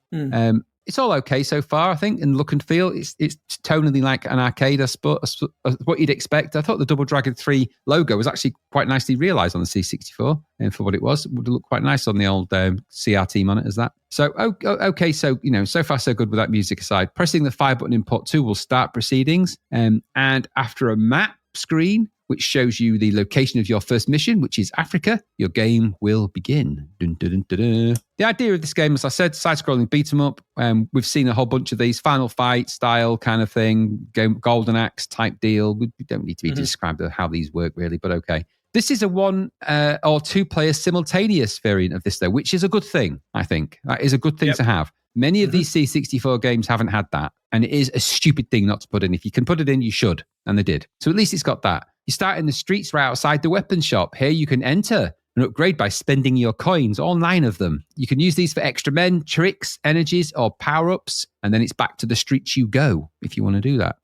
It's all okay so far, I think, in look and feel. It's tonally like an arcade, I suppose, what you'd expect. I thought the Double Dragon 3 logo was actually quite nicely realised on the C64, and for what it was. It would look quite nice on the old CRT monitors, that. So, okay, so, so far so good with that music aside. Pressing the fire button in port 2 will start proceedings, and after a map screen, which shows you the location of your first mission, which is Africa, your game will begin. Dun, dun, dun, dun, dun. The idea of this game, as I said, side-scrolling beat-em-up. We've seen a whole bunch of these Final Fight style kind of thing, Golden Axe type deal. We don't need to be described how these work really, but okay. This is a one or two player simultaneous variant of this, though, which is a good thing, I think. That is a good thing to have. Many of these C64 games haven't had that, and it is a stupid thing not to put in. If you can put it in, you should, and they did. So at least it's got that. You start in the streets right outside the weapons shop. Here you can enter and upgrade by spending your coins, all 9 of them. You can use these for extra men, tricks, energies, or power-ups, and then it's back to the streets you go if you want to do that.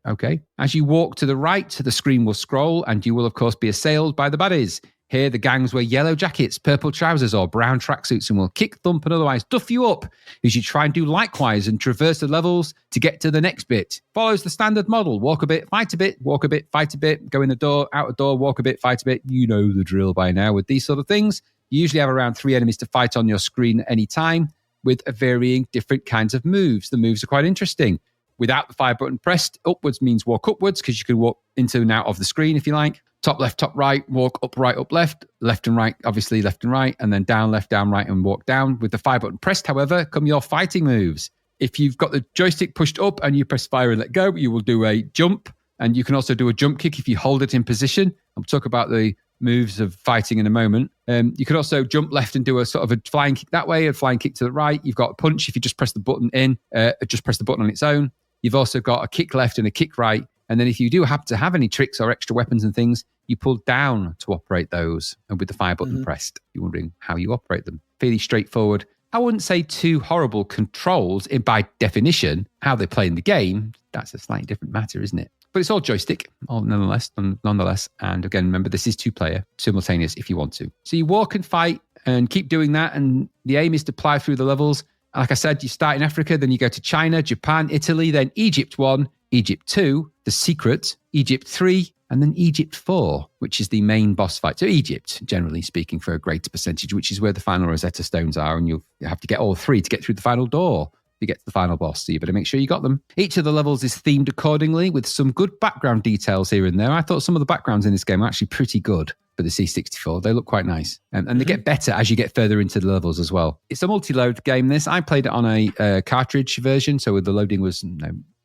Okay. As you walk to the right, the screen will scroll, and you will, of course, be assailed by the baddies. Here, the gangs wear yellow jackets, purple trousers, or brown tracksuits and will kick, thump, and otherwise duff you up as you try and do likewise and traverse the levels to get to the next bit. Follows the standard model. Walk a bit, fight a bit, walk a bit, fight a bit, go in the door, out a door, walk a bit, fight a bit. You know the drill by now with these sort of things. You usually have around 3 enemies to fight on your screen at any time with varying different kinds of moves. The moves are quite interesting. Without the fire button pressed, upwards means walk upwards because you can walk into and out of the screen if you like. Top left, top right, walk up right, up left, left and right, obviously left and right, and then down, left, down, right, and walk down. With the fire button pressed, however, come your fighting moves. If you've got the joystick pushed up and you press fire and let go, you will do a jump, and you can also do a jump kick if you hold it in position. I'll talk about the moves of fighting in a moment. You can also jump left and do a sort of a flying kick that way, a flying kick to the right. You've got a punch if you just press the button in, just press the button on its own. You've also got a kick left and a kick right. And then if you do happen to have any tricks or extra weapons and things, you pull down to operate those, and with the fire button pressed. You're wondering how you operate them. Fairly straightforward. I wouldn't say too horrible controls by definition. How they play in the game, that's a slightly different matter, isn't it? But it's all joystick, nonetheless. And again, remember, this is 2-player, simultaneous if you want to. So you walk and fight and keep doing that. And the aim is to plow through the levels. Like I said, you start in Africa, then you go to China, Japan, Italy, then Egypt 1, Egypt 2, The Secret, Egypt 3, and then Egypt 4, which is the main boss fight. So Egypt, generally speaking, for a greater percentage, which is where the final Rosetta stones are, and you'll have to get all 3 to get through the final door to get to the final boss, so you better make sure you got them. Each of the levels is themed accordingly, with some good background details here and there. I thought some of the backgrounds in this game are actually pretty good for the C64. They look quite nice. And they get better as you get further into the levels as well. It's a multi-load game, this. I played it on a cartridge version, so the loading was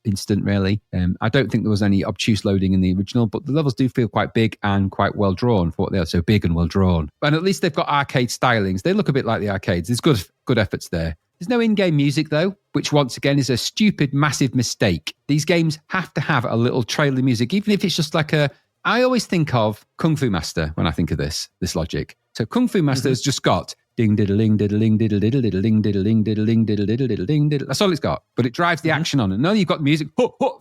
instant, really. I don't think there was any obtuse loading in the original, but the levels do feel quite big and quite well drawn for what they are. So big and well drawn. And at least they've got arcade stylings. They look a bit like the arcades. There's good efforts there. There's no in-game music, though, which once again is a stupid, massive mistake. These games have to have a little trailer music, even if it's just like I always think of Kung Fu Master when I think of this logic. So Kung Fu Master has just got ding diddling diddling diddle diddle diddling diddling diddling diddle diddle diddling diddle. That's all it's got. But it drives the action on. And now you've got music,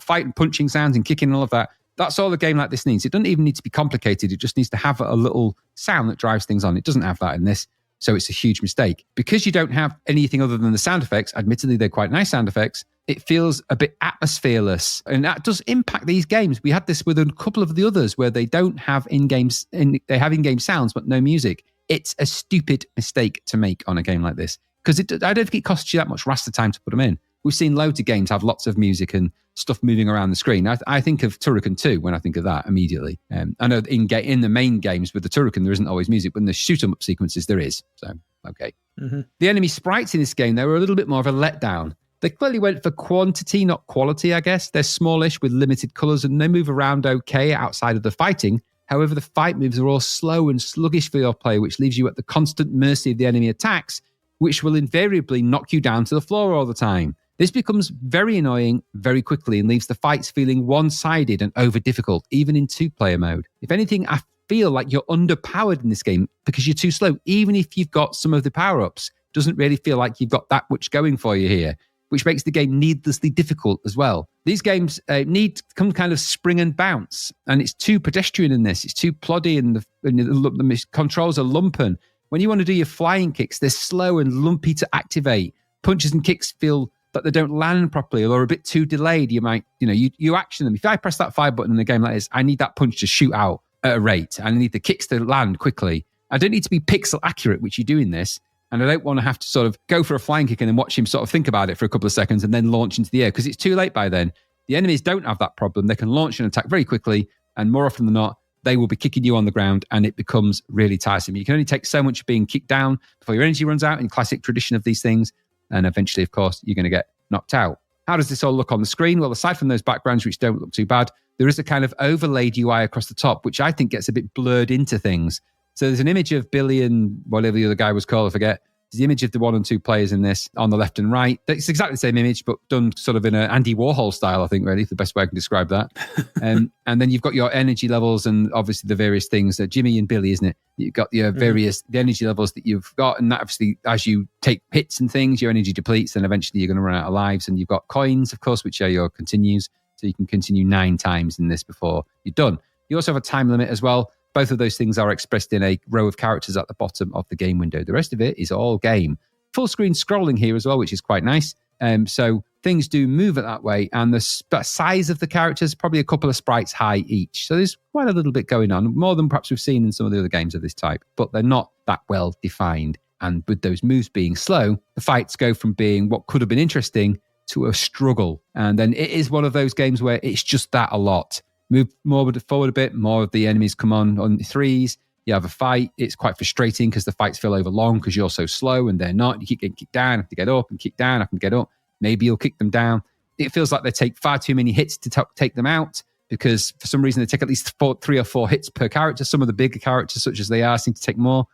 fight and punching sounds and kicking and all of that. That's all a game like this needs. It doesn't even need to be complicated. It just needs to have a little sound that drives things on. It doesn't have that in this. So it's a huge mistake. Because you don't have anything other than the sound effects, admittedly, they're quite nice sound effects, it feels a bit atmosphereless. And that does impact these games. We had this with a couple of the others where they don't have they have in-game sounds, but no music. It's a stupid mistake to make on a game like this. Because I don't think it costs you that much raster time to put them in. We've seen loads of games have lots of music and stuff moving around the screen. I think of Turrican 2 when I think of that immediately. I know in the main games with the Turrican, there isn't always music, but in the shoot-em-up sequences, there is. So, okay. The enemy sprites in this game, they were a little bit more of a letdown. They clearly went for quantity, not quality, I guess. They're smallish with limited colours and they move around okay outside of the fighting. However, the fight moves are all slow and sluggish for your play, which leaves you at the constant mercy of the enemy attacks, which will invariably knock you down to the floor all the time. This becomes very annoying very quickly and leaves the fights feeling one-sided and over-difficult, even in 2-player mode. If anything, I feel like you're underpowered in this game because you're too slow. Even if you've got some of the power-ups, it doesn't really feel like you've got that much going for you here, which makes the game needlessly difficult as well. These games need some kind of spring and bounce, and it's too pedestrian in this. It's too ploddy, and the controls are lumpen. When you want to do your flying kicks, they're slow and lumpy to activate. punches and kicks feel that they don't land properly or are a bit too delayed, you might, you action them. If I press that fire button in a game like this, I need that punch to shoot out at a rate. I need the kicks to land quickly. I don't need to be pixel accurate, which you do in this. And I don't want to have to sort of go for a flying kick and then watch him sort of think about it for a couple of seconds and then launch into the air, because it's too late by then. The enemies don't have that problem. They can launch an attack very quickly, and more often than not, they will be kicking you on the ground, and it becomes really tiresome. You can only take so much being kicked down before your energy runs out, in classic tradition of these things. And eventually, of course, you're going to get knocked out. How does this all look on the screen? Well, aside from those backgrounds, which don't look too bad, there is a kind of overlaid UI across the top, which I think gets a bit blurred into things. So there's an image of Billy and whatever the other guy was called, I forget. There's the image of the 1 and 2 players in this on the left and right. It's exactly the same image, but done sort of in an Andy Warhol style, I think, really, the best way I can describe that. And then you've got your energy levels and obviously the various things that Jimmy and Billy, isn't it? You've got your various the energy levels that you've got. And that obviously, as you take hits and things, your energy depletes, and eventually you're going to run out of lives. And you've got coins, of course, which are your continues. So you can continue 9 times in this before you're done. You also have a time limit as well. Both of those things are expressed in a row of characters at the bottom of the game window. The rest of it is all game. Full screen scrolling here as well, which is quite nice. So things do move it that way. And the size of the characters, probably a couple of sprites high each. So there's quite a little bit going on, more than perhaps we've seen in some of the other games of this type. But they're not that well defined. And with those moves being slow, the fights go from being what could have been interesting to a struggle. And then it is one of those games where it's just that a lot. Move more forward a bit, more of the enemies come on the threes. You have a fight. It's quite frustrating because the fights feel over long because you're so slow and they're not. You keep getting kicked down, have to get up and kick down, have to get up. Maybe you'll kick them down. It feels like they take far too many hits to take them out, because for some reason they take at least 3 or 4 hits per character. Some of the bigger characters, such as they are, seem to take more.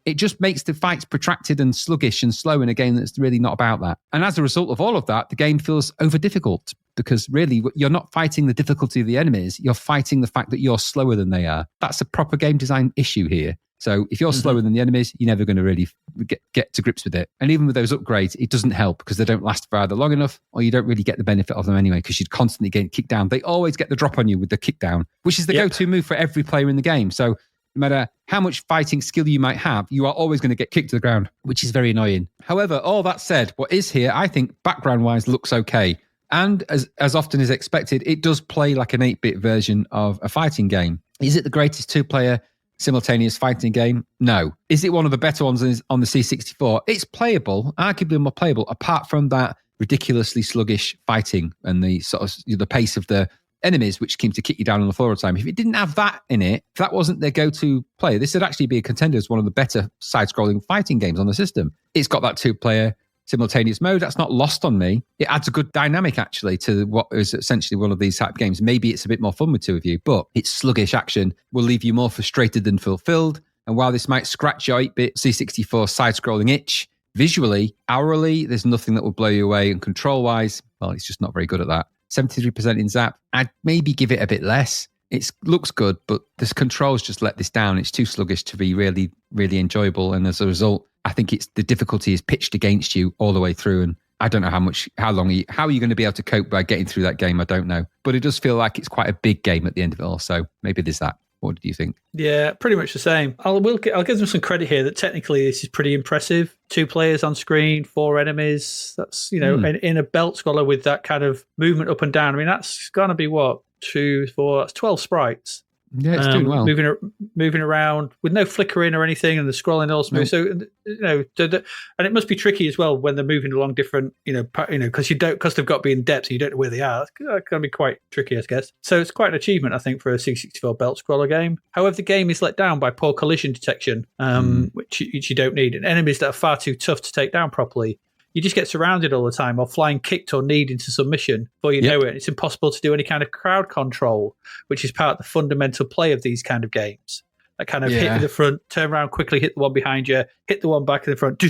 It just makes the fights protracted and sluggish and slow in a game that's really not about that. And as a result of all of that, the game feels over difficult, because really you're not fighting the difficulty of the enemies. You're fighting the fact that you're slower than they are. That's a proper game design issue here. So if you're slower than the enemies, you're never going to really get to grips with it. And even with those upgrades, it doesn't help, because they don't last for either long enough, or you don't really get the benefit of them anyway, because you're constantly getting kicked down. They always get the drop on you with the kick down, which is the go-to move for every player in the game. So no matter how much fighting skill you might have, you are always going to get kicked to the ground, which is very annoying. However, all that said, what is here, I think, background-wise, looks okay. And as often as expected, it does play like an 8-bit version of a fighting game. Is it the greatest 2-player simultaneous fighting game? No. Is it one of the better ones on the C64? It's playable, arguably more playable, apart from that ridiculously sluggish fighting and the sort of the pace of the enemies, which seem to kick you down on the floor all the time. If it didn't have that in it, if that wasn't their go-to player, this would actually be a contender as one of the better side-scrolling fighting games on the system. It's got that 2-player simultaneous mode. That's not lost on me. It adds a good dynamic, actually, to what is essentially one of these type of games. Maybe it's a bit more fun with 2 of you, but its sluggish action will leave you more frustrated than fulfilled. And while this might scratch your 8-bit C64 side-scrolling itch, visually, hourly, there's nothing that will blow you away. And control-wise, well, it's just not very good at that. 73% in Zap. I'd maybe give it a bit less. It looks good, but the controls just let this down. It's too sluggish to be really, really enjoyable. And as a result, I think the difficulty is pitched against you all the way through. And I don't know how are you going to be able to cope by getting through that game? I don't know. But it does feel like it's quite a big game at the end of it all. So maybe there's that. What do you think? Yeah, pretty much the same. I'll give them some credit here that technically this is pretty impressive. 2 players on screen, 4 enemies. That's, in a belt scroller with that kind of movement up and down. I mean, that's going to be what? 2, 4, that's 12 sprites. Yeah, it's doing well. Moving around with no flickering or anything, and the scrolling all smooth. So and it must be tricky as well when they're moving along different, because they've got to be in depth and you don't know where they are. It's going to be quite tricky, I guess. So it's quite an achievement, I think, for a C64 belt scroller game. However, the game is let down by poor collision detection, which you don't need, and enemies that are far too tough to take down properly. You just get surrounded all the time, or flying kicked or kneed into submission before you know it. It's impossible to do any kind of crowd control, which is part of the fundamental play of these kind of games. That kind of hit in the front, turn around quickly, hit the one behind you, hit the one back in the front,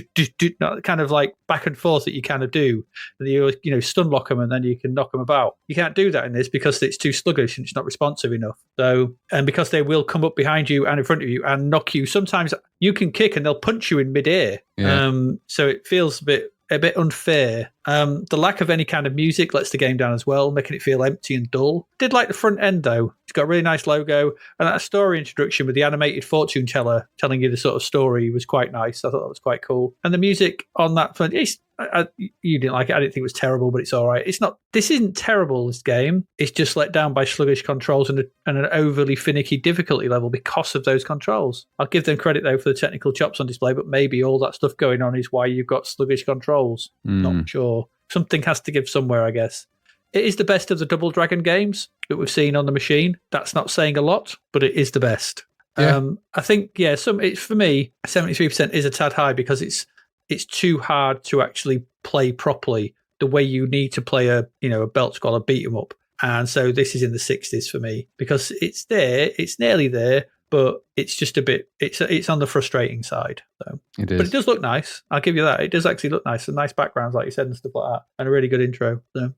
kind of like back and forth that you kind of do. And you stun lock them and then you can knock them about. You can't do that in this because it's too sluggish and it's not responsive enough. So, and because they will come up behind you and in front of you and knock you. Sometimes you can kick and they'll punch you in midair. Yeah. So it feels a bit unfair. The lack of any kind of music lets the game down as well, making it feel empty and dull. Did like the front end, though. It's got a really nice logo, and that story introduction with the animated fortune teller telling you the sort of story was quite nice. I thought that was quite cool. And the music on that front, you didn't like it. I didn't think it was terrible, but it's all right. This isn't terrible, this game. It's just let down by sluggish controls and an overly finicky difficulty level because of those controls. I'll give them credit, though, for the technical chops on display, but maybe all that stuff going on is why you've got sluggish controls. Not sure. Something has to give somewhere, I guess. It is the best of the Double Dragon games that we've seen on the machine. That's not saying a lot, but it is the best. Yeah. I think, for me, 73% is a tad high because it's too hard to actually play properly the way you need to play a belt scroller beat 'em up. And so this is in the 60s for me because it's there, it's nearly there, but it's just a bit, it's on the frustrating side. So. It is. But it does look nice. I'll give you that. It does actually look nice. And nice backgrounds, like you said, and stuff like that. And a really good intro. So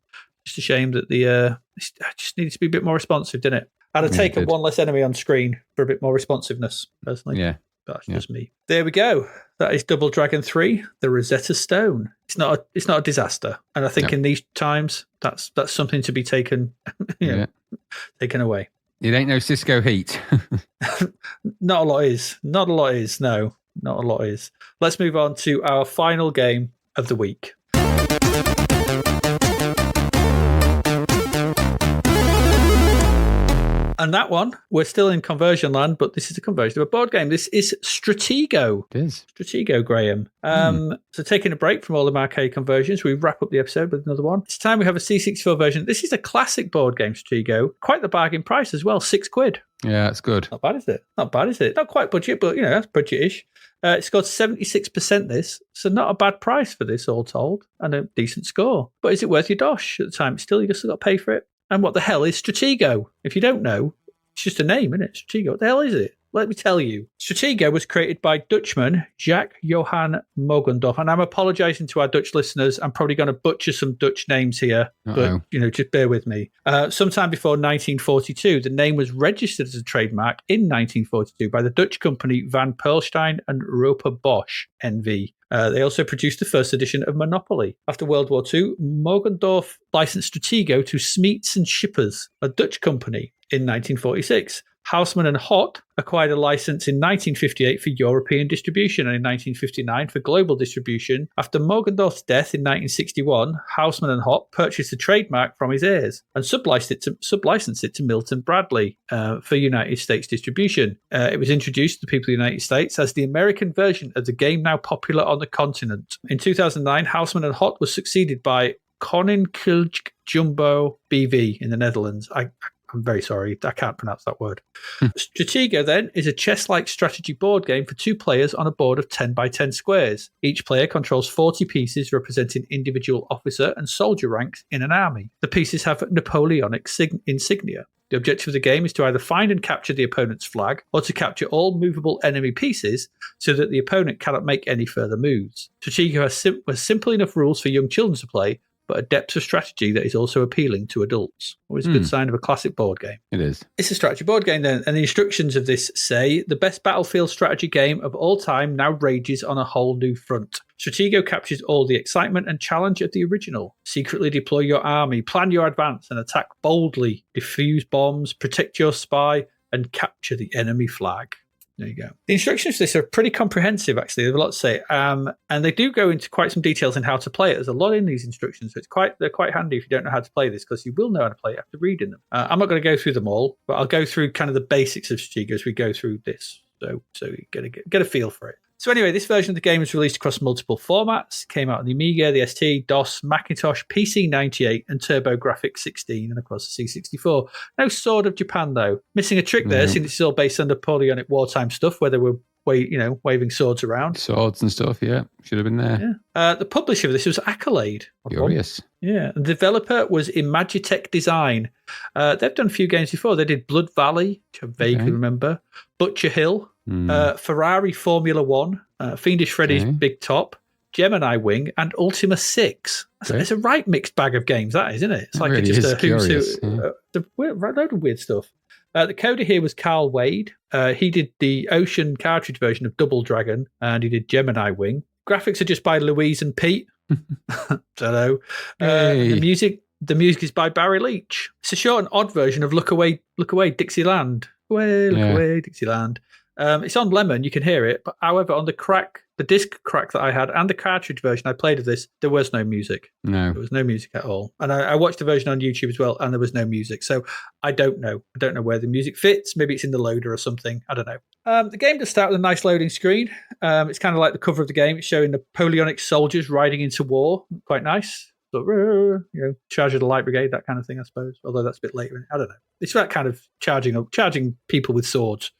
just a shame that it just needed to be a bit more responsive, didn't it? I'd have taken one less enemy on screen for a bit more responsiveness, personally. Yeah. That's just me. There we go. That is Double Dragon 3, the Rosetta Stone. It's not a disaster. And I think in these times, that's something to be taken, taken away. It ain't no Cisco Heat. Not a lot is. Not a lot is. No, not a lot is. Let's move on to our final game of the week. And that one, we're still in conversion land, but this is a conversion of a board game. This is Stratego. It is. Stratego, Graham. So taking a break from all the arcade conversions, we wrap up the episode with another one. This time we have a C64 version. This is a classic board game, Stratego. Quite the bargain price as well, £6. Yeah, that's good. Not bad, is it? Not bad, is it? Not quite budget, but, that's budget-ish. It scored 76% this, so not a bad price for this, all told, and a decent score. But is it worth your dosh at the time? Still, you just got to pay for it. And what the hell is Stratego? If you don't know, it's just a name, isn't it? Stratego. What the hell is it? Let me tell you. Stratego was created by Dutchman Jacques Johan Mogendorf. And I'm apologising to our Dutch listeners. I'm probably going to butcher some Dutch names here. But, just bear with me. Sometime before 1942, the name was registered as a trademark in 1942 by the Dutch company Van Pearlstein and Roper Bosch NV. They also produced the first edition of Monopoly. After World War II, Mogendorf licensed Stratego to Smeets and Shippers, a Dutch company, in 1946. Houseman and Hott acquired a license in 1958 for European distribution and in 1959 for global distribution. After Mogendorf's death in 1961, Houseman and Hott purchased the trademark from his heirs and sublicensed it to Milton Bradley for United States distribution. It was introduced to the people of the United States as the American version of the game now popular on the continent. In 2009, Houseman and Hott was succeeded by Koninklijke Jumbo BV in the Netherlands. I'm very sorry, I can't pronounce that word. Stratego, then, is a chess-like strategy board game for two players on a board of 10 by 10 squares. Each player controls 40 pieces representing individual officer and soldier ranks in an army. The pieces have Napoleonic insignia. The objective of the game is to either find and capture the opponent's flag or to capture all movable enemy pieces so that the opponent cannot make any further moves. Stratego has simple enough rules for young children to play, but a depth of strategy that is also appealing to adults. Always a good sign of a classic board game. It is. It's a strategy board game then, and the instructions of this say, the best battlefield strategy game of all time now rages on a whole new front. Stratego captures all the excitement and challenge of the original. Secretly deploy your army, plan your advance, and attack boldly. Defuse bombs, protect your spy, and capture the enemy flag. There you go. The instructions for this are pretty comprehensive, actually. They have a lot to say. And they do go into quite some details in how to play it. There's a lot in these instructions, so they're quite handy if you don't know how to play this, because you will know how to play it after reading them. I'm not going to go through them all, but I'll go through kind of the basics of Stratego as we go through this. So you get a feel for it. So anyway, this version of the game was released across multiple formats. Came out on the Amiga, the ST, DOS, Macintosh, PC-98, and TurboGrafx-16, and of course the C64. No Sword of Japan, though. Missing a trick there, since it's all based on Napoleonic wartime stuff, where they were waving swords around. Swords and stuff, yeah. Should have been there. Yeah. The publisher of this was Accolade. Furious. Yeah. The developer was Imagitech Design. They've done a few games before. They did Blood Valley, which I vaguely remember. Butcher Hill. Ferrari Formula One, Fiendish Freddy's Big Top, Gemini Wing, and Ultima 6. It's a right mixed bag of games, that is, isn't it? It's it like really just is a who's who. a load of weird stuff. The coder here was Carl Wade. He did the Ocean cartridge version of Double Dragon, and he did Gemini Wing. Graphics are just by Louise and Pete. Don't know. Hey. The music is by Barry Leach. It's a short and odd version of Look Away, Dixieland. Look away, Dixieland. It's on Lemon, you can hear it, but however, on the disc crack that I had and the cartridge version I played of this, there was no music. No. There was no music at all. And I watched the version on YouTube as well, and there was no music. So I don't know. I don't know where the music fits. Maybe it's in the loader or something. I don't know. The game does start with a nice loading screen. It's kind of like the cover of the game. It's showing Napoleonic soldiers riding into war. Quite nice. So, charge of the light brigade, that kind of thing, I suppose. Although that's a bit later. I don't know. It's that kind of charging people with swords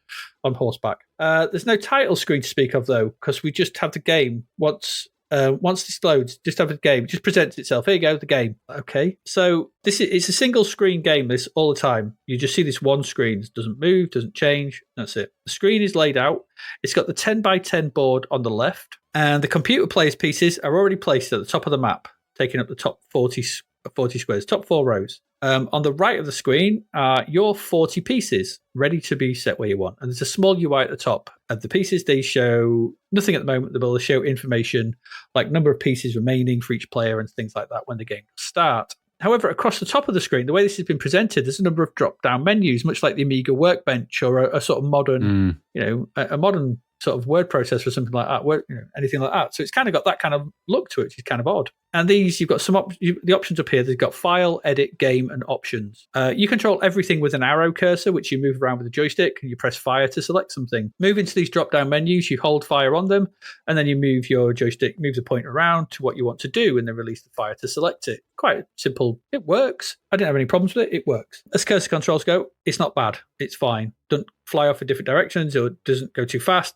on horseback. There's no title screen to speak of, though, because we just have the game. Once this loads, just have the game. It just presents itself. Here you go, the game. Okay. So it's a single screen game, this all the time. You just see this one screen. It doesn't move, doesn't change. That's it. The screen is laid out. It's got the 10x10 board on the left, and the computer player's pieces are already placed at the top of the map, taking up the top 40 squares, top 4 rows. On the right of the screen are your 40 pieces ready to be set where you want. And there's a small UI at the top of the pieces. They show nothing at the moment. They'll show information like number of pieces remaining for each player and things like that when the game starts. However, across the top of the screen, the way this has been presented, there's a number of drop-down menus, much like the Amiga Workbench or a sort of modern, a modern sort of word processor or something like that, anything like that. So it's kind of got that kind of look to it, which is kind of odd. And these, you've got the options up here. They've got file, edit, game, and options. You control everything with an arrow cursor, which you move around with a joystick, and you press fire to select something. Moving to these drop-down menus, you hold fire on them, and then you move your joystick, move the pointer around to what you want to do, and then release the fire to select it. Quite simple. It works. I didn't have any problems with it. It works. As cursor controls go, it's not bad. It's fine. Doesn't fly off in different directions or doesn't go too fast.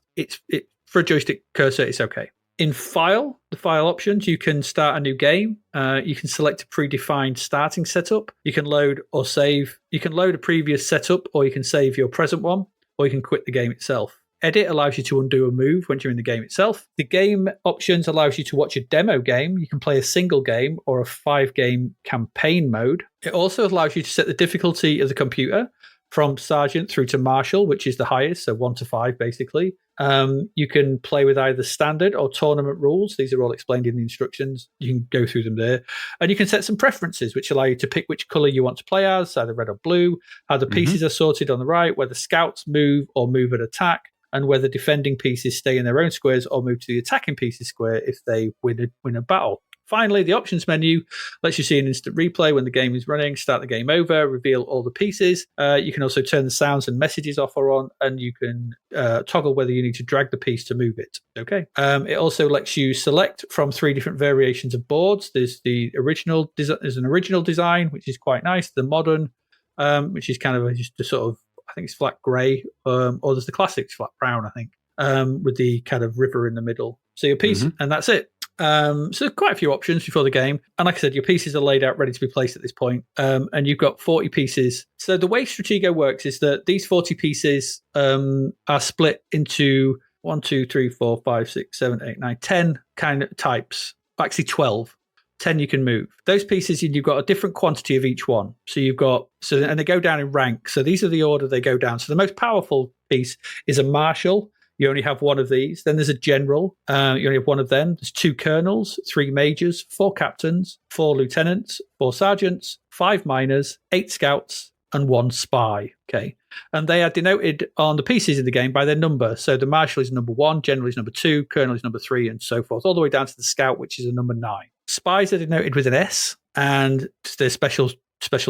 For a joystick cursor, it's okay. In the file options, you can start a new game. You can select a predefined starting setup. You can load or save. You can load a previous setup, or you can save your present one, or you can quit the game itself. Edit allows you to undo a move when you're in the game itself. The game options allows you to watch a demo game. You can play a single game or a 5-game campaign mode. It also allows you to set the difficulty of the computer from Sergeant through to Marshal, which is the highest, so 1 to 5, basically. You can play with either standard or tournament rules. These are all explained in the instructions. You can go through them there. And you can set some preferences, which allow you to pick which color you want to play as, either red or blue, how the pieces are sorted on the right, whether scouts move or move and attack, and whether defending pieces stay in their own squares or move to the attacking pieces square if they win a battle. Finally, the options menu lets you see an instant replay when the game is running, start the game over, reveal all the pieces. You can also turn the sounds and messages off or on, and you can toggle whether you need to drag the piece to move it. Okay. It also lets you select from 3 different variations of boards. There's an original design, which is quite nice. The modern, which is kind of just a sort of, I think it's flat grey, or there's the classic flat brown, I think, with the kind of river in the middle. So your piece, and that's it. So quite a few options before the game. And like I said, your pieces are laid out ready to be placed at this point. And you've got 40 pieces. So the way Stratego works is that these 40 pieces are split into 1, 2, 3, 4, 5, 6, 7, 8, 9, 10 kind of types. Actually 12. 10 you can move. Those pieces, you've got a different quantity of each one. So you've got, and they go down in rank. So these are the order they go down. So the most powerful piece is a Marshal. You only have one of these. Then there's a general. You only have one of them. There's 2 colonels, 3 majors, 4 captains, 4 lieutenants, 4 sergeants, 5 miners, 8 scouts, and 1 spy. Okay. And they are denoted on the pieces in the game by their number. So the Marshal is number 1, general is number 2, colonel is number 3, and so forth, all the way down to the scout, which is a number 9. Spies are denoted with an S, and they're special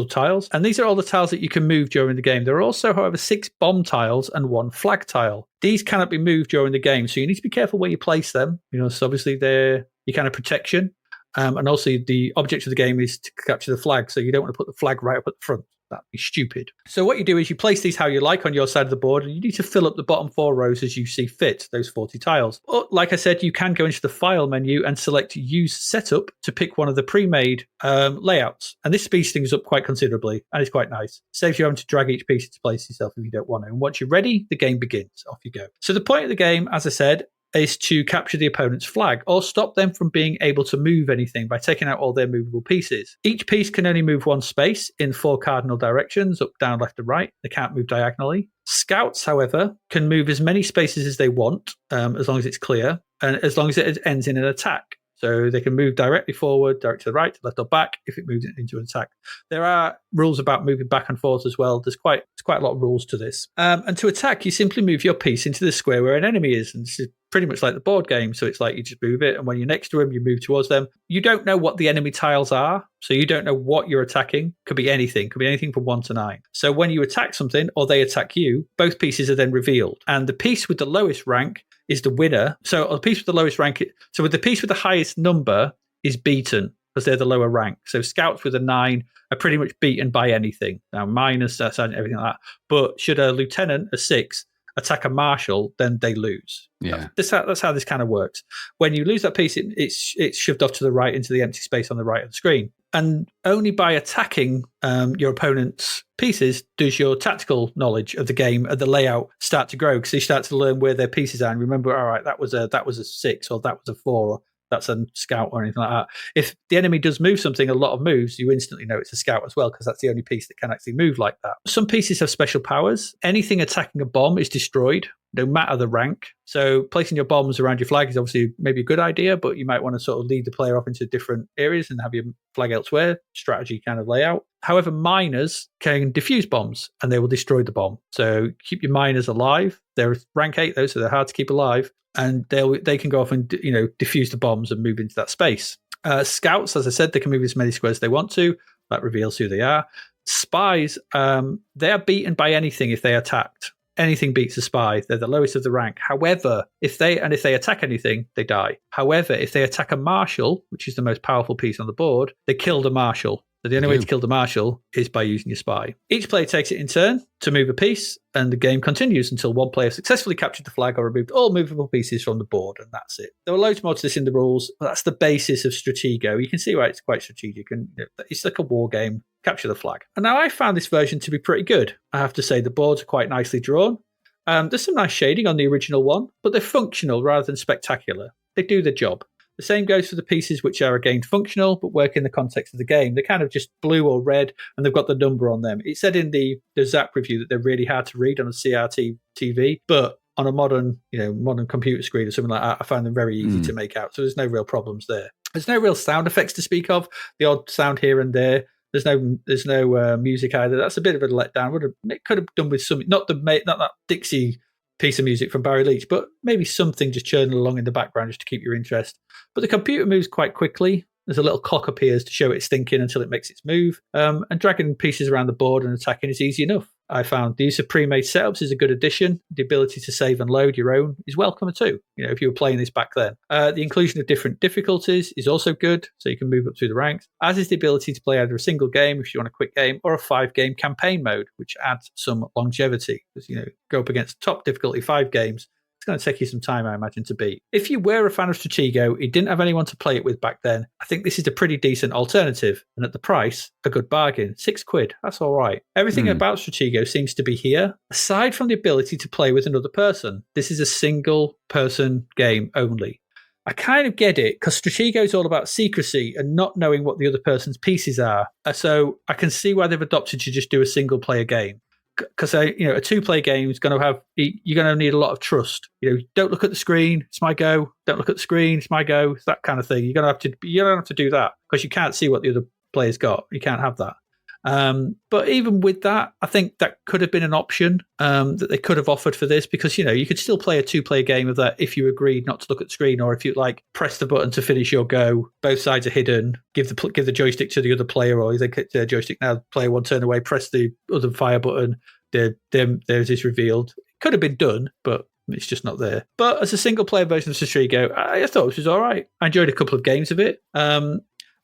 tiles. And these are all the tiles that you can move during the game. There are also, however, 6 bomb tiles and 1 flag tile. These cannot be moved during the game, so you need to be careful where you place them. So obviously they're your kind of protection. And also the object of the game is to capture the flag, so you don't want to put the flag right up at the front. That'd be stupid. So what you do is you place these how you like on your side of the board, and you need to fill up the bottom 4 rows as you see fit, those 40 tiles. Or, like I said, you can go into the file menu and select use setup to pick one of the pre-made layouts. And this speeds things up quite considerably, and it's quite nice. Saves you having to drag each piece into place yourself if you don't want to. And once you're ready, the game begins. Off you go. So the point of the game, as I said, is to capture the opponent's flag or stop them from being able to move anything by taking out all their movable pieces. Each piece can only move 1 space in 4 cardinal directions, up, down, left, and right. They can't move diagonally. Scouts, however, can move as many spaces as they want, as long as it's clear, and as long as it ends in an attack. So they can move directly forward, direct to the right, to left or back if it moves into an attack. There are rules about moving back and forth as well. There's quite a lot of rules to this. And to attack, you simply move your piece into the square where an enemy is. And this is pretty much like the board game. So it's like you just move it, and when you're next to them, you move towards them. You don't know what the enemy tiles are, so you don't know what you're attacking. Could be anything from 1 to 9. So when you attack something or they attack you, both pieces are then revealed. And the piece with the lowest rank is the winner. So the piece with the lowest rank, so with the piece with the highest number is beaten because they're the lower rank. So scouts with a 9 are pretty much beaten by anything. Now minus everything like that. But should a lieutenant, a 6, attack a marshal, then they lose. Yeah, that's how this kind of works. When you lose that piece, it's shoved off to the right into the empty space on the right of the screen. And only by attacking your opponent's pieces does your tactical knowledge of the game and the layout start to grow, because you start to learn where their pieces are and remember, all right, that was a 6 or that was a 4 or that's a scout or anything like that. If the enemy does move something, a lot of moves, you instantly know it's a scout as well, because that's the only piece that can actually move like that. Some pieces have special powers. Anything attacking a bomb is destroyed, no matter the rank. So placing your bombs around your flag is obviously maybe a good idea, but you might want to sort of lead the player off into different areas and have your flag elsewhere. Strategy kind of layout. However, miners can defuse bombs and they will destroy the bomb. So keep your miners alive. They're rank 8 though, so they're hard to keep alive. And they can go off and defuse the bombs and move into that space. Scouts, as I said, they can move as many squares as they want to. That reveals who they are. Spies, they are beaten by anything if they attacked. Anything beats a spy. They're the lowest of the rank. However, if they attack anything, they die. However, if they attack a marshal, which is the most powerful piece on the board, they kill the marshal. So the only way to kill the marshal is by using your spy. Each player takes it in turn to move a piece, and the game continues until one player successfully captured the flag or removed all movable pieces from the board, and that's it. There are loads more to this in the rules, but that's the basis of Stratego. You can see why it's quite strategic, and it's like a war game. Capture the flag. And now I found this version to be pretty good. I have to say the boards are quite nicely drawn. There's some nice shading on the original one, but they're functional rather than spectacular. They do the job. The same goes for the pieces which are again functional, but work in the context of the game. They're kind of just blue or red, and they've got the number on them. It said in the Zapped review that they're really hard to read on a CRT TV, but on a modern computer screen or something like that, I found them very easy to make out. So there's no real problems there. There's no real sound effects to speak of. The odd sound here and there. There's no music either. That's a bit of a letdown. It could have done with something, not that Dixie piece of music from Barry Leach, but maybe something just churning along in the background just to keep your interest. But the computer moves quite quickly. There's a little clock appears to show it's thinking until it makes its move. And dragging pieces around the board and attacking is easy enough. I found the use of pre-made setups is a good addition. The ability to save and load your own is welcome too, if you were playing this back then. The inclusion of different difficulties is also good, so you can move up through the ranks, as is the ability to play either a single game if you want a quick game, or a 5-game campaign mode, which adds some longevity. Because, go up against top difficulty 5 games, it's going to take you some time, I imagine, to beat. If you were a fan of Stratego, you didn't have anyone to play it with back then, I think this is a pretty decent alternative. And at the price, a good bargain. £6, that's all right. Everything about Stratego seems to be here, aside from the ability to play with another person. This is a single-person game only. I kind of get it, because Stratego is all about secrecy and not knowing what the other person's pieces are. So I can see why they've adopted to just do a single-player game. Because a 2-player game is going to have, you're going to need a lot of trust. Don't look at the screen, it's my go. Don't look at the screen, it's my go. It's that kind of thing. You don't have to do that because you can't see what the other player's got. You can't have that. But even with that, I think that could have been an option that they could have offered for this, because you could still play a 2-player game of that if you agreed not to look at the screen, or if you press the button to finish your go. Both sides are hidden. Give the joystick to the other player, or they get the joystick now. Player one turn away, press the other fire button. There's this revealed. It could have been done, but it's just not there. But as a single-player version of Stratego, I thought this was all right. I enjoyed a couple of games of it.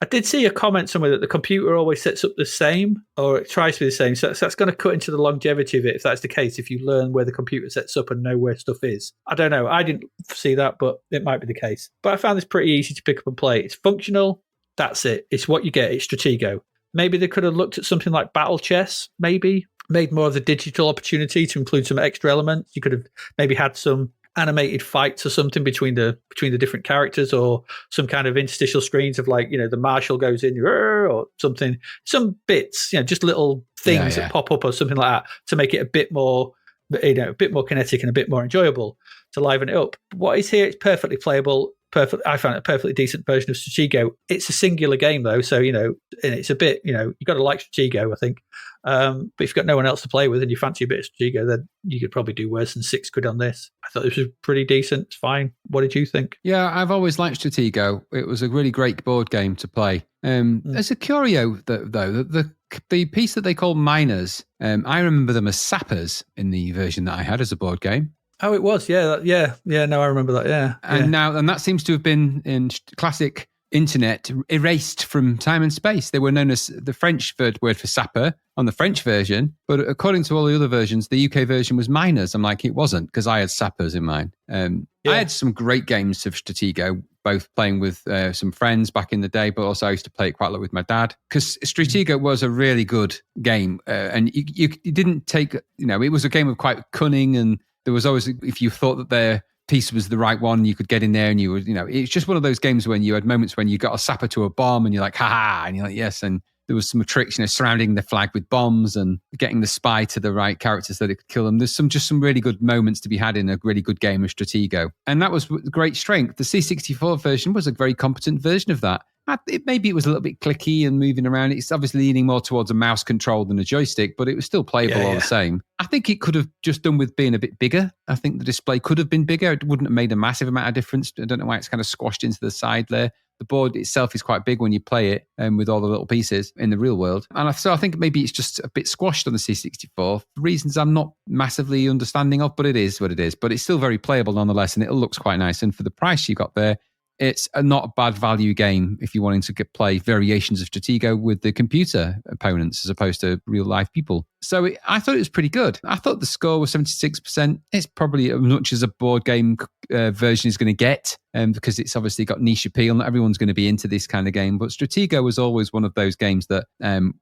I did see a comment somewhere that the computer always sets up the same, or it tries to be the same. So that's going to cut into the longevity of it, if that's the case, if you learn where the computer sets up and know where stuff is. I don't know. I didn't see that, but it might be the case. But I found this pretty easy to pick up and play. It's functional. That's it. It's what you get. It's Stratego. Maybe they could have looked at something like Battle Chess, maybe. Made more of the digital opportunity to include some extra elements. You could have maybe had some animated fights or something between the different characters, or some kind of interstitial screens of the marshal goes in or something, some bits, just little things that pop up or something like that to make it a bit more kinetic and a bit more enjoyable, to liven it up. What is here, it's perfectly playable. I found a perfectly decent version of Stratego. It's a singular game though, so and it's a bit, you've got to like Stratego, I think. But if you've got no one else to play with and you fancy a bit of Stratego, then you could probably do worse than £6 on this. I thought this was pretty decent. It's fine. What did you think? Yeah, I've always liked Stratego. It was a really great board game to play. As a curio, though, the piece that they call miners, I remember them as sappers in the version that I had as a board game. Oh, it was, yeah. No, I remember that, yeah. And that seems to have been in classic internet erased from time and space. They were known as the French word for sapper on the French version, but according to all the other versions, the UK version was miners. I'm like, it wasn't, because I had sappers in mine. I had some great games of Stratego, both playing with some friends back in the day, but also I used to play it quite a lot with my dad, because Stratego was a really good game, and you didn't take, it was a game of quite cunning, and there was always, if you thought that their piece was the right one, you could get in there and you would, it's just one of those games when you had moments when you got a sapper to a bomb and you're like, ha, and you're like, yes. And there was some tricks, surrounding the flag with bombs and getting the spy to the right characters that it could kill them. There's some really good moments to be had in a really good game of Stratego. And that was great strength. The C64 version was a very competent version of that. Maybe it was a little bit clicky and moving around. It's obviously leaning more towards a mouse control than a joystick, but it was still playable all the same. I think it could have just done with being a bit bigger. I think the display could have been bigger. It wouldn't have made a massive amount of difference. I don't know why it's kind of squashed into the side there. The board itself is quite big when you play it, with all the little pieces in the real world. And so I think maybe it's just a bit squashed on the C64 for reasons I'm not massively understanding of, but it is what it is. But it's still very playable nonetheless, and it looks quite nice. And for the price you got there, it's not a bad value game if you're wanting to play variations of Stratego with the computer opponents as opposed to real life people. So I thought it was pretty good. I thought the score was 76%. It's probably as much as a board game version is going to get, because it's obviously got niche appeal. Not everyone's going to be into this kind of game, but Stratego was always one of those games that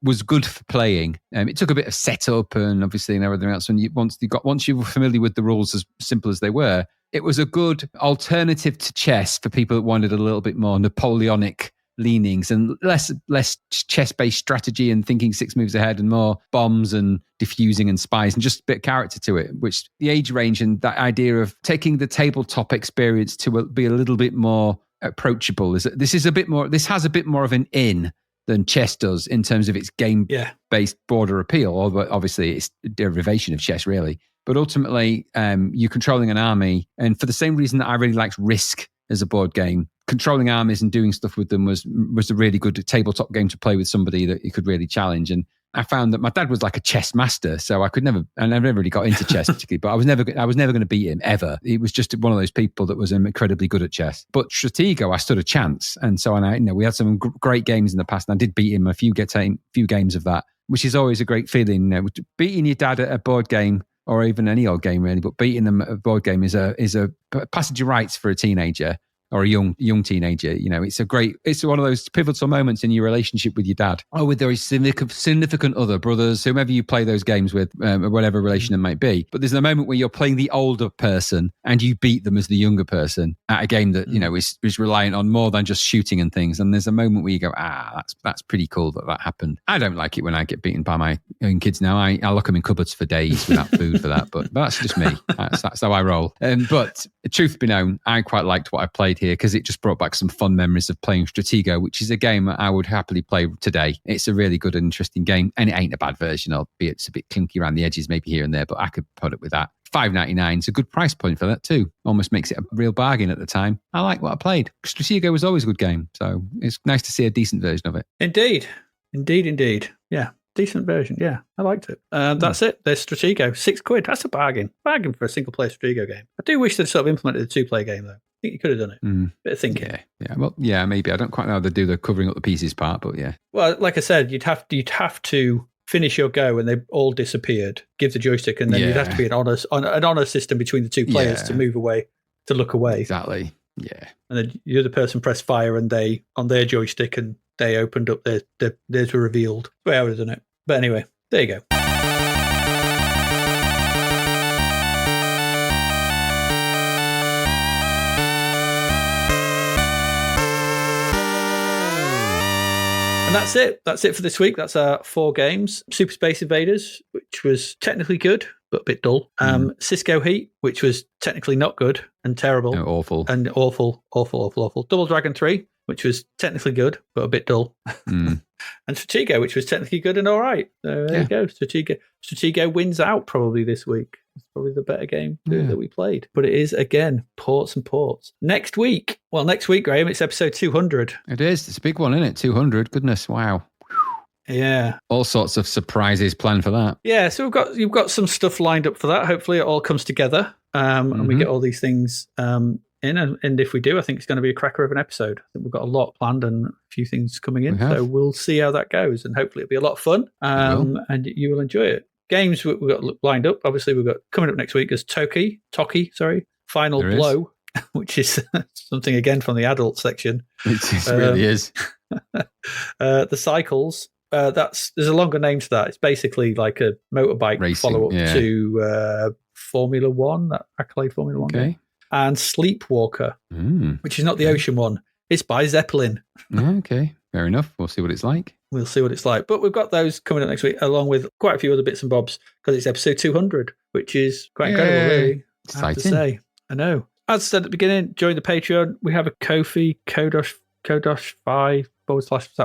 was good for playing. It took a bit of setup and obviously and everything else. And once you were familiar with the rules as simple as they were, it was a good alternative to chess for people that wanted a little bit more Napoleonic leanings and less chess-based strategy and thinking 6 moves ahead and more bombs and diffusing and spies and just a bit of character to it, which the age range and that idea of taking the tabletop experience to be a little bit more approachable. This has a bit more of an in than chess does in terms of its game-based border appeal, although obviously it's a derivation of chess, really. But ultimately, you're controlling an army. And for the same reason that I really liked Risk as a board game, controlling armies and doing stuff with them was a really good tabletop game to play with somebody that you could really challenge. And I found that my dad was like a chess master, so I never really got into chess particularly, but I was never going to beat him ever. He was just one of those people that was incredibly good at chess. But Stratego, I stood a chance. And so we had some great games in the past, and I did beat him a few games of that, which is always a great feeling. Beating your dad at a board game, or even any old game really, but beating them at a board game is a passage of rights for a teenager or a young teenager. It's one of those pivotal moments in your relationship with your dad or with their significant other, brothers, whomever you play those games with, whatever relation it might be. But there's a moment where you're playing the older person and you beat them as the younger person at a game that, is reliant on more than just shooting and things. And there's a moment where you go, that's pretty cool that happened. I don't like it when I get beaten by my own kids now. I lock them in cupboards for days without food for that, but that's just me. That's how I roll. But truth be known, I quite liked what I played here because it just brought back some fun memories of playing Stratego, which is a game I would happily play today. It's a really good and interesting game, and it ain't a bad version, albeit it's a bit clinky around the edges maybe here and there, but I could put it with that. $5.99 is a good price point for that too. Almost makes it a real bargain at the time. I like what I played. Stratego was always a good game, so it's nice to see a decent version of it. Indeed. Yeah. Decent version, yeah. I liked it. That's it. There's Stratego. £6. That's a bargain. Bargain for a single-player Stratego game. I do wish they'd sort of implemented a two-player game, though. I think you could have done it. Bit of thinking. Yeah. Well, yeah, maybe. I don't quite know how they do the covering up the pieces part, but yeah. Well, like I said, you'd have to finish your go and they all disappeared. Give the joystick, and then you'd have to be an honor system between the two players to move away, to look away. Exactly. Yeah. And then the other person pressed fire, and they on their joystick, and they opened up theirs were revealed. The way I would have done it. But anyway, there you go. And that's it. That's it for this week. That's our 4 games. Super Space Invaders, which was technically good. but a bit dull. Cisco Heat, which was technically not good and terrible. Oh, awful. And awful. Double Dragon 3, which was technically good, but a bit dull. And Stratego, which was technically good and all right. So there you go. Stratego wins out probably this week. It's probably the better game that we played. But it is, again, ports and ports. Next week, Graham, it's episode 200. It is. It's a big one, isn't it? 200. Goodness, wow. Yeah. All sorts of surprises planned for that. Yeah, so you've got some stuff lined up for that. Hopefully it all comes together and we get all these things in. And if we do, I think it's going to be a cracker of an episode. I think we've got a lot planned and a few things coming in. So we'll see how that goes. And hopefully it'll be a lot of fun and you will enjoy it. Games we've got lined up. Obviously, we've got coming up next week is Toki, Final Blow, which is something again from the adult section. It really is. The Cycles. There's a longer name to that. It's basically like a motorbike follow-up to Formula One, that Accolade Formula One game. And Sleepwalker, which is not the ocean one. It's by Zeppelin. Okay, fair enough. We'll see what it's like. We'll see what it's like. But we've got those coming up next week, along with quite a few other bits and bobs, because it's episode 200, which is quite incredible, really. Exciting. I have to say. I know. As I said at the beginning, join the Patreon. We have a Ko-fi, Ko-fi/Zap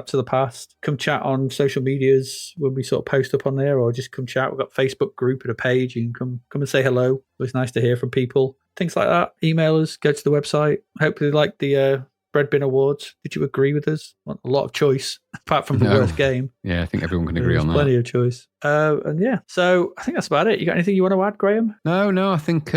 to the Past. Come chat on social medias when we sort of post up on there, or just come chat. We've got a Facebook group and a page. You can come and say hello. It's nice to hear from people. Things like that. Email us, go to the website. Hopefully like the Bread Bin Awards. Did you agree with us? A lot of choice, apart from the worst game. Yeah, I think everyone can agree on that. Plenty of choice. And yeah, so I think that's about it. You got anything you want to add, Graham? No, I think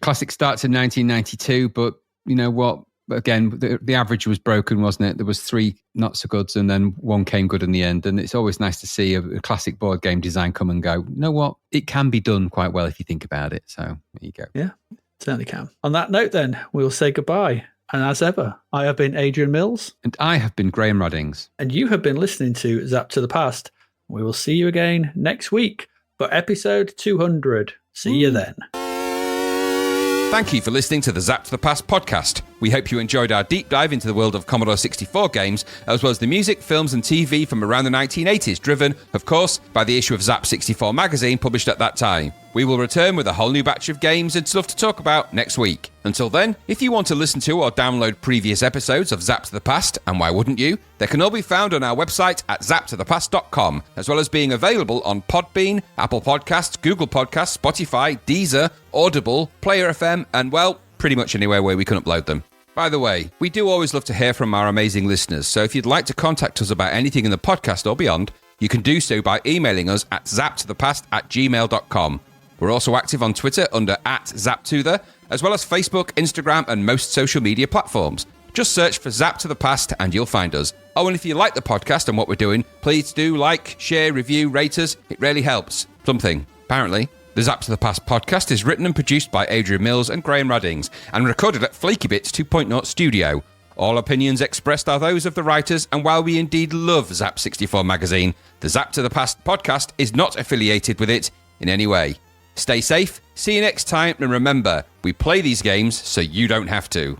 classic starts in 1992, but you know what? Again, the average was broken, wasn't it? There was 3 not so goods and then 1 came good in the end. And it's always nice to see a classic board game design come and go. You know what? It can be done quite well if you think about it. So there you go. Yeah, certainly can. On that note, then, we'll say goodbye. And as ever, I have been Adrian Mills. And I have been Graham Roddings. And you have been listening to Zapped to the Past. We will see you again next week for episode 200. See you then. Thank you for listening to the Zapped to the Past podcast. We hope you enjoyed our deep dive into the world of Commodore 64 games, as well as the music, films and TV from around the 1980s, driven, of course, by the issue of Zap 64 magazine published at that time. We will return with a whole new batch of games and stuff to talk about next week. Until then, if you want to listen to or download previous episodes of Zapped to the Past, and why wouldn't you, they can all be found on our website at zappedtothepast.com, as well as being available on Podbean, Apple Podcasts, Google Podcasts, Spotify, Deezer, Audible, Player FM, and well, pretty much anywhere where we can upload them. By the way, we do always love to hear from our amazing listeners, so if you'd like to contact us about anything in the podcast or beyond, you can do so by emailing us at zappedtothepast@gmail.com. We're also active on Twitter under @ZapTother, as well as Facebook, Instagram, and most social media platforms. Just search for Zapped to the Past and you'll find us. Oh, and if you like the podcast and what we're doing, please do like, share, review, rate us. It really helps. Something, apparently. The Zapped to the Past podcast is written and produced by Adrian Mills and Graham Roddings and recorded at Flaky Bits 2.0 Studio. All opinions expressed are those of the writers, and while we indeed love Zap 64 magazine, the Zapped to the Past podcast is not affiliated with it in any way. Stay safe, see you next time, and remember, we play these games so you don't have to.